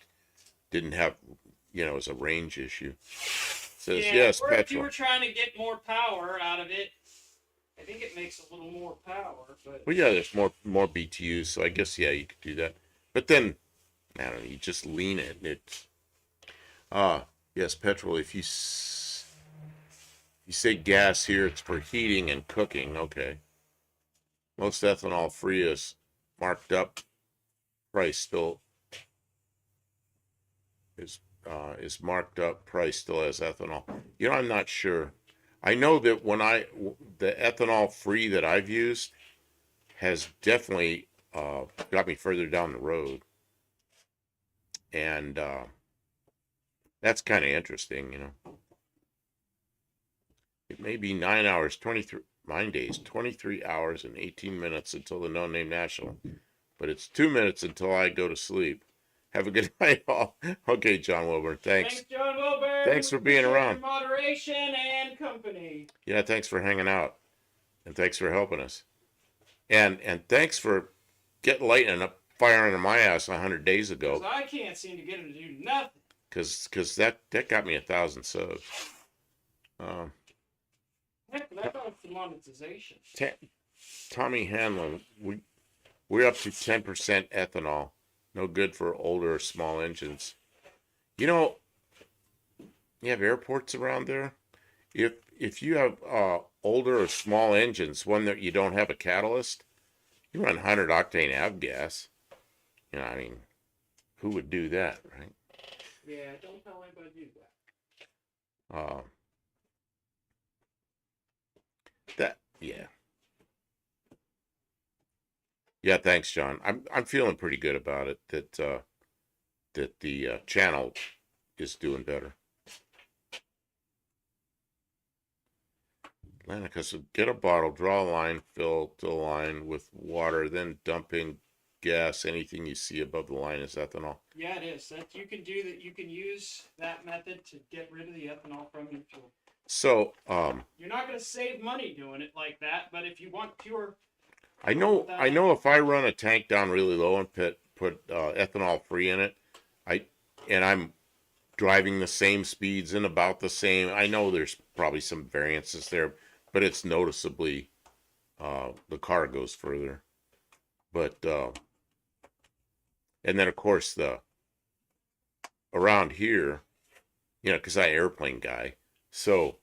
[SPEAKER 2] didn't have, you know, as a range issue. It says
[SPEAKER 1] Yeah,
[SPEAKER 2] yes,
[SPEAKER 1] or if you
[SPEAKER 2] petrol.
[SPEAKER 1] were trying to get more power out of it, I think it makes a little more power, but
[SPEAKER 2] Well, yeah, there's more BTUs, so I guess yeah, you could do that. But then I don't know, you just lean it. It yes, petrol. If you say gas here, it's for heating and cooking. Okay. Most ethanol free is marked up. Price still is marked up. Price still has ethanol. You know, I'm not sure. I know that the ethanol free that I've used has definitely got me further down the road, and that's kind of interesting. You know, it may be 9 hours, 23 mine days, 23 hours and 18 minutes until the no name national, but it's 2 minutes until I go to sleep. Have a good night, all. Okay, John Wilburn. Thanks.
[SPEAKER 1] thanks, John Wilburn.
[SPEAKER 2] Thanks for being around.
[SPEAKER 1] Your moderation and company.
[SPEAKER 2] Yeah, thanks for hanging out, and thanks for helping us, and thanks for getting lightning up firing in my ass 100 days ago.
[SPEAKER 1] Because I can't seem to get him to do nothing.
[SPEAKER 2] Because that got me 1,000 subs.
[SPEAKER 1] Heck, that got some monetization.
[SPEAKER 2] Tommy Hanlon, we're up to 10% ethanol. No good for older or small engines. You know, you have airports around there. If you have older or small engines, one that you don't have a catalyst, you run 100 octane avgas. You know, I mean, who would do that, right?
[SPEAKER 1] Yeah, don't tell anybody to do that.
[SPEAKER 2] Yeah. Yeah, thanks, John. I'm feeling pretty good about it that the channel is doing better. Atlantica, so get a bottle, draw a line, fill the line with water, then dump in gas. Anything you see above the line is ethanol.
[SPEAKER 1] Yeah, it is. That you can do that. You can use that method to get rid of the ethanol from your fuel.
[SPEAKER 2] So,
[SPEAKER 1] you're not going to save money doing it like that, but if you want pure,
[SPEAKER 2] I know if I run a tank down really low and put ethanol free in it, I'm driving the same speeds and about the same. I know there's probably some variances there, but it's noticeably the car goes further. But and then of course around here, you know, because I'm an airplane guy, so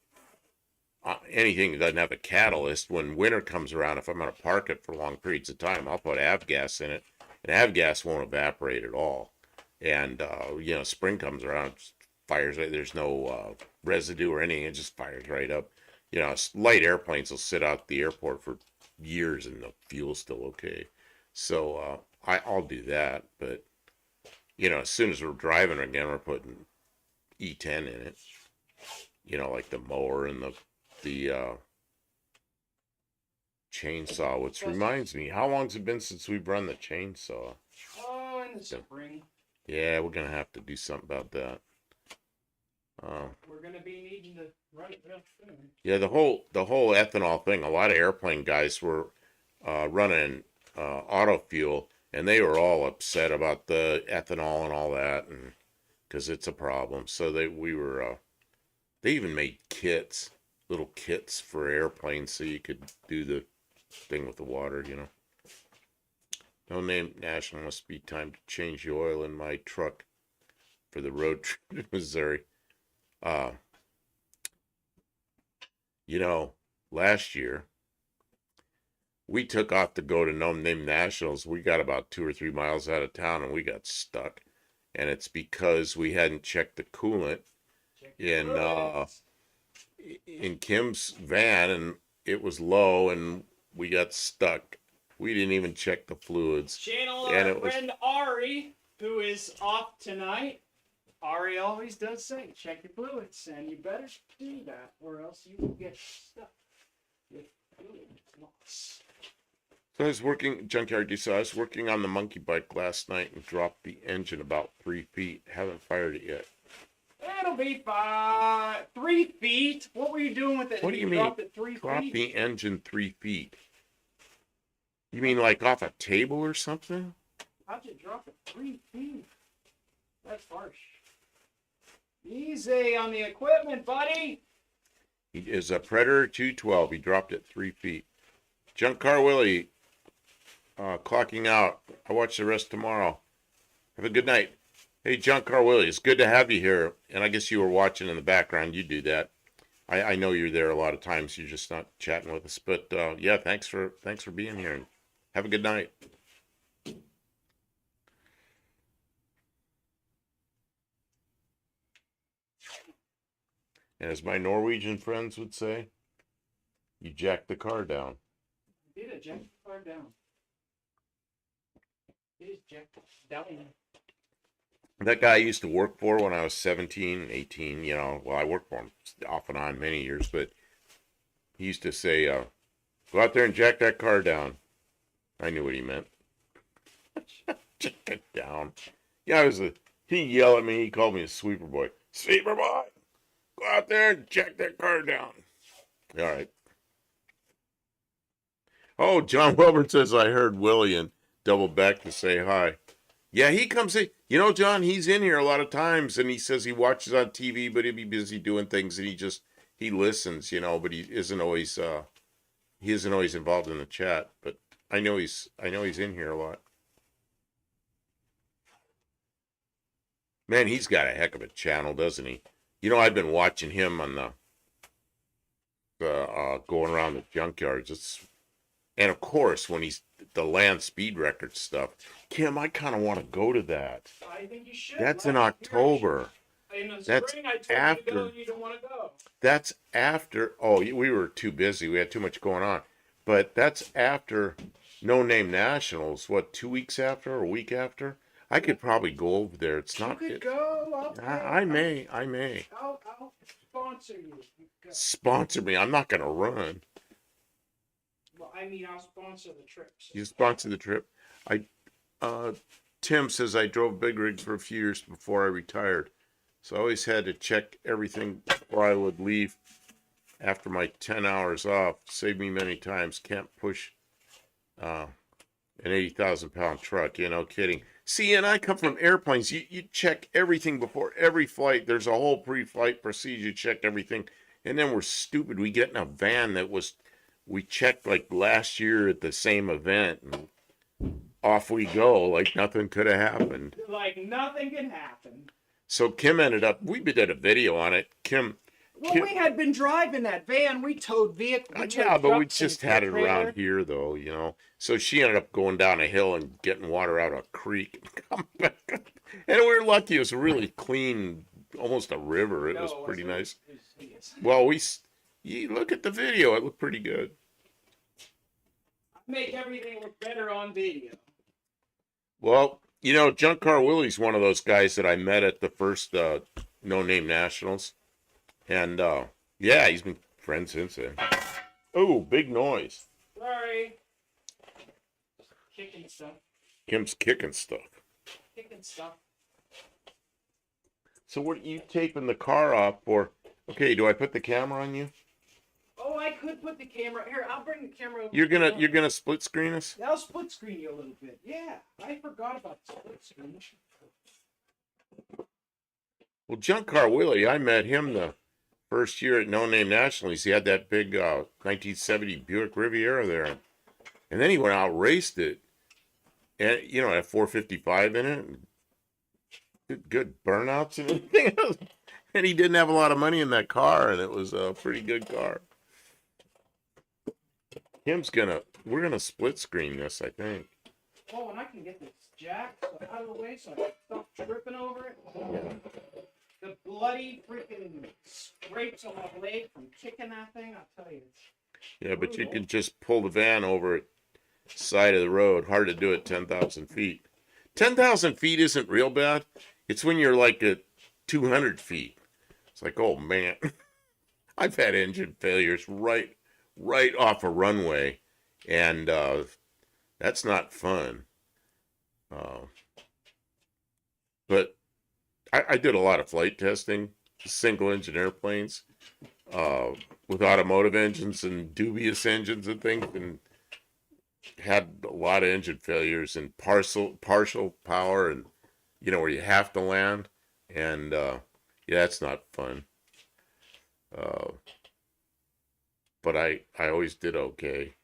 [SPEAKER 2] anything that doesn't have a catalyst, when winter comes around, if I'm going to park it for long periods of time, I'll put avgas in it, And avgas won't evaporate at all. And you know, spring comes around, fires. There's no residue or anything. It just fires right up. You know, light airplanes will sit out at the airport for years and the fuel's still okay. So I'll do that. But you know, as soon as we're driving again, we're putting E10 in it. You know, like the mower and the chainsaw. Which reminds me, how long's it been since we've run the chainsaw?
[SPEAKER 1] Oh, in the spring.
[SPEAKER 2] Yeah, we're gonna have to do something about that.
[SPEAKER 1] We're gonna be needing to run it real soon.
[SPEAKER 2] Yeah, the whole ethanol thing. A lot of airplane guys were running auto fuel, and they were all upset about the ethanol and all that, and because it's a problem. So they even made kits, little kits for airplanes, so you could do the thing with the water. You know. No name national must be time to change the oil in my truck for the road trip to Missouri. Uh, you know, last year we took off to go to No Name Nationals. We got about 2 or 3 miles out of town and we got stuck. And it's because we hadn't checked the coolant in Kim's van, and it was low and we got stuck. We didn't even check the fluids.
[SPEAKER 1] Channel
[SPEAKER 2] And
[SPEAKER 1] our
[SPEAKER 2] it was
[SPEAKER 1] friend Ari, who is off tonight. Ari always does say, check your fluids, and you better do that, or else you will get stuck with fluid loss.
[SPEAKER 2] So I was working, Junkyard, so I was working on the monkey bike last night and dropped the engine about 3 feet. Haven't fired it yet.
[SPEAKER 1] It'll be 3 feet. What were you doing with it?
[SPEAKER 2] What do you mean?
[SPEAKER 1] Dropped it 3
[SPEAKER 2] Drop
[SPEAKER 1] feet?
[SPEAKER 2] the engine 3 feet. You mean like off a table or something?
[SPEAKER 1] How'd you drop it 3 feet? That's harsh. Easy on the equipment, buddy.
[SPEAKER 2] He is a Predator 212. He dropped it 3 feet. Junk Car Willie, clocking out. I'll watch the rest tomorrow. Have a good night. Hey, Junk Car Willie, it's good to have you here. And I guess you were watching in the background. You do that. I know you're there a lot of times. You're just not chatting with us. But yeah, thanks for being here. And have a good night. And as my Norwegian friends would say, you jack the car down.
[SPEAKER 1] Did it jack the car down? It is jacked down.
[SPEAKER 2] That guy I used to work for when I was 17, 18, you know, well, I worked for him off and on many years, but he used to say, go out there and jack that car down. I knew what he meant. Jack it down. Yeah, he yelled at me. He called me a sweeper boy. Sweeper boy, go out there and jack that car down. All right. Oh, John Wilburn says I heard Willie and doubled back to say hi. Yeah, he comes in. You know, John, he's in here a lot of times, and he says he watches on TV, but he'll be busy doing things, and he listens, you know, but he isn't always involved in the chat. But I know he's in here a lot. Man, he's got a heck of a channel, doesn't he? You know, I've been watching him on the going around the junkyards. And of course, when he's the land speed record stuff, Kim, I kind of want to go to that.
[SPEAKER 1] I think you should.
[SPEAKER 2] That's in October.
[SPEAKER 1] In the
[SPEAKER 2] That's
[SPEAKER 1] spring, I told
[SPEAKER 2] after.
[SPEAKER 1] you to go, and you don't want to go.
[SPEAKER 2] That's after. Oh, we were too busy. We had too much going on. But that's after No Name Nationals. What, 2 weeks after or a week after? I could probably go over there. It's not.
[SPEAKER 1] You could go.
[SPEAKER 2] I may.
[SPEAKER 1] I'll sponsor you.
[SPEAKER 2] Sponsor me. I'm not gonna run.
[SPEAKER 1] Well, I mean, I'll sponsor the trip. So.
[SPEAKER 2] You sponsor the trip. Tim says I drove big rig for a few years before I retired, so I always had to check everything before I would leave. After my 10 hours off, saved me many times. Can't push an 80,000-pound truck. You know, kidding. See, and I come from airplanes. You check everything before every flight. There's a whole pre-flight procedure. You check everything, and then we're stupid. We get in a van we checked like last year at the same event, and off we go like nothing could have happened.
[SPEAKER 1] Like nothing can happen.
[SPEAKER 2] So Kim ended up, we did a video on it. Kim
[SPEAKER 1] Well, we had been driving that van. We towed vehicles.
[SPEAKER 2] Yeah, but we just had it around here, though, you know. So she ended up going down a hill and getting water out of a creek and coming back. And we were lucky; it was a really clean, almost a river. It was pretty nice. Well, you look at the video; it looked pretty good.
[SPEAKER 1] Make everything look better on video.
[SPEAKER 2] Well, you know, Junk Car Willie's one of those guys that I met at the first No Name Nationals, and yeah, he's been friends since then. Oh, big noise.
[SPEAKER 1] Sorry. Kicking stuff.
[SPEAKER 2] Kim's kicking stuff.
[SPEAKER 1] Kicking stuff.
[SPEAKER 2] So what are you taping the car up for? Okay, do I put the camera on you?
[SPEAKER 1] Oh, I could put the camera here. I'll bring the camera over.
[SPEAKER 2] You're gonna split screen us?
[SPEAKER 1] I'll split screen you a little bit. Yeah, I forgot about the split screen.
[SPEAKER 2] Well, Junk Car Willie, I met him the first year at No Name Nationals. He had that big 1970 Buick Riviera there, and then he went out and raced it, and you know, had 455 in it, and good burnouts and everything else. And he didn't have a lot of money in that car, and it was a pretty good car. We're gonna split screen this, I think.
[SPEAKER 1] Oh, and I can get this jack out of the way so I can stop tripping over it.
[SPEAKER 2] Yeah.
[SPEAKER 1] The bloody freaking scrapes on my leg from kicking that thing, I'll tell you.
[SPEAKER 2] Yeah, but you can just pull the van over at side of the road. Hard to do at 10,000 feet. 10,000 feet isn't real bad. It's when you're like at 200 feet. It's like, oh man, I've had engine failures right off a runway, and that's not fun. But I did a lot of flight testing, single engine airplanes, with automotive engines and dubious engines and things, and had a lot of engine failures and partial power, and you know, where you have to land, and yeah, it's not fun. But I always did okay.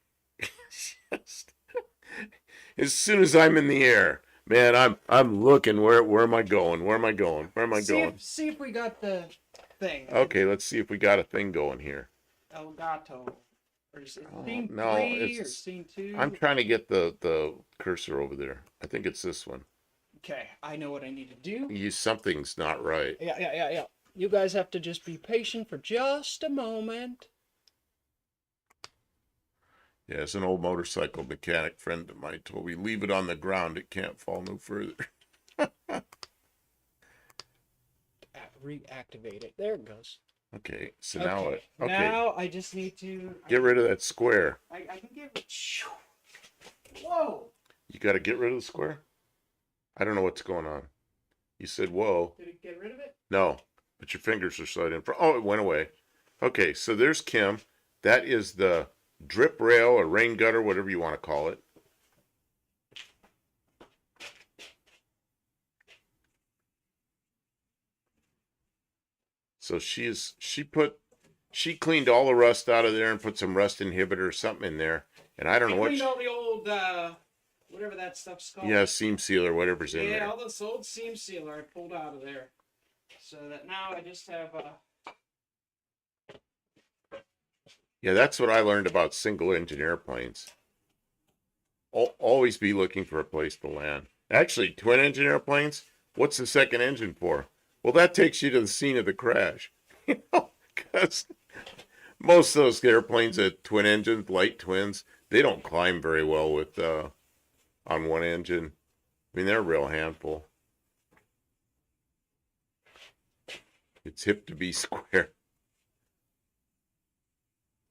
[SPEAKER 2] As soon as I'm in the air, man, I'm looking where am I going? Where am I going? Where am I going?
[SPEAKER 1] See if we got the thing.
[SPEAKER 2] Okay, let's see if we got a thing going here.
[SPEAKER 1] Elgato. Or is it scene
[SPEAKER 2] no,
[SPEAKER 1] 3 or scene 2?
[SPEAKER 2] I'm trying to get the cursor over there. I think it's this one.
[SPEAKER 1] Okay, I know what I need to do.
[SPEAKER 2] Something's not right.
[SPEAKER 1] Yeah. You guys have to just be patient for just a moment.
[SPEAKER 2] Yeah, as an old motorcycle mechanic friend of mine told me, leave it on the ground, it can't fall no further.
[SPEAKER 1] Reactivate it. There it goes.
[SPEAKER 2] Okay, so
[SPEAKER 1] okay. Now I just need to
[SPEAKER 2] get rid of that square.
[SPEAKER 1] I can get rid. Whoa!
[SPEAKER 2] You got to get rid of the square? I don't know what's going on. You said whoa.
[SPEAKER 1] Did it get rid of it?
[SPEAKER 2] No, but your fingers are slid in front. Oh, it went away. Okay, so there's Kim. That is the drip rail or rain gutter, whatever you want to call it. So she cleaned all the rust out of there and put some rust inhibitor or something in there. And I don't know what.
[SPEAKER 1] Cleaned all the old whatever that stuff's called.
[SPEAKER 2] Yeah, seam sealer, whatever's in there.
[SPEAKER 1] Yeah, all this old seam sealer I pulled out of there. So that now I just have
[SPEAKER 2] Yeah, that's what I learned about single engine airplanes. Always be looking for a place to land. Actually, twin engine airplanes, what's the second engine for? Well, that takes you to the scene of the crash. You know, because most of those airplanes at twin engines, light twins, they don't climb very well with on one engine. I mean, they're a real handful. It's hip to be square.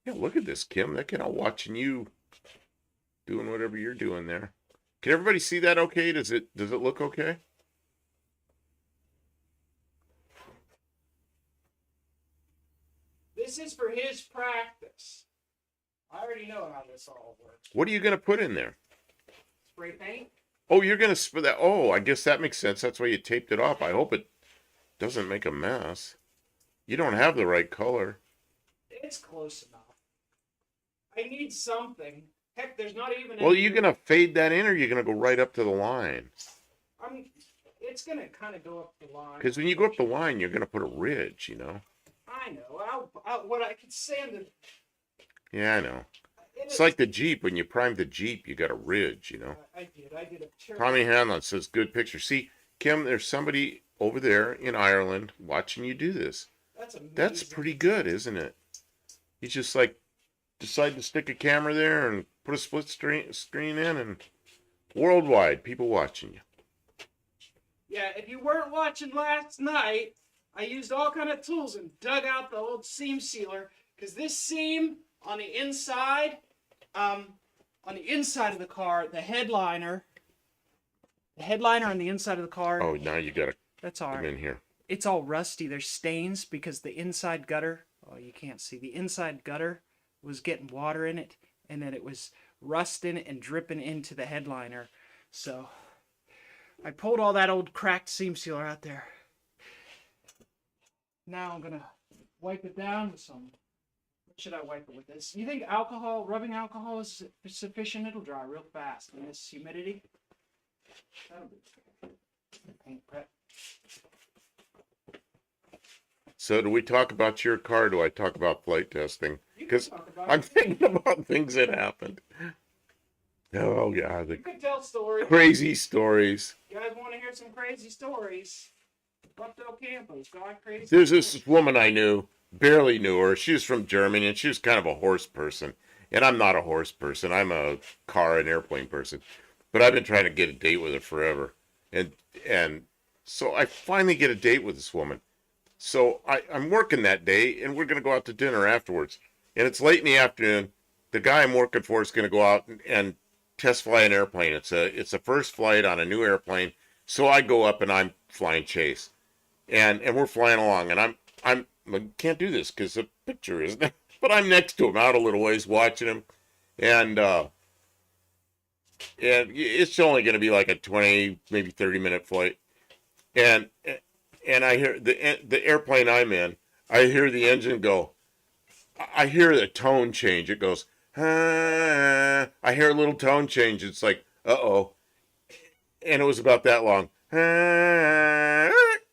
[SPEAKER 2] Yeah, look at this, Kim. They're kind of watching you doing whatever you're doing there. Can everybody see that okay? Does it look okay?
[SPEAKER 1] This is for his practice. I already know how this all works.
[SPEAKER 2] What are you going to put in there?
[SPEAKER 1] Spray paint.
[SPEAKER 2] Oh, you're going to spray that. Oh, I guess that makes sense. That's why you taped it off. I hope it doesn't make a mess. You don't have the right color.
[SPEAKER 1] It's close enough. I need something. Heck, there's not even.
[SPEAKER 2] Well, are you going to fade that in, or are you going to go right up to the line?
[SPEAKER 1] It's going to kind of go up the line.
[SPEAKER 2] Because when you go up the line, you're going to put a ridge, you know.
[SPEAKER 1] I know. what I could sand it.
[SPEAKER 2] Yeah, I know. It's like the Jeep. When you prime the Jeep, you got a ridge, you know.
[SPEAKER 1] I did a terrible.
[SPEAKER 2] Tommy Hanlon says, good picture. See, Kim, there's somebody over there in Ireland watching you do this.
[SPEAKER 1] That's amazing.
[SPEAKER 2] That's pretty good, isn't it? You just like decide to stick a camera there and put a split screen in, and worldwide people watching you.
[SPEAKER 1] Yeah, if you weren't watching last night, I used all kind of tools and dug out the old seam sealer, because this seam on the inside of the car, the headliner on the inside of the car.
[SPEAKER 2] Oh, now you gotta
[SPEAKER 1] That's all
[SPEAKER 2] come
[SPEAKER 1] right.
[SPEAKER 2] in here.
[SPEAKER 1] It's all rusty. There's stains because the inside gutter, oh, you can't see, the inside gutter was getting water in it, and then it was rusting and dripping into the headliner. So I pulled all that old cracked seam sealer out there. Now I'm gonna wipe it down with some. What should I wipe it with? This? You think alcohol, rubbing alcohol, is sufficient? It'll dry real fast in this humidity. That'll be paint prep.
[SPEAKER 2] So do we talk about your car? Or do I talk about flight testing?
[SPEAKER 1] You can
[SPEAKER 2] Because
[SPEAKER 1] talk about
[SPEAKER 2] I'm
[SPEAKER 1] it.
[SPEAKER 2] thinking about things that happened. Oh yeah, the
[SPEAKER 1] You could tell stories.
[SPEAKER 2] crazy stories.
[SPEAKER 1] You guys want to hear some crazy stories? Buck Del Campo's got crazy.
[SPEAKER 2] There's
[SPEAKER 1] stories.
[SPEAKER 2] this woman I knew, barely knew her. She was from Germany, and she was kind of a horse person. And I'm not a horse person. I'm a car and airplane person. But I've been trying to get a date with her forever. And so I finally get a date with this woman. So I'm working that day, and we're going to go out to dinner afterwards. And it's late in the afternoon. The guy I'm working for is going to go out and test fly an airplane. It's a first flight on a new airplane. So I go up and I'm flying chase. And we're flying along, and I can't do this because the picture isn't there. But I'm next to him, out a little ways, watching him, and it's only going to be like a 20, maybe 30-minute flight, and I hear the airplane I'm in, I hear the engine go, I hear the tone change. It goes, I hear a little tone change. It's like, uh-oh, and it was about that long.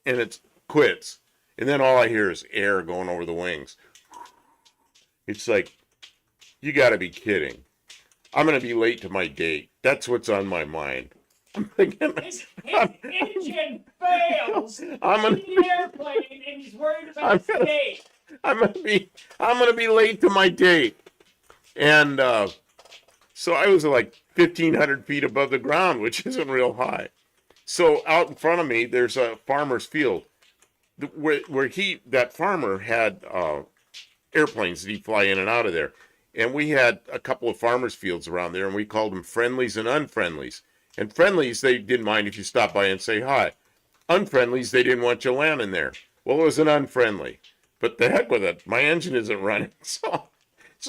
[SPEAKER 2] And it quits. And then all I hear is air going over the wings. It's like, you got to be kidding. I'm going to be late to my date. That's what's on my mind. I'm thinking,
[SPEAKER 1] His engine fails.
[SPEAKER 2] I'm gonna
[SPEAKER 1] in the airplane, and he's worried about his date.
[SPEAKER 2] I'm gonna be late to my date. And so I was like 1,500 feet above the ground, which isn't real high. So out in front of me, there's a farmer's field where that farmer had airplanes that he'd fly in and out of there. And we had a couple of farmers' fields around there, and we called them friendlies and unfriendlies. And friendlies, they didn't mind if you stopped by and say hi. Unfriendlies, they didn't want you landing there. Well, it was an unfriendly. But the heck with it, my engine isn't running. So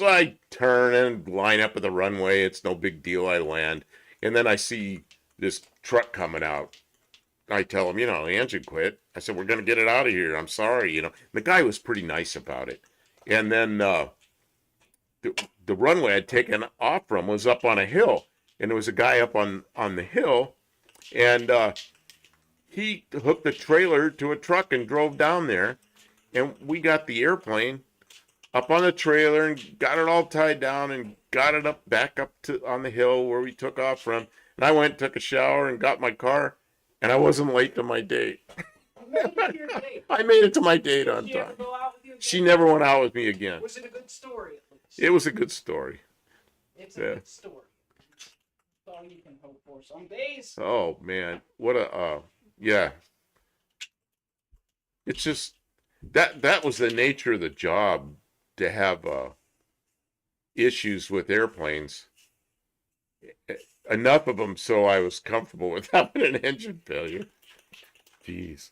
[SPEAKER 2] I turn and line up at the runway. It's no big deal. I land. And then I see this truck coming out. I tell him, the engine quit. I said, we're going to get it out of here. I'm sorry, The guy was pretty nice about it. And then the runway I'd taken off from was up on a hill. And there was a guy up on the hill. And he hooked the trailer to a truck and drove down there. And we got the airplane up on the trailer and got it all tied down and got it back up to on the hill where we took off from. And I went, took a shower, and got my car, and I wasn't late to my date. I made it to my date on
[SPEAKER 1] Did she ever
[SPEAKER 2] time.
[SPEAKER 1] go out with you again?
[SPEAKER 2] She never went out with me again.
[SPEAKER 1] Was it a good story at least?
[SPEAKER 2] It was a good story.
[SPEAKER 1] It's a
[SPEAKER 2] Yeah.
[SPEAKER 1] good story. That's all you can hope for. Some days.
[SPEAKER 2] Oh man, what a yeah. It's just that was the nature of the job, to have issues with airplanes. Enough of them so I was comfortable with having an engine failure. Jeez.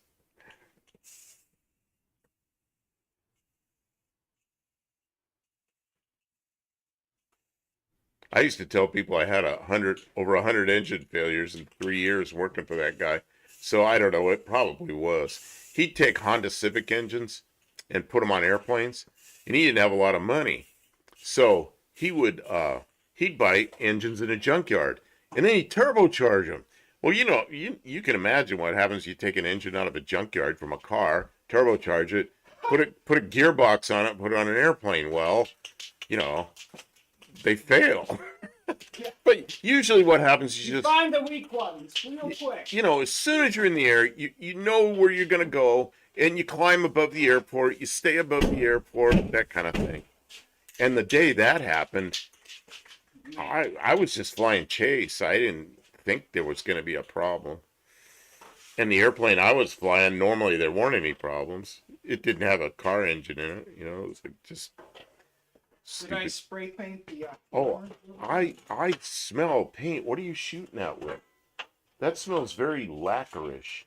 [SPEAKER 2] I used to tell people I had over 100 engine failures in 3 years working for that guy. So I don't know, it probably was. He'd take Honda Civic engines and put them on airplanes, and he didn't have a lot of money. So he'd buy engines in a junkyard, and then he'd turbocharge them. Well, you can imagine what happens. You take an engine out of a junkyard from a car, turbocharge it, put a gearbox on it, put it on an airplane. Well, you know, they fail. But usually what happens is
[SPEAKER 1] You
[SPEAKER 2] you just,
[SPEAKER 1] find the weak ones real quick.
[SPEAKER 2] you know, as soon as you're in the air, you know where you're going to go, and you climb above the airport, you stay above the airport, that kind of thing. And the day that happened, I was just flying chase. I didn't think there was going to be a problem. And the airplane I was flying, normally there weren't any problems. It didn't have a car engine in it, you know, it was like just
[SPEAKER 1] Did I
[SPEAKER 2] stupid.
[SPEAKER 1] spray paint the
[SPEAKER 2] Oh, I smell paint. What are you shooting at with? That smells very lacquerish.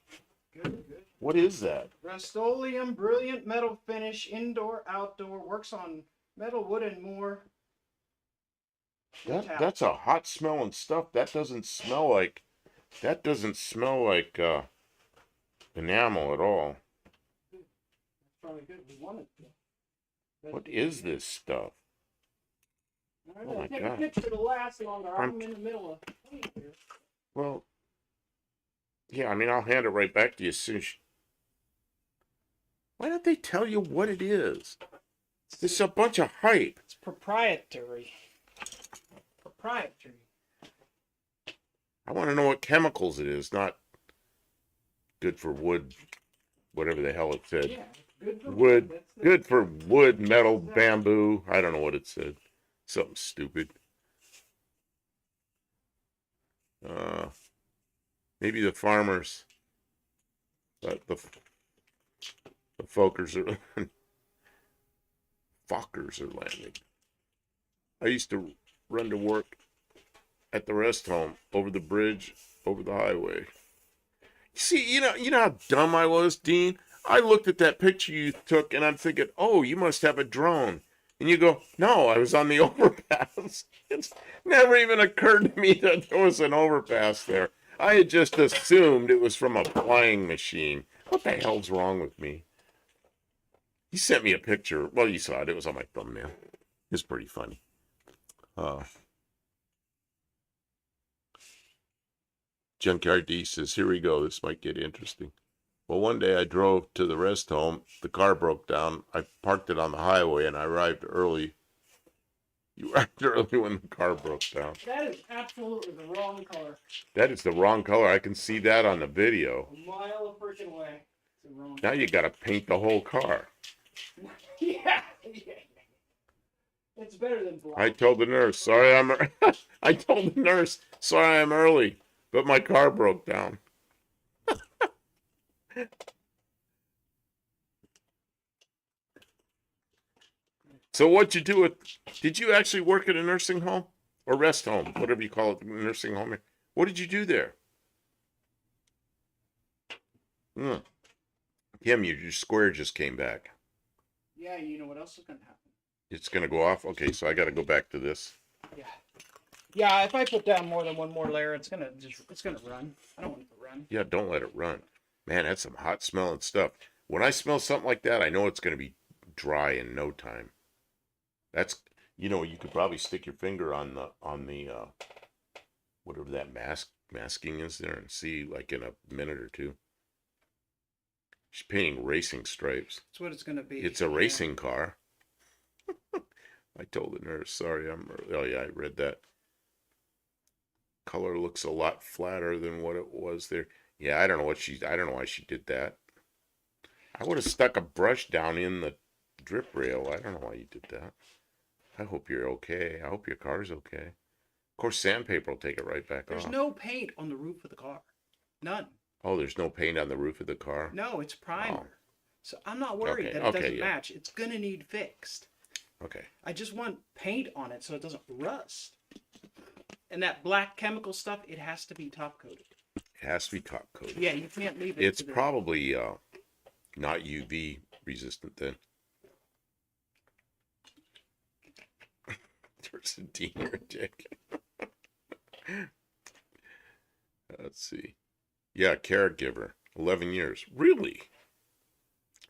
[SPEAKER 1] Good, good.
[SPEAKER 2] What is that?
[SPEAKER 1] Rust-Oleum Brilliant Metal Finish, indoor, outdoor, works on metal, wood, and more.
[SPEAKER 2] That's a hot smelling stuff. That doesn't smell like enamel at all.
[SPEAKER 1] That's probably good. We wanted to.
[SPEAKER 2] What is this stuff?
[SPEAKER 1] All
[SPEAKER 2] Oh my
[SPEAKER 1] right, take
[SPEAKER 2] God.
[SPEAKER 1] a picture to last longer.
[SPEAKER 2] I'm-
[SPEAKER 1] I'm in the middle of paint here.
[SPEAKER 2] Well, yeah, I mean, I'll hand it right back to you as soon as Why don't they tell you what it is? This is a bunch of hype.
[SPEAKER 1] It's proprietary. Proprietary.
[SPEAKER 2] I want to know what chemicals it is, not good for wood, whatever the hell it said.
[SPEAKER 1] Yeah, good for
[SPEAKER 2] Wood,
[SPEAKER 1] That's the-
[SPEAKER 2] good for wood, metal, bamboo. I don't know what it said. Something stupid. Maybe the farmers, but the folkers are Fockers are landing. I used to run to work at the rest home over the bridge, over the highway. See, you know how dumb I was, Dean? I looked at that picture you took and I'm thinking, oh, you must have a drone. And you go, no, I was on the overpass. It's never even occurred to me that there was an overpass there. I had just assumed it was from a flying machine. What the hell's wrong with me? He sent me a picture. Well, you saw it. It was on my thumbnail. It's pretty funny. Junkyard D says, here we go. This might get interesting. Well, one day I drove to the rest home. The car broke down. I parked it on the highway and I arrived early. You arrived early when the car broke down.
[SPEAKER 1] That is absolutely the wrong color.
[SPEAKER 2] That is the wrong color. I can see that on the video.
[SPEAKER 1] A mile of freaking way. It's the wrong
[SPEAKER 2] Now you got to paint the whole car.
[SPEAKER 1] yeah. It's better than black.
[SPEAKER 2] I told the nurse, sorry I told the nurse, sorry I'm early, but my car broke down. So what'd you do with, did you actually work at a nursing home or rest home, whatever you call it, nursing home? What did you do there? Kim, your square just came back.
[SPEAKER 1] Yeah, you know what else is going to happen?
[SPEAKER 2] It's going to go off? Okay, so I got to go back to this.
[SPEAKER 1] Yeah. Yeah, if I put down more than one more layer, it's gonna run. I don't want it to run.
[SPEAKER 2] Yeah, don't let it run. Man, that's some hot smelling stuff. When I smell something like that, I know it's going to be dry in no time. That's, you know, you could probably stick your finger on the whatever that masking is there and see like in a minute or two. She's painting racing stripes.
[SPEAKER 1] That's what it's gonna be.
[SPEAKER 2] It's a racing car. I told the nurse, sorry, oh yeah, I read that. Color looks a lot flatter than what it was there. Yeah, I don't know why she did that. I would have stuck a brush down in the drip rail. I don't know why you did that. I hope you're okay. I hope your car's okay. Of course, sandpaper will take it right back off.
[SPEAKER 1] There's no paint on the roof of the car. None.
[SPEAKER 2] Oh, there's no paint on the roof of the car?
[SPEAKER 1] No, it's primer.
[SPEAKER 2] Oh.
[SPEAKER 1] So I'm not worried that it doesn't match. It's gonna need fixed.
[SPEAKER 2] Okay.
[SPEAKER 1] I just want paint on it so it doesn't rust. And that black chemical stuff, it has to be top coated.
[SPEAKER 2] It has to be top coated.
[SPEAKER 1] Yeah, you can't leave it.
[SPEAKER 2] It's probably not UV resistant then. There's a deaner dick. Let's see. Yeah, caregiver. 11 years. Really?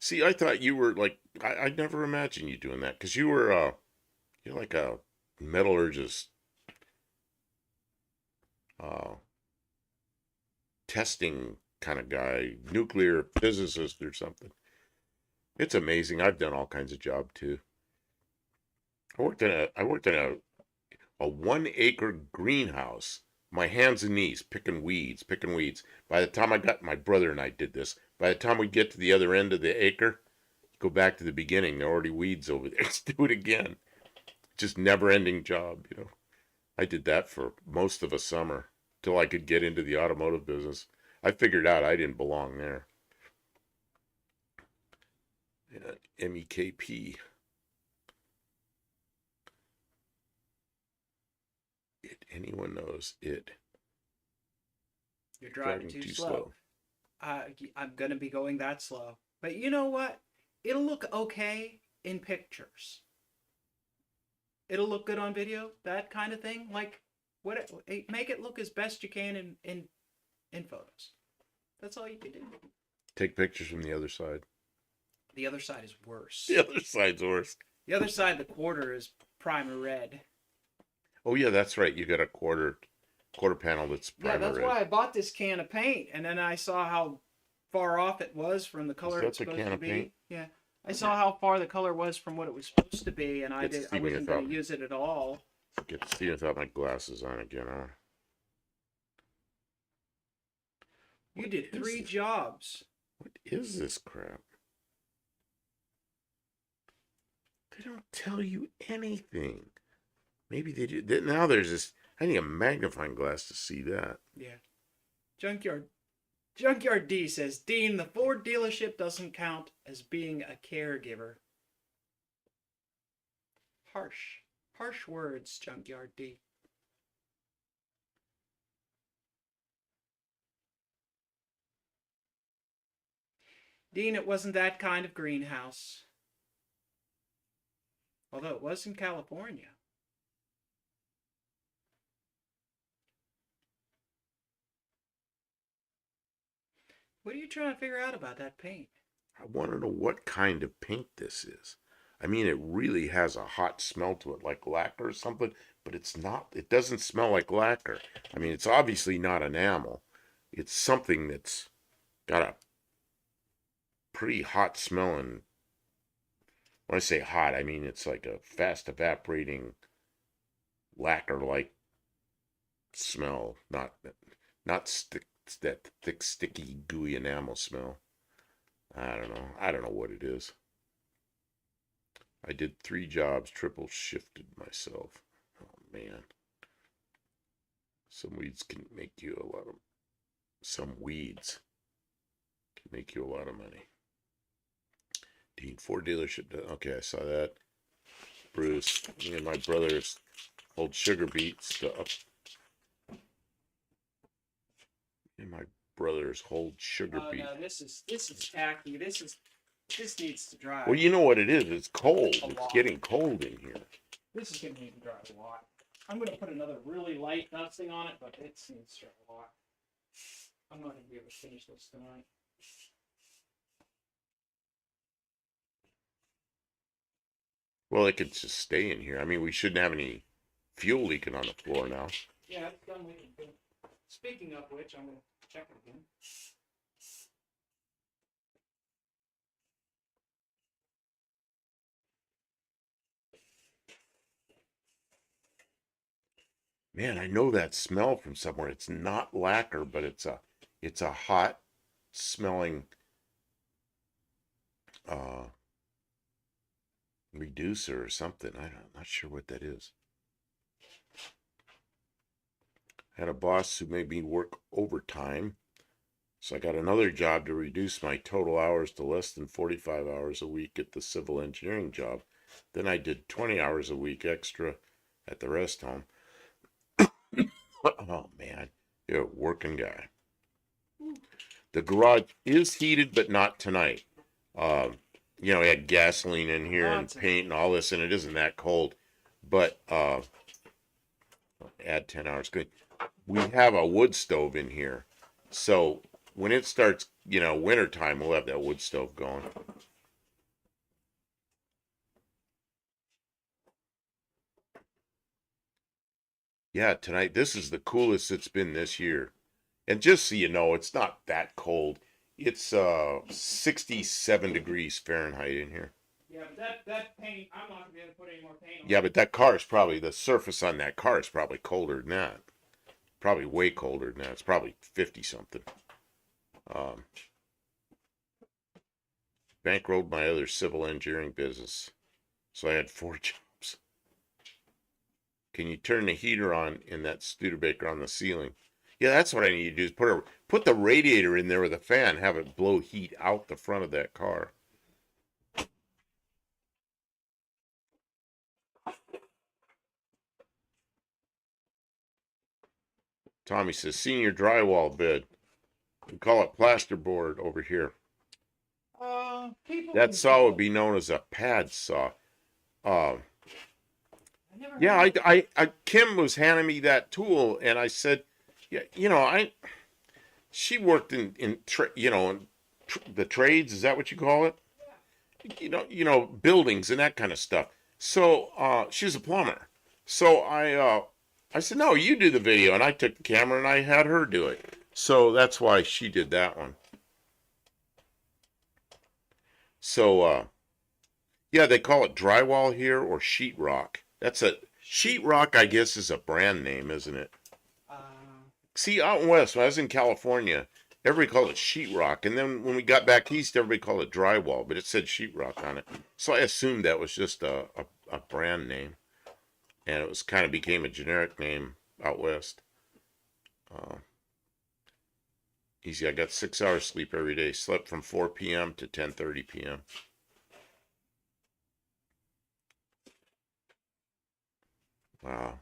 [SPEAKER 2] See, I thought you were like, I never imagined you doing that because you're like a metallurgist. Testing kind of guy, nuclear physicist or something. It's amazing. I've done all kinds of job too. I worked in a 1 acre greenhouse. My hands and knees picking weeds, picking weeds. By the time I got my brother and I did this. By the time we get to the other end of the acre, go back to the beginning. There are already weeds over there. Let's do it again. Just never ending job, you know. I did that for most of a summer till I could get into the automotive business. I figured out I didn't belong there. Yeah, MEKP. It. Anyone knows it.
[SPEAKER 1] You're driving
[SPEAKER 2] Driving
[SPEAKER 1] too
[SPEAKER 2] too
[SPEAKER 1] slow.
[SPEAKER 2] slow.
[SPEAKER 1] I'm gonna be going that slow. But you know what? It'll look okay in pictures. It'll look good on video. That kind of thing. Like, make it look as best you can in photos. That's all you can do.
[SPEAKER 2] Take pictures from the other side.
[SPEAKER 1] The other side is worse.
[SPEAKER 2] The other side's worse.
[SPEAKER 1] The other side, the quarter is primer red.
[SPEAKER 2] Oh yeah, that's right. You got a quarter panel that's
[SPEAKER 1] Yeah,
[SPEAKER 2] primer
[SPEAKER 1] that's
[SPEAKER 2] red.
[SPEAKER 1] why I bought this can of paint, and then I saw how far off it was from the
[SPEAKER 2] Is
[SPEAKER 1] color
[SPEAKER 2] that
[SPEAKER 1] it's
[SPEAKER 2] the
[SPEAKER 1] supposed
[SPEAKER 2] can
[SPEAKER 1] to
[SPEAKER 2] of paint?
[SPEAKER 1] be. Yeah, I saw how far the color was from what it was supposed to be, and
[SPEAKER 2] Get to
[SPEAKER 1] I
[SPEAKER 2] see me
[SPEAKER 1] wasn't going
[SPEAKER 2] without
[SPEAKER 1] to use it at all.
[SPEAKER 2] get to see without my glasses on again. Huh?
[SPEAKER 1] You
[SPEAKER 2] What
[SPEAKER 1] did
[SPEAKER 2] is
[SPEAKER 1] 3
[SPEAKER 2] this?
[SPEAKER 1] jobs.
[SPEAKER 2] What is this crap? They don't tell you anything. Maybe they do. Now there's this. I need a magnifying glass to see that.
[SPEAKER 1] Yeah, junkyard. Junkyard D says, Dean, the Ford dealership doesn't count as being a caregiver. Harsh, harsh words, Junkyard D. Dean, it wasn't that kind of greenhouse. Although it was in California. What are you trying to figure out about that paint?
[SPEAKER 2] I want to know what kind of paint this is. I mean, it really has a hot smell to it, like lacquer or something, but it's not, it doesn't smell like lacquer. I mean, it's obviously not enamel. It's something that's got a pretty hot smelling. When I say hot, I mean it's like a fast evaporating lacquer like smell, not that thick, sticky, gooey enamel smell. I don't know. I don't know what it is. I did 3 jobs, triple shifted myself. Oh man. Some weeds can make you a lot of some weeds can make you a lot of money. Dean Ford dealership. Okay, I saw that. Bruce, me and my brothers hold sugar beet stuff. And my brothers hold sugar
[SPEAKER 1] Oh
[SPEAKER 2] beet.
[SPEAKER 1] no, this is tacky. This needs to dry.
[SPEAKER 2] Well, you know what it is. It's cold.
[SPEAKER 1] A
[SPEAKER 2] It's
[SPEAKER 1] lot.
[SPEAKER 2] getting cold in here.
[SPEAKER 1] This is gonna need to dry a lot. I'm gonna put another really light dusting on it, but it needs to dry a lot. I'm not gonna be able to finish this tonight.
[SPEAKER 2] Well, it could just stay in here. I mean, we shouldn't have any fuel leaking on the floor now.
[SPEAKER 1] Yeah, it's done leaking. Speaking of which, I'm gonna check it again.
[SPEAKER 2] Man, I know that smell from somewhere. It's not lacquer, but it's a hot smelling uh reducer or something. I'm not sure what that is. I had a boss who made me work overtime. So I got another job to reduce my total hours to less than 45 hours a week at the civil engineering job. Then I did 20 hours a week extra at the rest home. Oh man, you're a working guy. The garage is heated, but not tonight. You know, we had gasoline in here and paint and all this, and it isn't that cold. But add 10 hours. Good. We have a wood stove in here. So when it starts, you know, wintertime, we'll have that wood stove going. Yeah, tonight, this is the coolest it's been this year. And just so you know, it's not that cold. It's 67 degrees Fahrenheit in here.
[SPEAKER 1] Yeah, but that paint, I'm not gonna be able to put any more paint on.
[SPEAKER 2] Yeah, but that car is probably, the surface on that car is probably colder than that. Probably way colder than that. It's probably 50 something. Um, bankrolled my other civil engineering business. So I had 4 jobs. Can you turn the heater on in that Studebaker on the ceiling? Yeah, that's what I need to do is put the radiator in there with a fan, have it blow heat out the front of that car. Tommy says, senior drywall bed. We call it plasterboard over here.
[SPEAKER 1] People
[SPEAKER 2] That
[SPEAKER 1] can
[SPEAKER 2] saw
[SPEAKER 1] do
[SPEAKER 2] would be known as a pad saw. Uh,
[SPEAKER 1] I never
[SPEAKER 2] yeah,
[SPEAKER 1] heard
[SPEAKER 2] Kim was handing me that tool, and I said, yeah, she worked in the trades. Is that what you call it? Buildings and that kind of stuff. So she's a plumber. So I said, no, you do the video, and I took the camera and I had her do it. So that's why she did that one. So yeah, they call it drywall here or sheetrock. That's a sheetrock, I guess, is a brand name, isn't it?
[SPEAKER 1] uh,
[SPEAKER 2] See, out in west, when I was in California, everybody called it sheetrock, and then when we got back east, everybody called it drywall, but it said sheetrock on it. So I assumed that was just a brand name, and it was kind of became a generic name out west. Easy. I got 6 hours sleep every day. Slept from 4 p.m. to 10:30 p.m. Wow.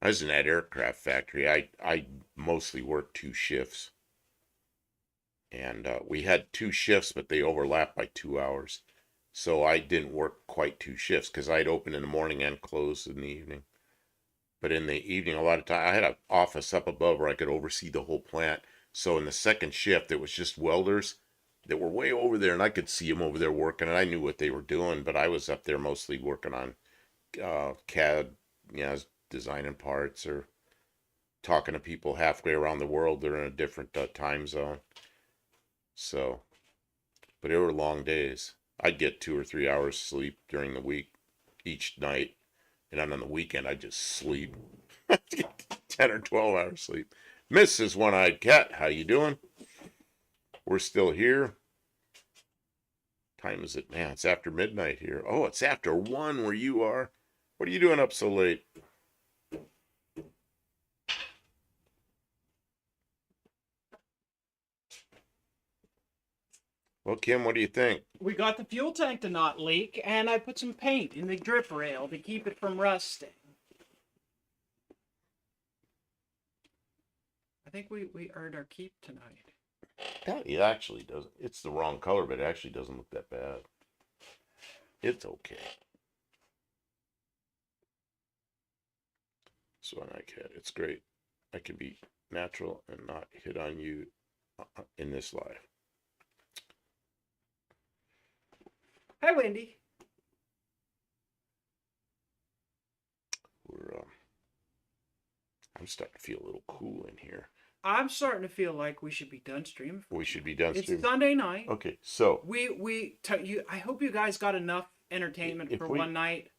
[SPEAKER 2] I was in that aircraft factory. I mostly worked 2 shifts. And we had 2 shifts, but they overlapped by 2 hours. So I didn't work quite 2 shifts because I'd open in the morning and close in the evening. But in the evening, a lot of time, I had an office up above where I could oversee the whole plant. So in the second shift, it was just welders that were way over there, and I could see them over there working, and I knew what they were doing. But I was up there mostly working on CAD, designing parts or talking to people halfway around the world. They're in a different time zone. So, but it were long days. I'd get 2 or 3 hours sleep during the week each night. And then on the weekend, I'd just sleep. 10 or 12 hours sleep. Mrs. One-Eyed Cat, how you doing? We're still here. Time is it? Man, it's after midnight here. Oh, it's after 1 where you are. What are you doing up so late? Well, Kim, what do you think?
[SPEAKER 1] we got the fuel tank to not leak, and I put some paint in the drip rail to keep it from rusting. I think we earned our keep tonight.
[SPEAKER 2] It actually doesn't. It's the wrong color, but it actually doesn't look that bad. It's okay. So I like it. It's great. I can be natural and not hit on you in this life.
[SPEAKER 1] Hi, Wendy.
[SPEAKER 2] I'm starting to feel a little cool in here.
[SPEAKER 1] I'm starting to feel like we should be done streaming.
[SPEAKER 2] We should be done
[SPEAKER 1] It's
[SPEAKER 2] streaming.
[SPEAKER 1] Sunday night.
[SPEAKER 2] Okay, so
[SPEAKER 1] I hope you guys got enough entertainment
[SPEAKER 2] If
[SPEAKER 1] for
[SPEAKER 2] we-
[SPEAKER 1] one night.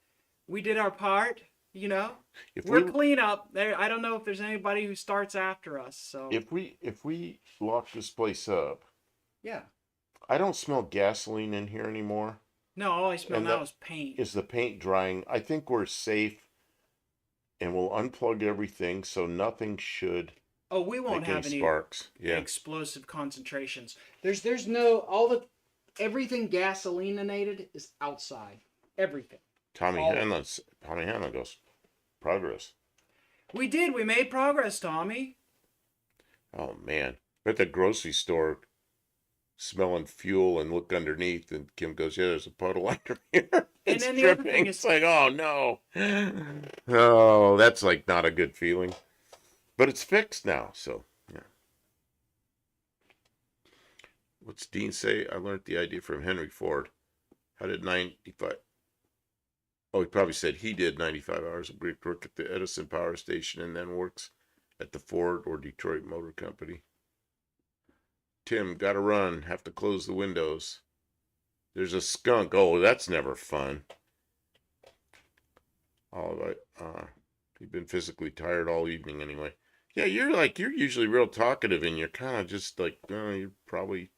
[SPEAKER 1] We did our part,
[SPEAKER 2] if
[SPEAKER 1] We're
[SPEAKER 2] we
[SPEAKER 1] clean up. There, I don't know if there's anybody who starts after us. So
[SPEAKER 2] if we lock this place up,
[SPEAKER 1] yeah.
[SPEAKER 2] I don't smell gasoline in here anymore.
[SPEAKER 1] No, all I smell
[SPEAKER 2] And
[SPEAKER 1] now is paint.
[SPEAKER 2] Is the paint drying? I think we're safe, and we'll unplug everything so nothing should
[SPEAKER 1] Oh, we won't
[SPEAKER 2] make
[SPEAKER 1] have
[SPEAKER 2] any
[SPEAKER 1] any
[SPEAKER 2] sparks. Yeah.
[SPEAKER 1] explosive concentrations. There's no everything gasolinated is outside. Everything.
[SPEAKER 2] Tommy
[SPEAKER 1] All-
[SPEAKER 2] Hanlon goes progress.
[SPEAKER 1] We did. We made progress, Tommy.
[SPEAKER 2] Oh man, at the grocery store, smelling fuel and look underneath, and Kim goes, "Yeah, there's a puddle under here. It's
[SPEAKER 1] then the other
[SPEAKER 2] dripping."
[SPEAKER 1] thing is-
[SPEAKER 2] It's like, oh no, oh, that's like not a good feeling, but it's fixed now. So yeah. What's Dean say? I learned the idea from Henry Ford. How did 95? Oh, he probably said he did 95 hours of Greek work at the Edison Power Station and then works at the Ford or Detroit Motor Company. Tim, gotta run. Have to close the windows. There's a skunk. Oh, that's never fun. All right. You've been physically tired all evening anyway. Yeah, you're usually real talkative, and you're kind of just like, you're probably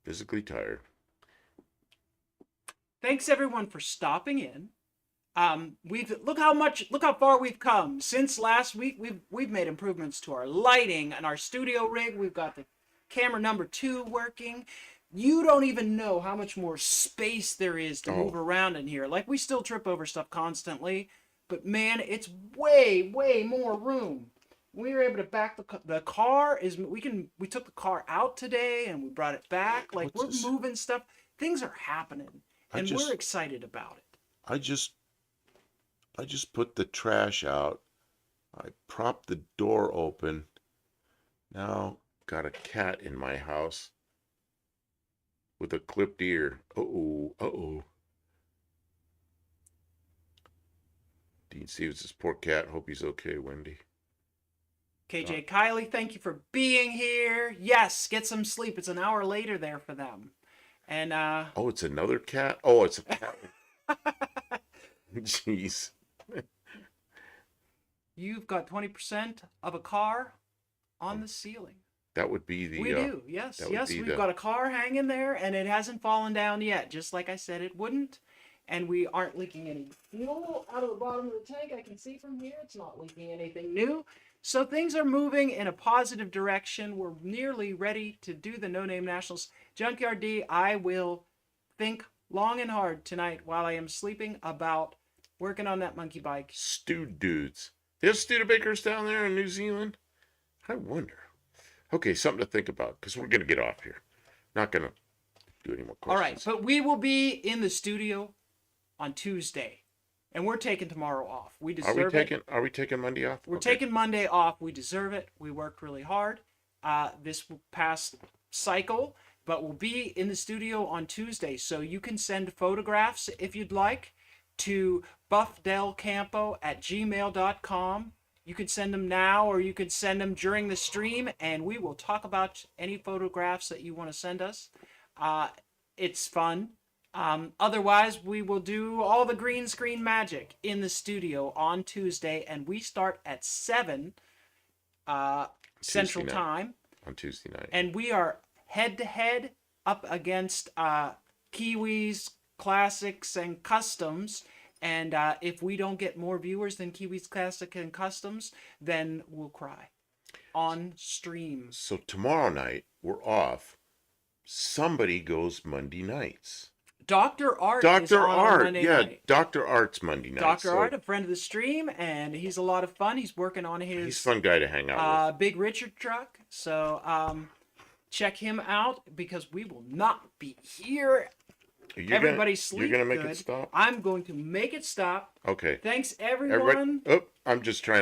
[SPEAKER 2] physically tired.
[SPEAKER 1] Thanks everyone for stopping in. Look how far we've come since last week. We've made improvements to our lighting and our studio rig. We've got the camera number 2 working. You don't even know how much more space there is to move around in here. Like, we still trip over stuff constantly, but man, it's way more room. We were able to back the car. We took the car out today and we brought it back. Like, we're moving stuff. Things are happening, and we're excited about it.
[SPEAKER 2] I just put the trash out. I propped the door open. Now got a cat in my house with a clipped ear. Uh-oh. Dean Stevens, this poor cat. Hope he's okay, Wendy.
[SPEAKER 1] KJ Kylie, thank you for being here. Yes, get some sleep. It's an hour later there for them. And
[SPEAKER 2] oh, it's another cat? Oh, it's a cat. Jeez.
[SPEAKER 1] You've got 20% of a car on the ceiling.
[SPEAKER 2] That would be the...
[SPEAKER 1] We do, yes. We've got a car hanging there, and it hasn't fallen down yet, just like I said it wouldn't. And we aren't leaking any fuel out of the bottom of the tank. I can see from here it's not leaking anything new. So things are moving in a positive direction. We're nearly ready to do the No Name Nationals. Junkyard D, I will think long and hard tonight while I am sleeping about working on that monkey bike.
[SPEAKER 2] Stewed dudes. They have Studebakers down there in New Zealand? I wonder. Okay, something to think about, because we're going to get off here. Not going to do any more questions.
[SPEAKER 1] All right, but we will be in the studio on Tuesday, and we're taking tomorrow off. We deserve it.
[SPEAKER 2] Are we taking Monday off?
[SPEAKER 1] We're taking Monday off. We deserve it. We worked really hard this past cycle, but we'll be in the studio on Tuesday, so you can send photographs if you'd like to buffdelcampo@gmail.com. You could send them now, or you could send them during the stream, and we will talk about any photographs that you want to send us. It's fun. Otherwise, we will do all the green screen magic in the studio on Tuesday, and we start at 7 Central Time.
[SPEAKER 2] On Tuesday night.
[SPEAKER 1] And we are head-to-head up against Kiwis, Classics, and Customs. And if we don't get more viewers than Kiwis, Classic, and Customs, then we'll cry on stream.
[SPEAKER 2] So tomorrow night, we're off. Somebody goes Monday nights.
[SPEAKER 1] Dr.Art is on Monday night.
[SPEAKER 2] Dr. Art's Monday night.
[SPEAKER 1] Dr. Art, a friend of the stream, and he's a lot of fun. He's working on his...
[SPEAKER 2] He's a fun guy to hang out with.
[SPEAKER 1] Big Richard truck. So check him out, because we will not be here. Everybody sleep.
[SPEAKER 2] You're going to make it stop?
[SPEAKER 1] I'm going to make it stop.
[SPEAKER 2] Okay.
[SPEAKER 1] Thanks, everyone.
[SPEAKER 2] I'm just trying to